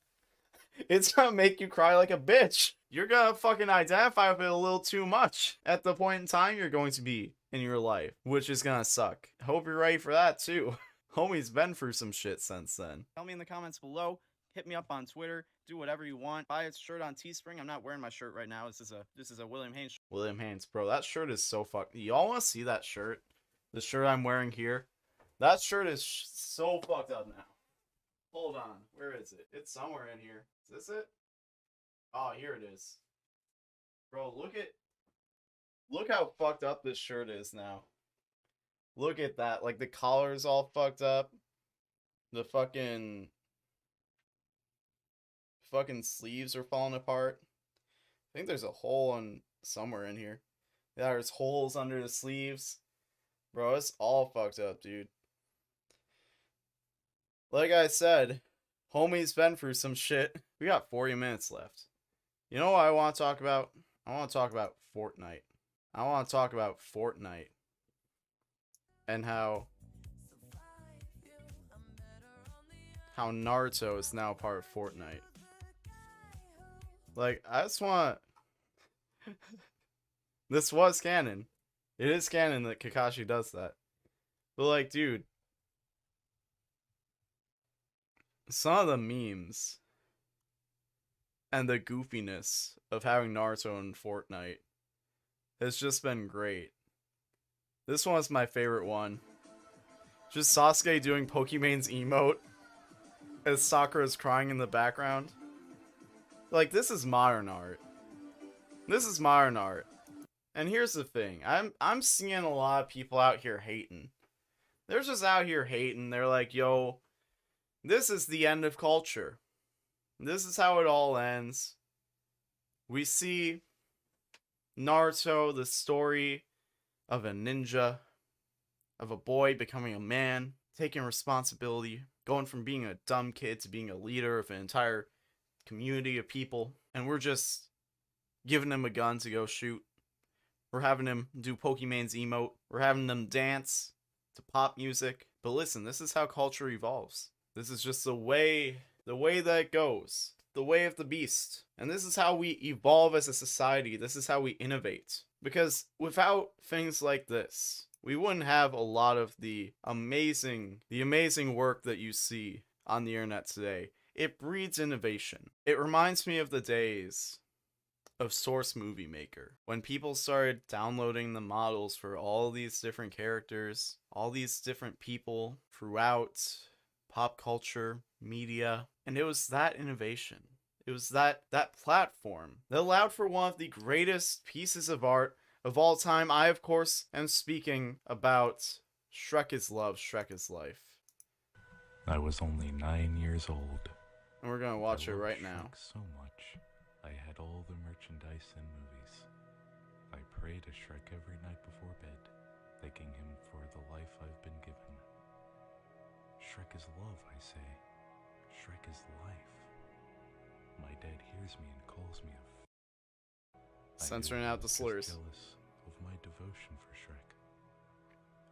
Speaker 1: It's gonna make you cry like a bitch. You're gonna fucking identify with it a little too much at the point in time you're going to be in your life, which is gonna suck. Hope you're ready for that too. Homie's been through some shit since then.
Speaker 13: Tell me in the comments below. Hit me up on Twitter. Do whatever you want. Buy a shirt on Teespring. I'm not wearing my shirt right now. This is a William Haynes shirt.
Speaker 1: William Haynes, bro. That shirt is so fucked. Y'all want to see that shirt? The shirt I'm wearing here. That shirt is so fucked up now. Hold on. Where is it? It's somewhere in here. Is this it? Oh, here it is. Bro, look how fucked up this shirt is now. Look at that. Like the collar is all fucked up. The fucking sleeves are falling apart. I think there's a hole on somewhere in here. Yeah, there's holes under the sleeves. Bro, it's all fucked up, dude. Like I said, homie's been through some shit. We got 40 minutes left. You know what I want to talk about? I want to talk about Fortnite. I want to talk about Fortnite. And how Naruto is now part of Fortnite. Like, I just want... This was canon. It is canon that Kakashi does that. But like, dude, some of the memes and the goofiness of having Naruto in Fortnite has just been great. This one is my favorite one. Just Sasuke doing Pokemon's emote as Sakura's crying in the background. Like, this is modern art. This is modern art. And here's the thing. I'm seeing a lot of people out here hating. They're just out here hating. They're like, yo, This is the end of culture. This is how it all ends. We see Naruto, the story of a ninja, of a boy becoming a man, taking responsibility, going from being a dumb kid to being a leader of an entire community of people. And we're just giving him a gun to go shoot. We're having him do Pokemon's emote. We're having them dance to pop music. But listen, this is how culture evolves. This is just the way that it goes. The way of the beast. And this is how we evolve as a society. This is how we innovate. Because without things like this, we wouldn't have a lot of the amazing work that you see on the internet today. It breeds innovation. It reminds me of the days of Source Movie Maker, when people started downloading the models for all these different characters, all these different people throughout pop culture, media, and it was that innovation. It was that platform that allowed for one of the greatest pieces of art of all time. I, of course, am speaking about Shrek is Love, Shrek is Life.
Speaker 19: I was only 9 years old.
Speaker 1: And we're gonna watch it right now.
Speaker 19: Shrek so much, I had all the merchandise and movies. I pray to Shrek every night before bed, thanking him for the life I've been given. Shrek is love, I say. Shrek is life. My dad hears me and calls me a
Speaker 1: Censoring out the slurs.
Speaker 19: Jealous of my devotion for Shrek.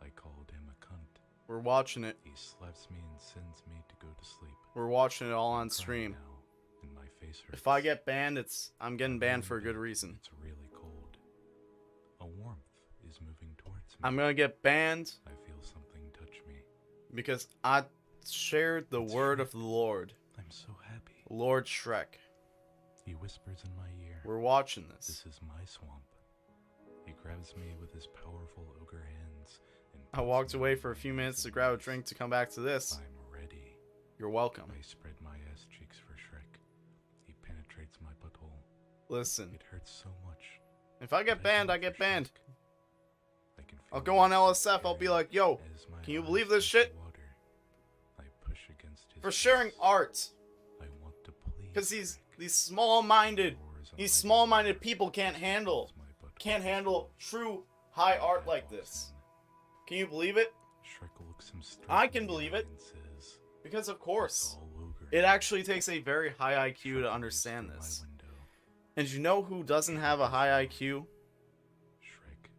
Speaker 19: I called him a cunt.
Speaker 1: We're watching it.
Speaker 19: He slaps me and sends me to go to sleep.
Speaker 1: We're watching it all on stream.
Speaker 19: Now, and my face hurts.
Speaker 1: If I get banned, I'm getting banned for a good reason.
Speaker 19: It's really cold. A warmth is moving towards me.
Speaker 1: I'm gonna get banned.
Speaker 19: I feel something touch me.
Speaker 1: Because I shared the word of the Lord.
Speaker 19: I'm so happy.
Speaker 1: Lord Shrek.
Speaker 19: He whispers in my ear.
Speaker 1: We're watching this.
Speaker 19: This is my swamp. He grabs me with his powerful ogre hands. And
Speaker 1: I walked away for a few minutes to grab a drink to come back to this.
Speaker 19: I'm ready.
Speaker 1: You're welcome.
Speaker 19: I spread my ass cheeks for Shrek. He penetrates my butthole.
Speaker 1: Listen.
Speaker 19: It hurts so much.
Speaker 1: If I get banned, I get banned. I'll go
Speaker 19: on
Speaker 1: on LSF. I'll be like, yo, can you believe this shit?
Speaker 19: I push against his
Speaker 1: for sharing art.
Speaker 19: I want to please.
Speaker 1: Because these small-minded people can't handle true high art like this. Can you believe it? I can believe it. Because of course, it actually takes a very high IQ to understand this. And you know who doesn't have a high IQ?
Speaker 19: Shrek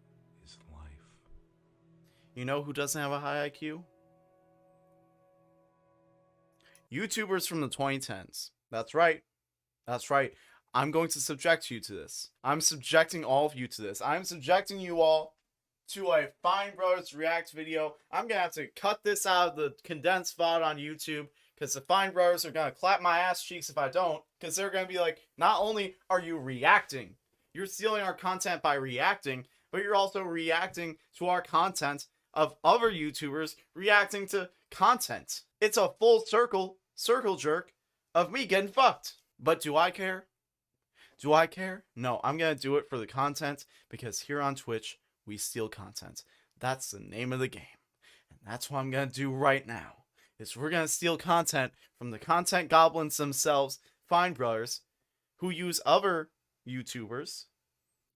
Speaker 19: is life.
Speaker 1: You know who doesn't have a high IQ? YouTubers from the 2010s. That's right. That's right. I'm going to subject you to this. I'm subjecting all of you to this. I'm subjecting you all to a Fine Brothers React video. I'm going to have to cut this out of the condensed VOD on YouTube because the Fine Brothers are going to clap my ass cheeks if I don't, because they're going to be like, not only are you reacting, you're stealing our content by reacting, but you're also reacting to our content of other YouTubers reacting to content. It's a full circle jerk of me getting fucked. But do I care? Do I care? No, I'm going to do it for the content because here on Twitch, we steal content. That's the name of the game. And that's what I'm going to do right now. Is we're going to steal content from the content goblins themselves, Fine Brothers, who use other YouTubers,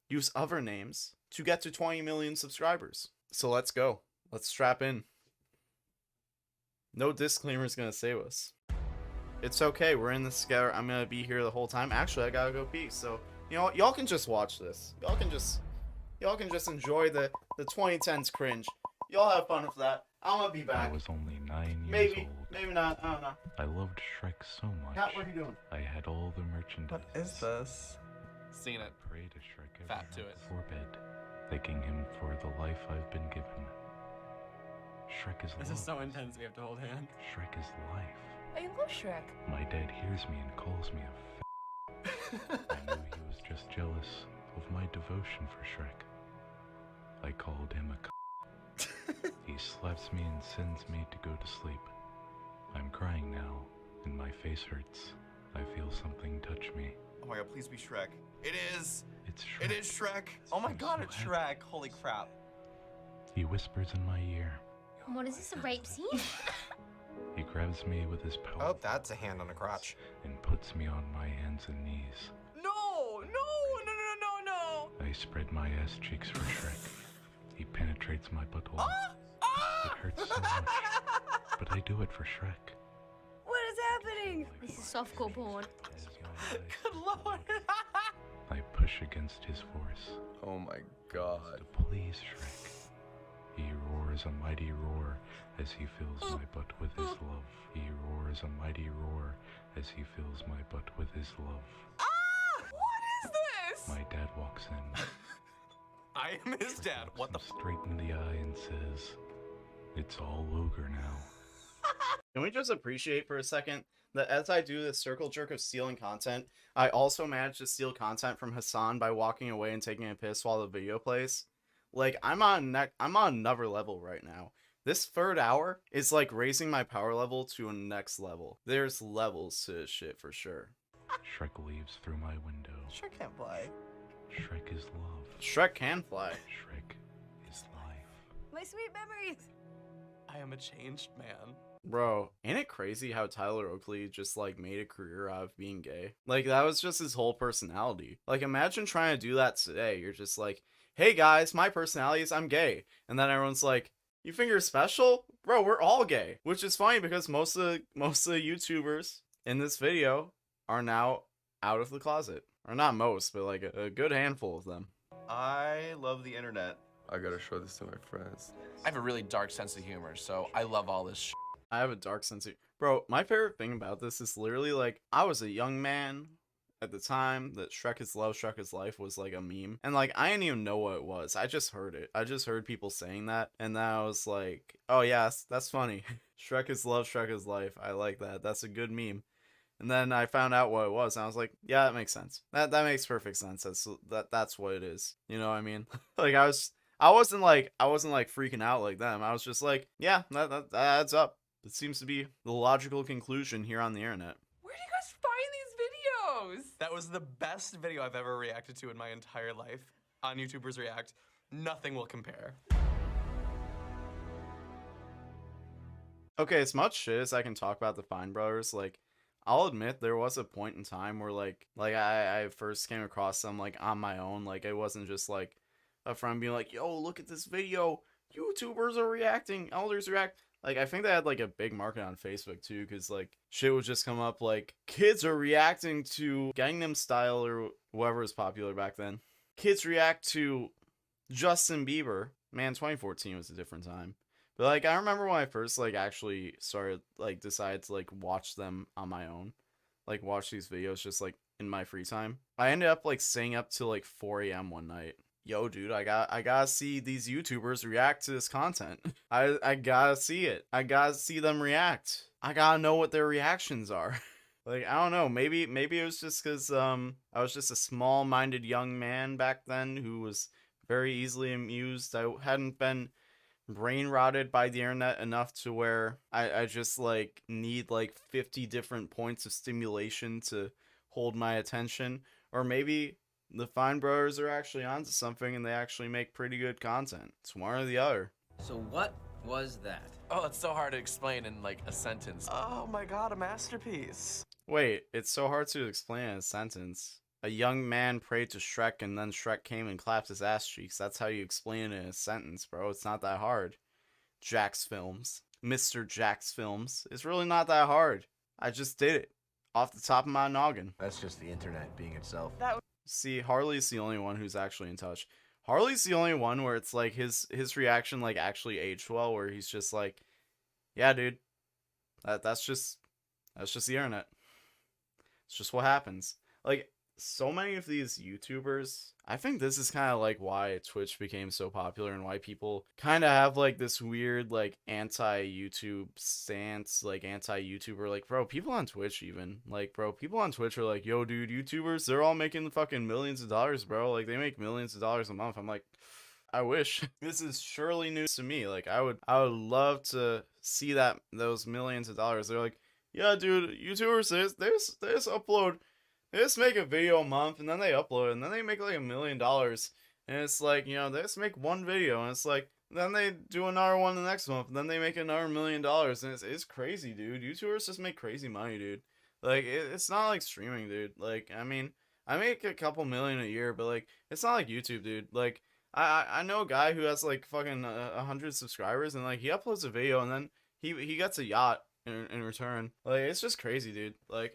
Speaker 1: use other names to get to 20 million subscribers. So let's go. Let's strap in. No disclaimer is going to save us. It's okay. We're in this together. I'm going to be here the whole time. Actually, I got to go pee. So, you know what? Y'all can just watch this. Y'all can just enjoy the 2010s cringe. Y'all have fun with that. I'm going to be back.
Speaker 19: I was only 9 years
Speaker 1: maybe,
Speaker 19: old.
Speaker 1: Maybe not. I don't know.
Speaker 19: I loved Shrek so much.
Speaker 1: Cat, what are you doing?
Speaker 19: I had all the merchandise.
Speaker 20: What is this?
Speaker 21: Seen it.
Speaker 19: Pray to Shrek every
Speaker 21: Fat to
Speaker 19: night
Speaker 21: it.
Speaker 19: before bed, thanking him for the life I've been given. Shrek is
Speaker 21: This
Speaker 19: love.
Speaker 21: is so intense. We have to hold hands.
Speaker 19: Shrek is life.
Speaker 11: I love Shrek.
Speaker 19: My dad hears me and calls me a I knew he was just jealous of my devotion for Shrek. I called him a He slaps me and sends me to go to sleep. I'm crying now, and my face hurts. I feel something touch me.
Speaker 20: Oh my god, please be Shrek. It is!
Speaker 19: It's Shrek.
Speaker 20: It is Shrek! Oh my god, it's Shrek! Holy crap.
Speaker 19: He whispers in my ear.
Speaker 2: What is this, a rape scene?
Speaker 19: He grabs me with his power.
Speaker 20: Oh, that's a hand on a crotch.
Speaker 19: And puts me on my hands and knees.
Speaker 21: No!
Speaker 19: I spread my ass cheeks for Shrek. He penetrates my butthole. It hurts so much, but I do it for Shrek.
Speaker 9: What is happening? This is softcore porn.
Speaker 21: Good lord!
Speaker 19: I push against his force.
Speaker 20: Oh my god.
Speaker 19: To please Shrek. He roars a mighty roar as he fills my butt with his love. He roars a mighty roar as he fills my butt with his love.
Speaker 21: What is this?
Speaker 19: My dad walks in.
Speaker 21: I am his dad. What the
Speaker 19: Straight in the eye and says, "It's all ogre now."
Speaker 1: Can we just appreciate for a second that as I do this circle jerk of stealing content, I also managed to steal content from Hassan by walking away and taking a piss while the video plays? Like, I'm on another level right now. This third hour is like raising my power level to a next level. There's levels to this shit for sure.
Speaker 19: Shrek leaves through my window.
Speaker 20: Shrek can't fly.
Speaker 19: Shrek is love.
Speaker 1: Shrek can fly.
Speaker 19: Shrek is life.
Speaker 9: My sweet memories.
Speaker 21: I am a changed man.
Speaker 1: Bro, ain't it crazy how Tyler Oakley just like made a career out of being gay? Like, that was just his whole personality. Like, imagine trying to do that today. You're just like, hey guys, my personality is I'm gay. And then everyone's like, you think you're special? Bro, we're all gay. Which is funny because most of the YouTubers in this video are now out of the closet. Or not most, but like a good handful of them.
Speaker 20: I love the internet. I gotta show this to my friends.
Speaker 21: I have a really dark sense of humor, so I love all this shit.
Speaker 1: I have a dark sense of... Bro, my favorite thing about this is literally like, I was a young man at the time that Shrek is Love, Shrek is Life was like a meme. And like, I didn't even know what it was. I just heard it. I just heard people saying that. And then I was like, oh yes, that's funny. Shrek is Love, Shrek is Life. I like that. That's a good meme. And then I found out what it was, and I was like, yeah, that makes sense. That makes perfect sense. That's what it is. You know what I mean? Like, I wasn't like freaking out like them. I was just like, yeah, that adds up. It seems to be the logical conclusion here on the internet.
Speaker 21: Where do you guys find these videos? That was the best video I've ever reacted to in my entire life. On YouTubers React, nothing will compare.
Speaker 1: Okay, as much shit as I can talk about the Fine Brothers, like, I'll admit there was a point in time where like I first came across them like on my own. Like, it wasn't just like a friend being like, yo, look at this video, YouTubers are reacting, elders react. Like, I think they had like a big market on Facebook too, because like shit would just come up like, kids are reacting to Gangnam Style or whoever was popular back then. Kids react to Justin Bieber. Man, 2014 was a different time. But like, I remember when I first like actually started like decided to like watch them on my own, like watch these videos just like in my free time. I ended up like staying up till like 4 a.m. one night. Yo, dude, I gotta see these YouTubers react to this content. I gotta see it. I gotta see them react. I gotta know what their reactions are. Like, I don't know, maybe it was just because I was just a small-minded young man back then who was very easily amused. I hadn't been brain rotted by the internet enough to where I just like need like 50 different points of stimulation to hold my attention. Or maybe the Fine Brothers are actually onto something and they actually make pretty good content. It's one or the other.
Speaker 22: So what was that?
Speaker 21: Oh, it's so hard to explain in like a sentence. Oh my god, a masterpiece.
Speaker 1: Wait, it's so hard to explain in a sentence. A young man prayed to Shrek and then Shrek came and clapped his ass cheeks. That's how you explain it in a sentence, bro. It's not that hard. Jack's Films. Mr. Jack's Films. It's really not that hard. I just did it. Off the top of my noggin.
Speaker 23: That's just the internet being itself.
Speaker 1: See, Harley's the only one who's actually in touch. Harley's the only one where it's like his reaction like actually aged well, where he's just like, yeah, dude. That's just the internet. It's just what happens. Like, so many of these YouTubers, I think this is kind of like why Twitch became so popular and why people kind of have like this weird like anti-YouTube stance, like anti-YouTuber. Like, bro, people on Twitch even, like, bro, people on Twitch are like, yo, dude, YouTubers, they're all making fucking millions of dollars, bro. Like, they make millions of dollars a month. I'm like, I wish. This is surely news to me. Like, I would love to see those millions of dollars. They're like, yeah, dude, YouTubers, they just upload. They just make a video a month, and then they upload it, and then they make like $1 million. And it's like, you know, they just make one video and it's like, then they do another one the next month, and then they make another $1 million, and it's crazy, dude. YouTubers just make crazy money, dude. Like, it's not like streaming, dude. Like, I mean, I make a couple million a year, but like, it's not like YouTube, dude. Like, I know a guy who has like fucking 100 subscribers, and like he uploads a video, and then he gets a yacht in return. Like, it's just crazy, dude. Like,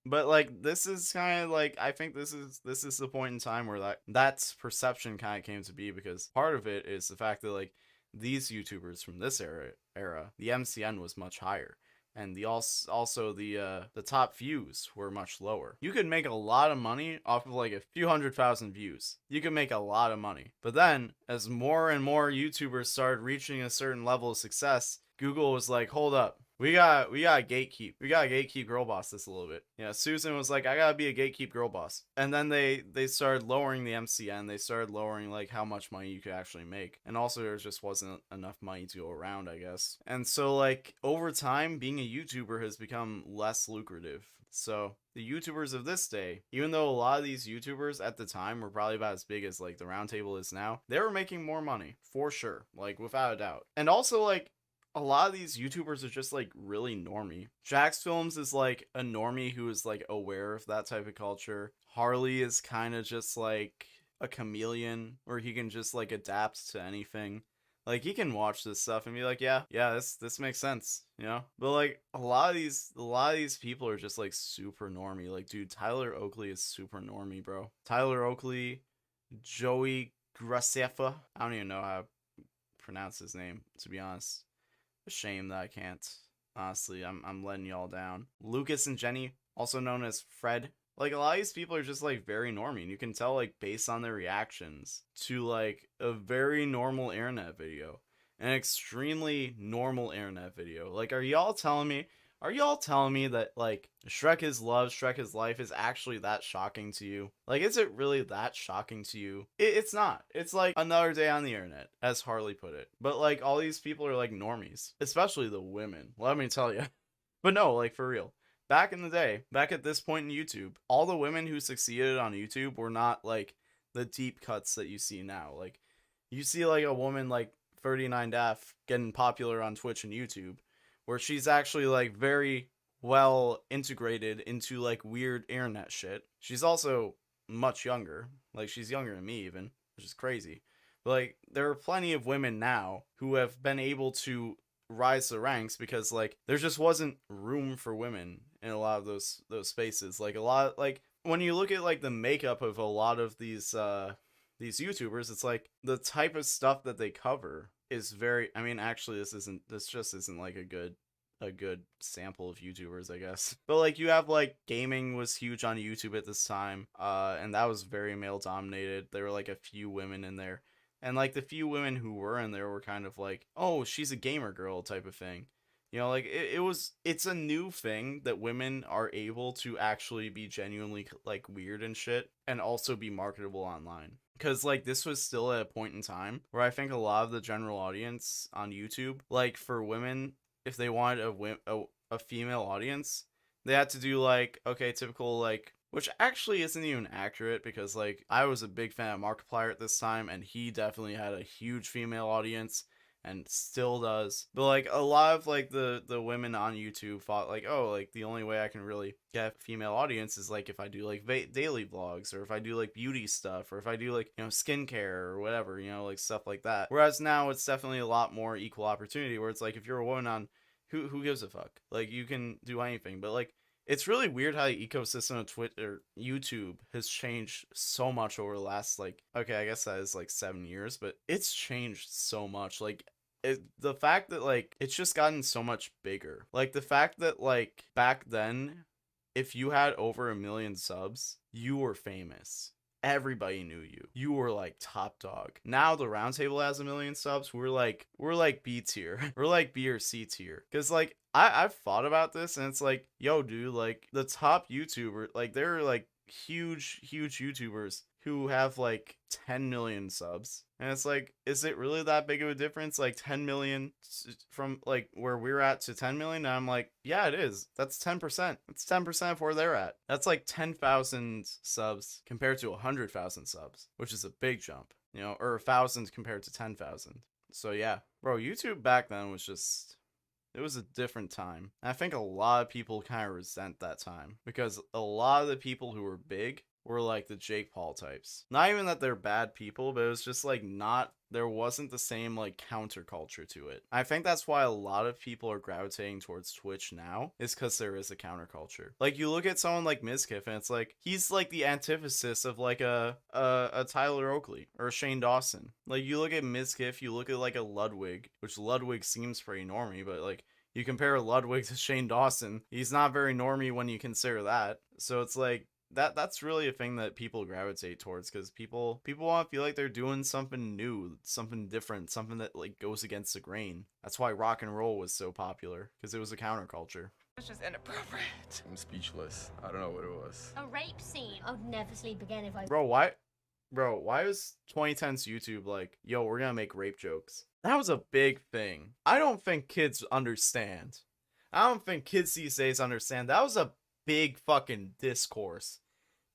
Speaker 1: but like, this is kind of like, I think this is the point in time where that's perception kind of came to be, because part of it is the fact that like these YouTubers from this era, the MCN was much higher. And the also the top views were much lower. You could make a lot of money off of like a few 100,000 views. You could make a lot of money. But then, as more and more YouTubers started reaching a certain level of success, Google was like, hold up. We got gatekeep. We gotta gatekeep girl boss this a little bit. Yeah, Susan was like, I gotta be a gatekeep girl boss. And then they started lowering the MCN. They started lowering like how much money you could actually make. And also there just wasn't enough money to go around, I guess. And so like over time, being a YouTuber has become less lucrative. So the YouTubers of this day, even though a lot of these YouTubers at the time were probably about as big as like the Roundtable is now, they were making more money for sure, like without a doubt. And also like, a lot of these YouTubers are just like really normie. Jax Films is like a normie who is like aware of that type of culture. Harley is kind of just like a chameleon where he can just like adapt to anything. Like he can watch this stuff and be like, yeah, this makes sense, you know? But like a lot of these people are just like super normie. Like, dude, Tyler Oakley is super normie, bro. Tyler Oakley, Joey Graceffa. I don't even know how to pronounce his name, to be honest. A shame that I can't. Honestly, I'm letting y'all down. Lucas and Jenny, also known as Fred. Like, a lot of these people are just, like, very normie. And you can tell, like, based on their reactions to, like, a very normal internet video. An extremely normal internet video. Like, are y'all telling me that, like, Shrek is Love, Shrek is Life is actually that shocking to you? Like, is it really that shocking to you? It's not. It's like another day on the internet, as Harley put it. But, like, all these people are, like, normies. Especially the women. Let me tell you. But no, like, for real. Back in the day, back at this point in YouTube, all the women who succeeded on YouTube were not, like, the deep cuts that you see now. Like, you see, like, a woman like 39Daf getting popular on Twitch and YouTube, where she's actually like very well integrated into like weird internet shit. She's also much younger. Like, she's younger than me even, which is crazy. But like, there are plenty of women now who have been able to rise the ranks because like there just wasn't room for women in a lot of those spaces. Like, a lot, like when you look at like the makeup of a lot of these YouTubers, it's like the type of stuff that they cover is very, I mean, actually this just isn't like a good sample of YouTubers, I guess. But like, you have like gaming was huge on YouTube at this time, and that was very male dominated. There were like a few women in there, and like the few women who were in there were kind of like, oh, she's a gamer girl type of thing. You know, like it's a new thing that women are able to actually be genuinely like weird and shit and also be marketable online. Because, like, this was still at a point in time where I think a lot of the general audience on YouTube, like, for women, if they wanted a female audience, they had to do, like, okay, typical, like, which actually isn't even accurate because, like, I was a big fan of Markiplier at this time, and he definitely had a huge female audience, and still does. But like, a lot of like the women on YouTube thought like, oh, like the only way I can really get a female audience is like if I do like daily vlogs, or if I do like beauty stuff, or if I do like, you know, skincare or whatever, you know, like stuff like that. Whereas now it's definitely a lot more equal opportunity, where it's like, if you're a woman on, who gives a fuck? Like, you can do anything. But like, it's really weird how the ecosystem of Twitter, YouTube has changed so much over the last, like, okay, I guess that is like 7 years, but it's changed so much. Like, the fact that like it's just gotten so much bigger. Like, the fact that like back then, if you had over 1 million subs, you were famous. Everybody knew you. You were like top dog. Now the Roundtable has 1 million subs. We're like B tier. We're like B or C tier. Cause like I've thought about this, and it's like, yo, dude, like the top YouTuber, like there are like huge YouTubers who have like 10 million subs, and it's like, is it really that big of a difference? Like 10 million from like where we're at to 10 million? And I'm like, yeah, it is. That's 10%. It's 10% of where they're at. That's like 10,000 subs compared to 100,000 subs, which is a big jump. You know, or 1,000 compared to 10,000. So yeah, bro, YouTube back then was just, it was a different time. And I think a lot of people kind of resent that time because a lot of the people who were big were like the Jake Paul types. Not even that they're bad people, but it was just like there wasn't the same like counterculture to it. I think that's why a lot of people are gravitating towards Twitch now, is because there is a counterculture. Like you look at someone like Mizkif and it's like he's like the antithesis of like a Tyler Oakley or a Shane Dawson. Like you look at Mizkif, you look at like a Ludwig, which Ludwig seems pretty normy, but like you compare Ludwig to Shane Dawson, he's not very normy when you consider that. So it's like that's really a thing that people gravitate towards, because people want to feel like they're doing something new, something different, something that like goes against the grain. That's why rock and roll was so popular, because it was a counterculture.
Speaker 3: It's just inappropriate.
Speaker 20: I'm speechless. I don't know what it was.
Speaker 17: A rape scene. I'd never sleep again if I...
Speaker 1: Bro, why was 2010's YouTube like, yo, we're gonna make rape jokes? That was a big thing. I don't think kids understand. I don't think kids these days understand. That was a big fucking discourse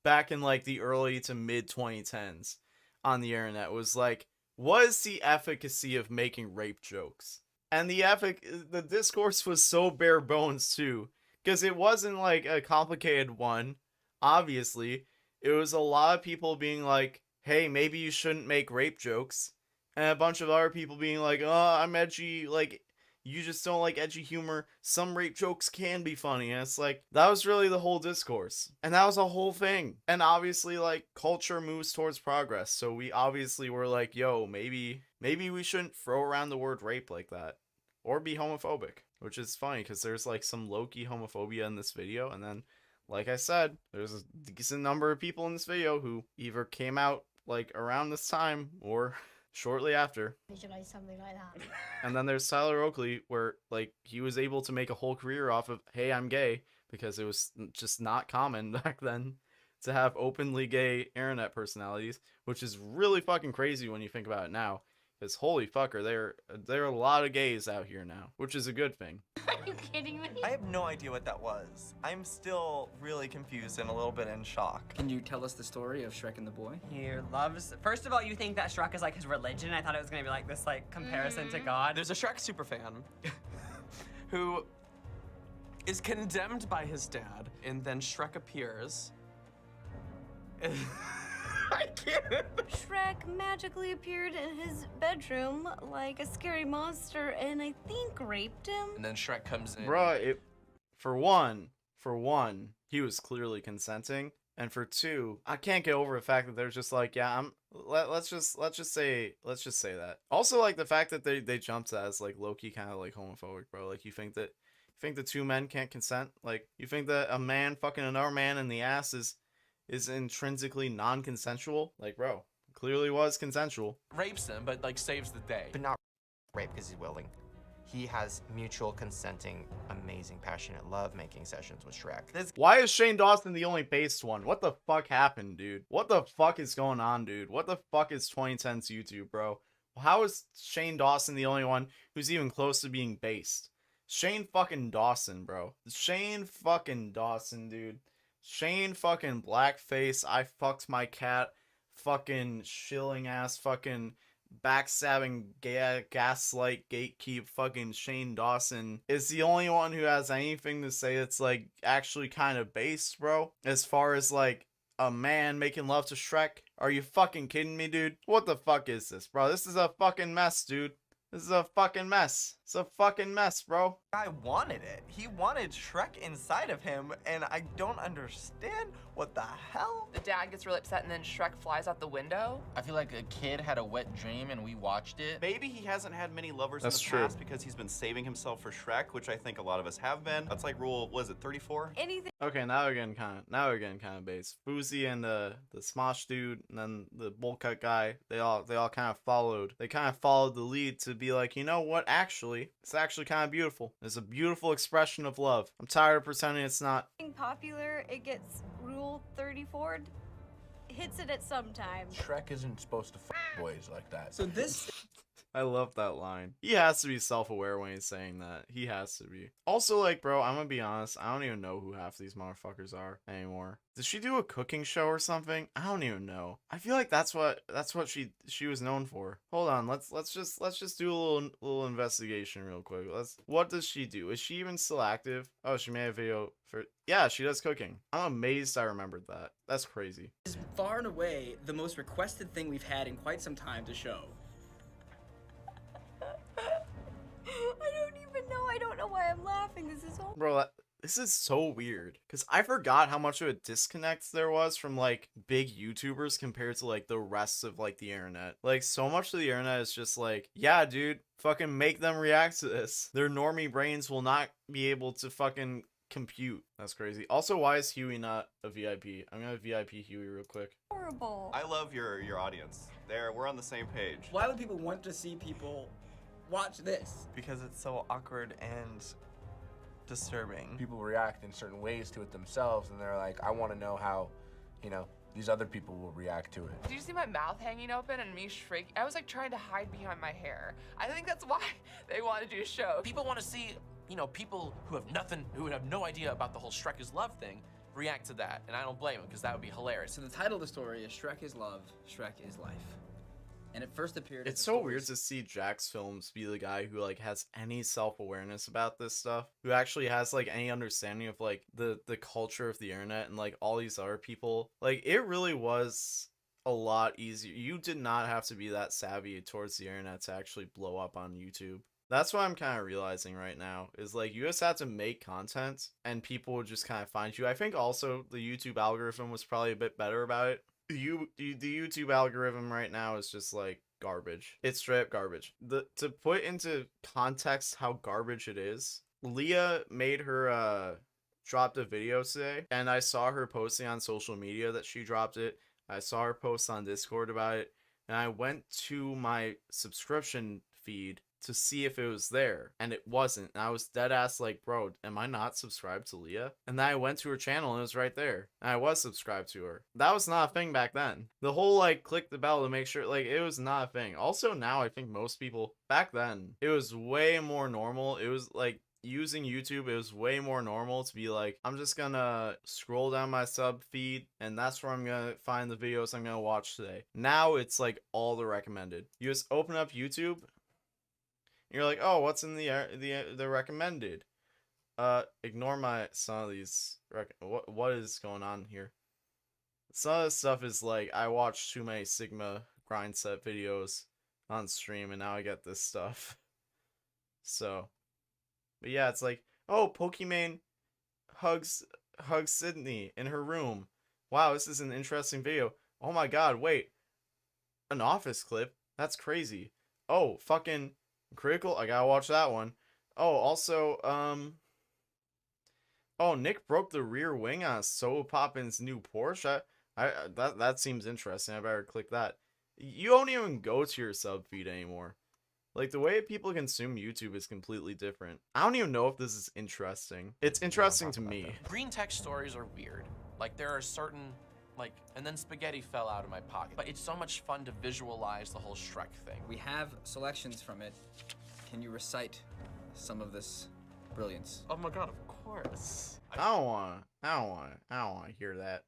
Speaker 1: back in like the early to mid 2010s on the internet. Was like, what is the efficacy of making rape jokes? And the discourse was so bare bones too, because it wasn't like a complicated one. Obviously, it was a lot of people being like, hey, maybe you shouldn't make rape jokes, and a bunch of other people being like, oh, I'm edgy, like, you just don't like edgy humor. Some rape jokes can be funny. And it's like, that was really the whole discourse. And that was a whole thing. And obviously, like, culture moves towards progress. So we obviously were like, yo, maybe we shouldn't throw around the word rape like that. Or be homophobic. Which is funny, because there's, like, some low-key homophobia in this video. And then, like I said, there's a decent number of people in this video who either came out, like, around this time, or shortly after.
Speaker 17: Visualize something like that.
Speaker 1: And then there's Tyler Oakley, where like he was able to make a whole career off of, hey, I'm gay, because it was just not common back then to have openly gay internet personalities, which is really fucking crazy when you think about it now. Because holy fucker, there are a lot of gays out here now, which is a good thing.
Speaker 17: Are you kidding me?
Speaker 3: I have no idea what that was. I'm still really confused and a little bit in shock.
Speaker 5: Can you tell us the story of Shrek and the boy?
Speaker 24: He loves... First of all, you think that Shrek is like his religion. I thought it was going to be like this like comparison to God.
Speaker 21: There's a Shrek superfan who is condemned by his dad, and then Shrek appears. I can't.
Speaker 9: Shrek magically appeared in his bedroom like a scary monster and I think raped him.
Speaker 3: And then Shrek comes in.
Speaker 1: Bruh, for one, he was clearly consenting. And for two, I can't get over the fact that they're just like, yeah, let's just say that. Also, like the fact that they jumped to that as like low-key kind of like homophobic, bro. Like you think the two men can't consent? Like you think that a man fucking another man in the ass is intrinsically non-consensual? Like, bro, clearly was consensual.
Speaker 3: Rapes him, but like saves the day.
Speaker 25: But not rape because he's willing. He has mutual consenting, amazing, passionate love-making sessions with Shrek.
Speaker 1: Why is Shane Dawson the only based one? What the fuck happened, dude? What the fuck is going on, dude? What the fuck is 2010's YouTube, bro? How is Shane Dawson the only one who's even close to being based? Shane fucking Dawson, bro. Shane fucking Dawson, dude. Shane fucking blackface, I fucked my cat, fucking shilling ass, fucking backstabbing, gaslight, gatekeep, fucking Shane Dawson is the only one who has anything to say that's like actually kind of based, bro. As far as like a man making love to Shrek, are you fucking kidding me, dude? What the fuck is this, bro? This is a fucking mess, dude. This is a fucking mess. It's a fucking mess, bro.
Speaker 3: I wanted it. He wanted Shrek inside of him, and I don't understand what the hell.
Speaker 26: The dad gets really upset, and then Shrek flies out the window.
Speaker 27: I feel like a kid had a wet dream, and we watched it.
Speaker 28: Maybe he hasn't had many lovers
Speaker 1: That's
Speaker 28: in the
Speaker 1: true.
Speaker 28: past because he's been saving himself for Shrek, which I think a lot of us have been. That's like rule, what is it, 34?
Speaker 9: Anything.
Speaker 1: Okay, now we're getting kind of based. Boozy and the Smosh dude, and then the bowl cut guy, they all kind of followed. They kind of followed the lead to be like, you know what? Actually, it's actually kind of beautiful. It's a beautiful expression of love. I'm tired of pretending it's not.
Speaker 9: Popular, it gets rule 34. Hits it at some time.
Speaker 29: Shrek isn't supposed to f boys like that.
Speaker 5: So this
Speaker 1: I love that line. He has to be self-aware when he's saying that. He has to be. Also, like, bro, I'm gonna be honest. I don't even know who half these motherfuckers are anymore. Did she do a cooking show or something? I don't even know. I feel like that's what she was known for. Hold on. Let's just do a little investigation real quick. What does she do? Is she even still active? Oh, she made a video for, yeah, she does cooking. I'm amazed I remembered that. That's crazy.
Speaker 5: This is far and away the most requested thing we've had in quite some time to show.
Speaker 9: I don't even know. I don't know why I'm laughing. This is so...
Speaker 1: Bro, this is so weird. Because I forgot how much of a disconnect there was from, like, big YouTubers compared to, like, the rest of, like, the internet. Like, so much of the internet is just like, yeah, dude, fucking make them react to this. Their normie brains will not be able to fucking compute. That's crazy. Also, why is Huey not a VIP? I'm gonna VIP Huey real quick.
Speaker 9: Horrible.
Speaker 28: I love your audience. We're on the same page.
Speaker 5: Why would people want to see people watch this?
Speaker 3: Because it's so awkward and disturbing.
Speaker 23: People react in certain ways to it themselves, and they're like, I want to know how, you know, these other people will react to it.
Speaker 26: Did you see my mouth hanging open and me shrieking? I was like trying to hide behind my hair. I think that's why they want to do a show.
Speaker 4: People want to see, you know, people who have no idea about the whole Shrek is love thing react to that, and I don't blame them because that would be hilarious.
Speaker 5: So the title of the story is Shrek is Love, Shrek is Life. And it first appeared
Speaker 1: It's so weird to see Jack's Films be the guy who, like, has any self-awareness about this stuff, who actually has, like, any understanding of, like, the culture of the internet and, like, all these other people. Like, it really was a lot easier. You did not have to be that savvy towards the internet to actually blow up on YouTube. That's what I'm kind of realizing right now, is, like, you just have to make content and people would just kind of find you. I think also the YouTube algorithm was probably a bit better about it. The YouTube algorithm right now is just like garbage. It's straight up garbage. To put into context how garbage it is, Leah made her dropped a video today, and I saw her posting on social media that she dropped it. I saw her post on Discord about it, and I went to my subscription feed to see if it was there, and it wasn't. And I was dead ass like, bro, am I not subscribed to Leah? And then I went to her channel and it was right there, and I was subscribed to her. That was not a thing back then. The whole like click the bell to make sure, like, it was not a thing. Also now I think most people, back then it was way more normal. It was like using YouTube, it was way more normal to be like, I'm just gonna scroll down my sub feed and that's where I'm gonna find the videos I'm gonna watch today. Now it's like all the recommended. You just open up YouTube, you're like, oh, what's in the recommended? Ignore some of these. What is going on here? Some of this stuff is like, I watched too many Sugma grind set videos on stream, and now I get this stuff. So, but yeah, it's like, oh, Pokimane hugs Sydney in her room. Wow, this is an interesting video. Oh my god, wait, an Office clip? That's crazy. Oh, fucking Critical, I gotta watch that one. Oh, also, oh, Nick broke the rear wing on So Poppin's new Porsche. That seems interesting. I better click that. You don't even go to your sub feed anymore. Like, the way people consume YouTube is completely different. I don't even know if this is interesting. It's interesting to me.
Speaker 4: Green text stories are weird. Like, there are certain, like, and then spaghetti fell out of my pocket. But it's so much fun to visualize the whole Shrek thing.
Speaker 5: We have selections from it. Can you recite some of this brilliance?
Speaker 4: Oh my god, of course.
Speaker 1: I don't wanna hear that.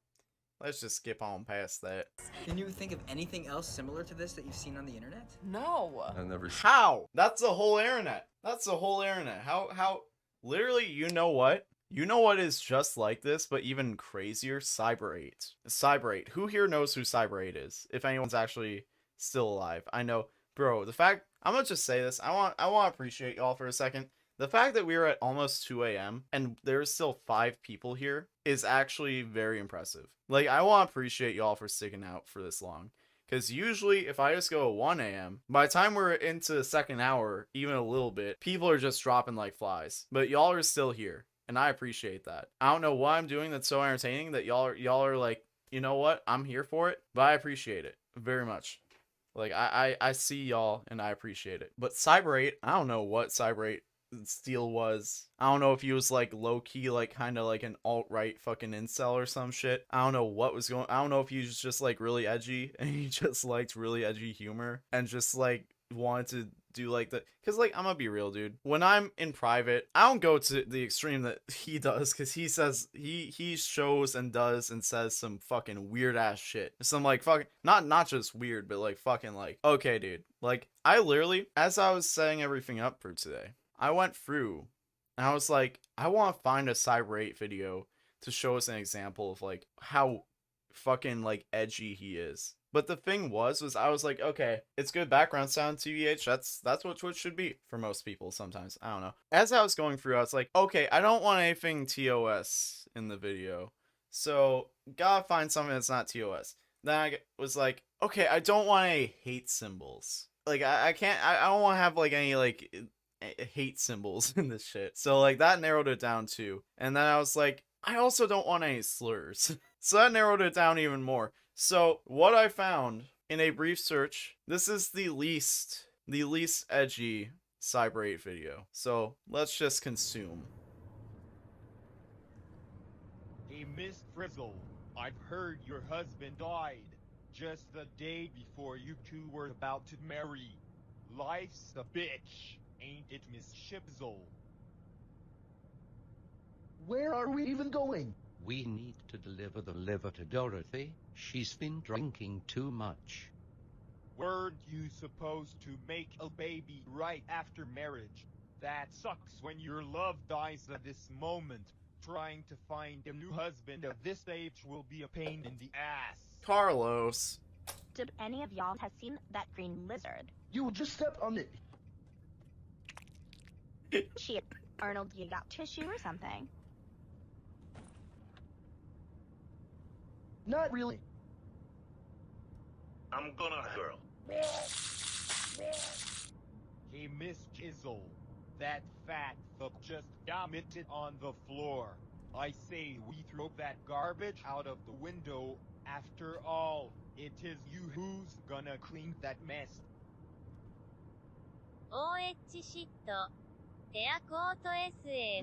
Speaker 1: Let's just skip on past that.
Speaker 5: Can you think of anything else similar to this that you've seen on the internet?
Speaker 26: No.
Speaker 28: I've never seen.
Speaker 1: How? That's the whole internet. That's the whole internet. How, literally, you know what? You know what is just like this, but even crazier? Cyber 8. Cyber 8. Who here knows who Cyber 8 is? If anyone's actually still alive. I know. Bro, the fact... I'm gonna just say this. I want to appreciate y'all for a second. The fact that we were at almost 2 a.m. and there's still 5 people here is actually very impressive. Like, I want to appreciate y'all for sticking out for this long. Because usually, if I just go at 1 a.m., by the time we're into the second hour, even a little bit, people are just dropping like flies. But y'all are still here. And I appreciate that. I don't know what I'm doing that's so entertaining that y'all are like, you know what? I'm here for it. But I appreciate it very much. Like, I see y'all and I appreciate it. But Cyber 8, I don't know what Cyber 8 Steel was. I don't know if he was like low-key, like kind of like an alt-right fucking incel or some shit. I don't know what was going. I don't know if he was just like really edgy and he just liked really edgy humor and just like wanted to do like the, because like I'm gonna be real, dude, when I'm in private I don't go to the extreme that he does, because he says he shows and does and says some fucking weird ass shit, some like fucking not just weird, but like fucking like, okay dude, like I literally, as I was setting everything up for today, I went through and I was like, I want to find a Cyber 8 video to show us an example of like how fucking like edgy he is. But the thing was I was like, okay, it's good background sound, TVH. That's what Twitch should be for most people sometimes. I don't know. As I was going through, I was like, okay, I don't want anything TOS in the video, so gotta find something that's not TOS. Then I was like, okay, I don't want any hate symbols. Like I can't. I don't want to have like any like hate symbols in this shit. So like that narrowed it down too. And then I was like, I also don't want any slurs. So that narrowed it down even more. So what I found in a brief search, this is the least edgy Cyber 8 video. So let's just consume.
Speaker 6: Hey, Miss Frizzle, I've heard your husband died just the day before you two were about to marry. Life's a bitch, ain't it, Miss Shipzel?
Speaker 7: Where are we even going?
Speaker 8: We need to deliver the liver to Dorothy. She's been drinking too much.
Speaker 6: Weren't you supposed to make a baby right after marriage? That sucks when your love dies at this moment. Trying to find a new husband at this age will be a pain in the ass.
Speaker 1: Carlos.
Speaker 10: Did any of y'all have seen that green lizard?
Speaker 7: You just stepped on it.
Speaker 10: Shit, Arnold, you got tissue or something?
Speaker 7: Not really.
Speaker 6: I'm gonna girl. Hey, Miss Jizzle, that fat fuck just vomited on the floor. I say we throw that garbage out of the window. After all, it is you who's gonna clean that mess.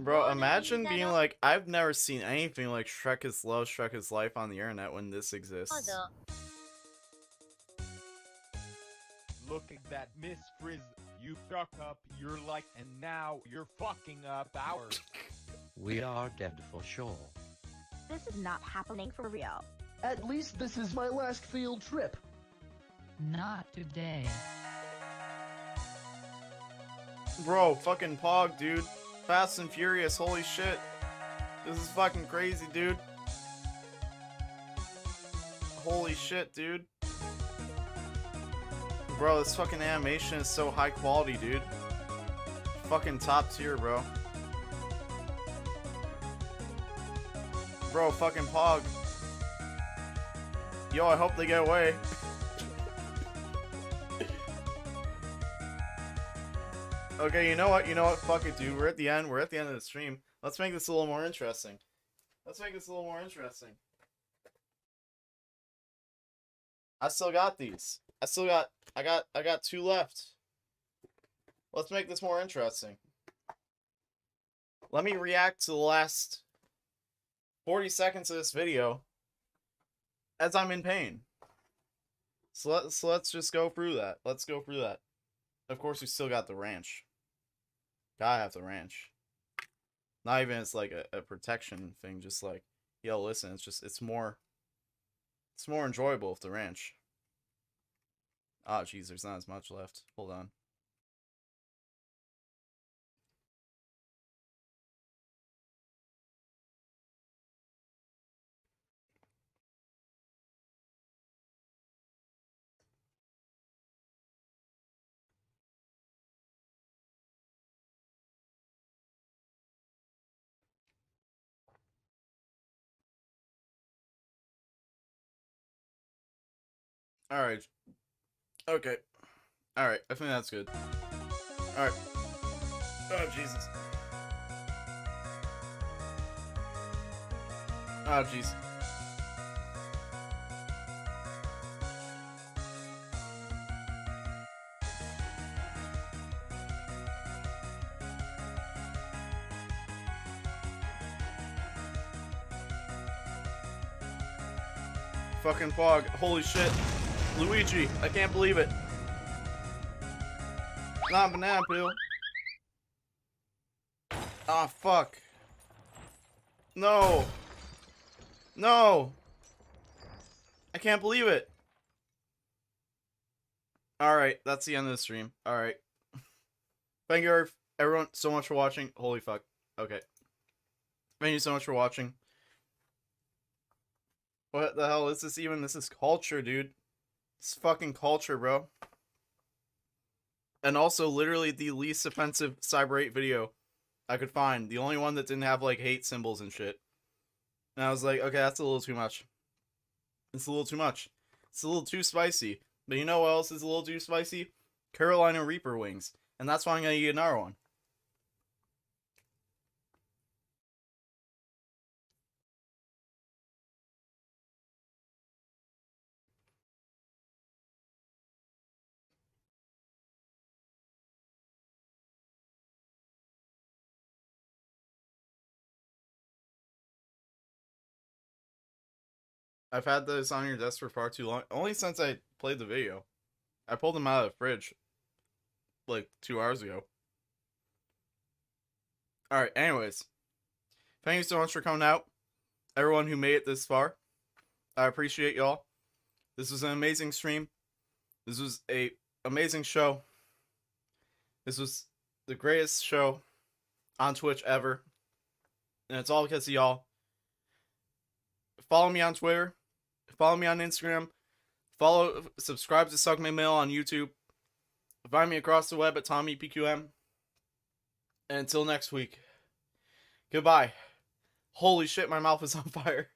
Speaker 1: Bro, imagine being like, I've never seen anything like Shrek is Love, Shrek is Life on the internet when this exists.
Speaker 6: Look at that, Miss Frizz. You fuck up your life and now you're fucking up ours.
Speaker 8: We are dead for sure.
Speaker 10: This is not happening for real.
Speaker 7: At least this is my last field trip.
Speaker 18: Not today.
Speaker 1: Bro, fucking Pog, dude. Fast and Furious, holy shit. This is fucking crazy, dude. Holy shit, dude. Bro, this fucking animation is so high quality, dude. Fucking top tier, bro. Bro, fucking Pog. Yo, I hope they get away. Okay, you know what? Fuck it, dude. We're at the end of the stream. Let's make this a little more interesting. I still got these. I got 2 left. Let's make this more interesting. Let me react to the last 40 seconds of this video as I'm in pain. So let's just go through that. Let's go through that. Of course, we still got the ranch. Gotta have the ranch. Not even it's like a protection thing, just like, yo, listen, it's more enjoyable with the ranch. Oh jeez, there's not as much left. Hold on. Alright. Okay. Alright, I think that's good. Alright. Oh, Jesus. Oh, jeez. Fucking Pog. Holy shit. Luigi, I can't believe it. Not banana peel. Ah, fuck. No. No. I can't believe it. Alright, that's the end of the stream. Alright. Thank you everyone so much for watching. Holy fuck. Okay. Thank you so much for watching. What the hell is this even? This is culture, dude. It's fucking culture, bro. And also literally the least offensive Cyber 8 video I could find. The only one that didn't have like hate symbols and shit. And I was like, okay, that's a little too much. It's a little too much. It's a little too spicy. But you know what else is a little too spicy? Carolina Reaper wings. And that's why I'm gonna eat another one. I've had this on your desk for far too long. Only since I played the video. I pulled them out of the fridge like 2 hours ago. Alright, anyways. Thank you so much for coming out. Everyone who made it this far. I appreciate y'all. This was an amazing stream. This was a amazing show. This was the greatest show on Twitch ever. And it's all because of y'all. Follow me on Twitter. Follow me on Instagram. Subscribe to Sugma Mail on YouTube. Find me across the web at TommyPQM. And until next week. Goodbye. Holy shit, my mouth is on fire.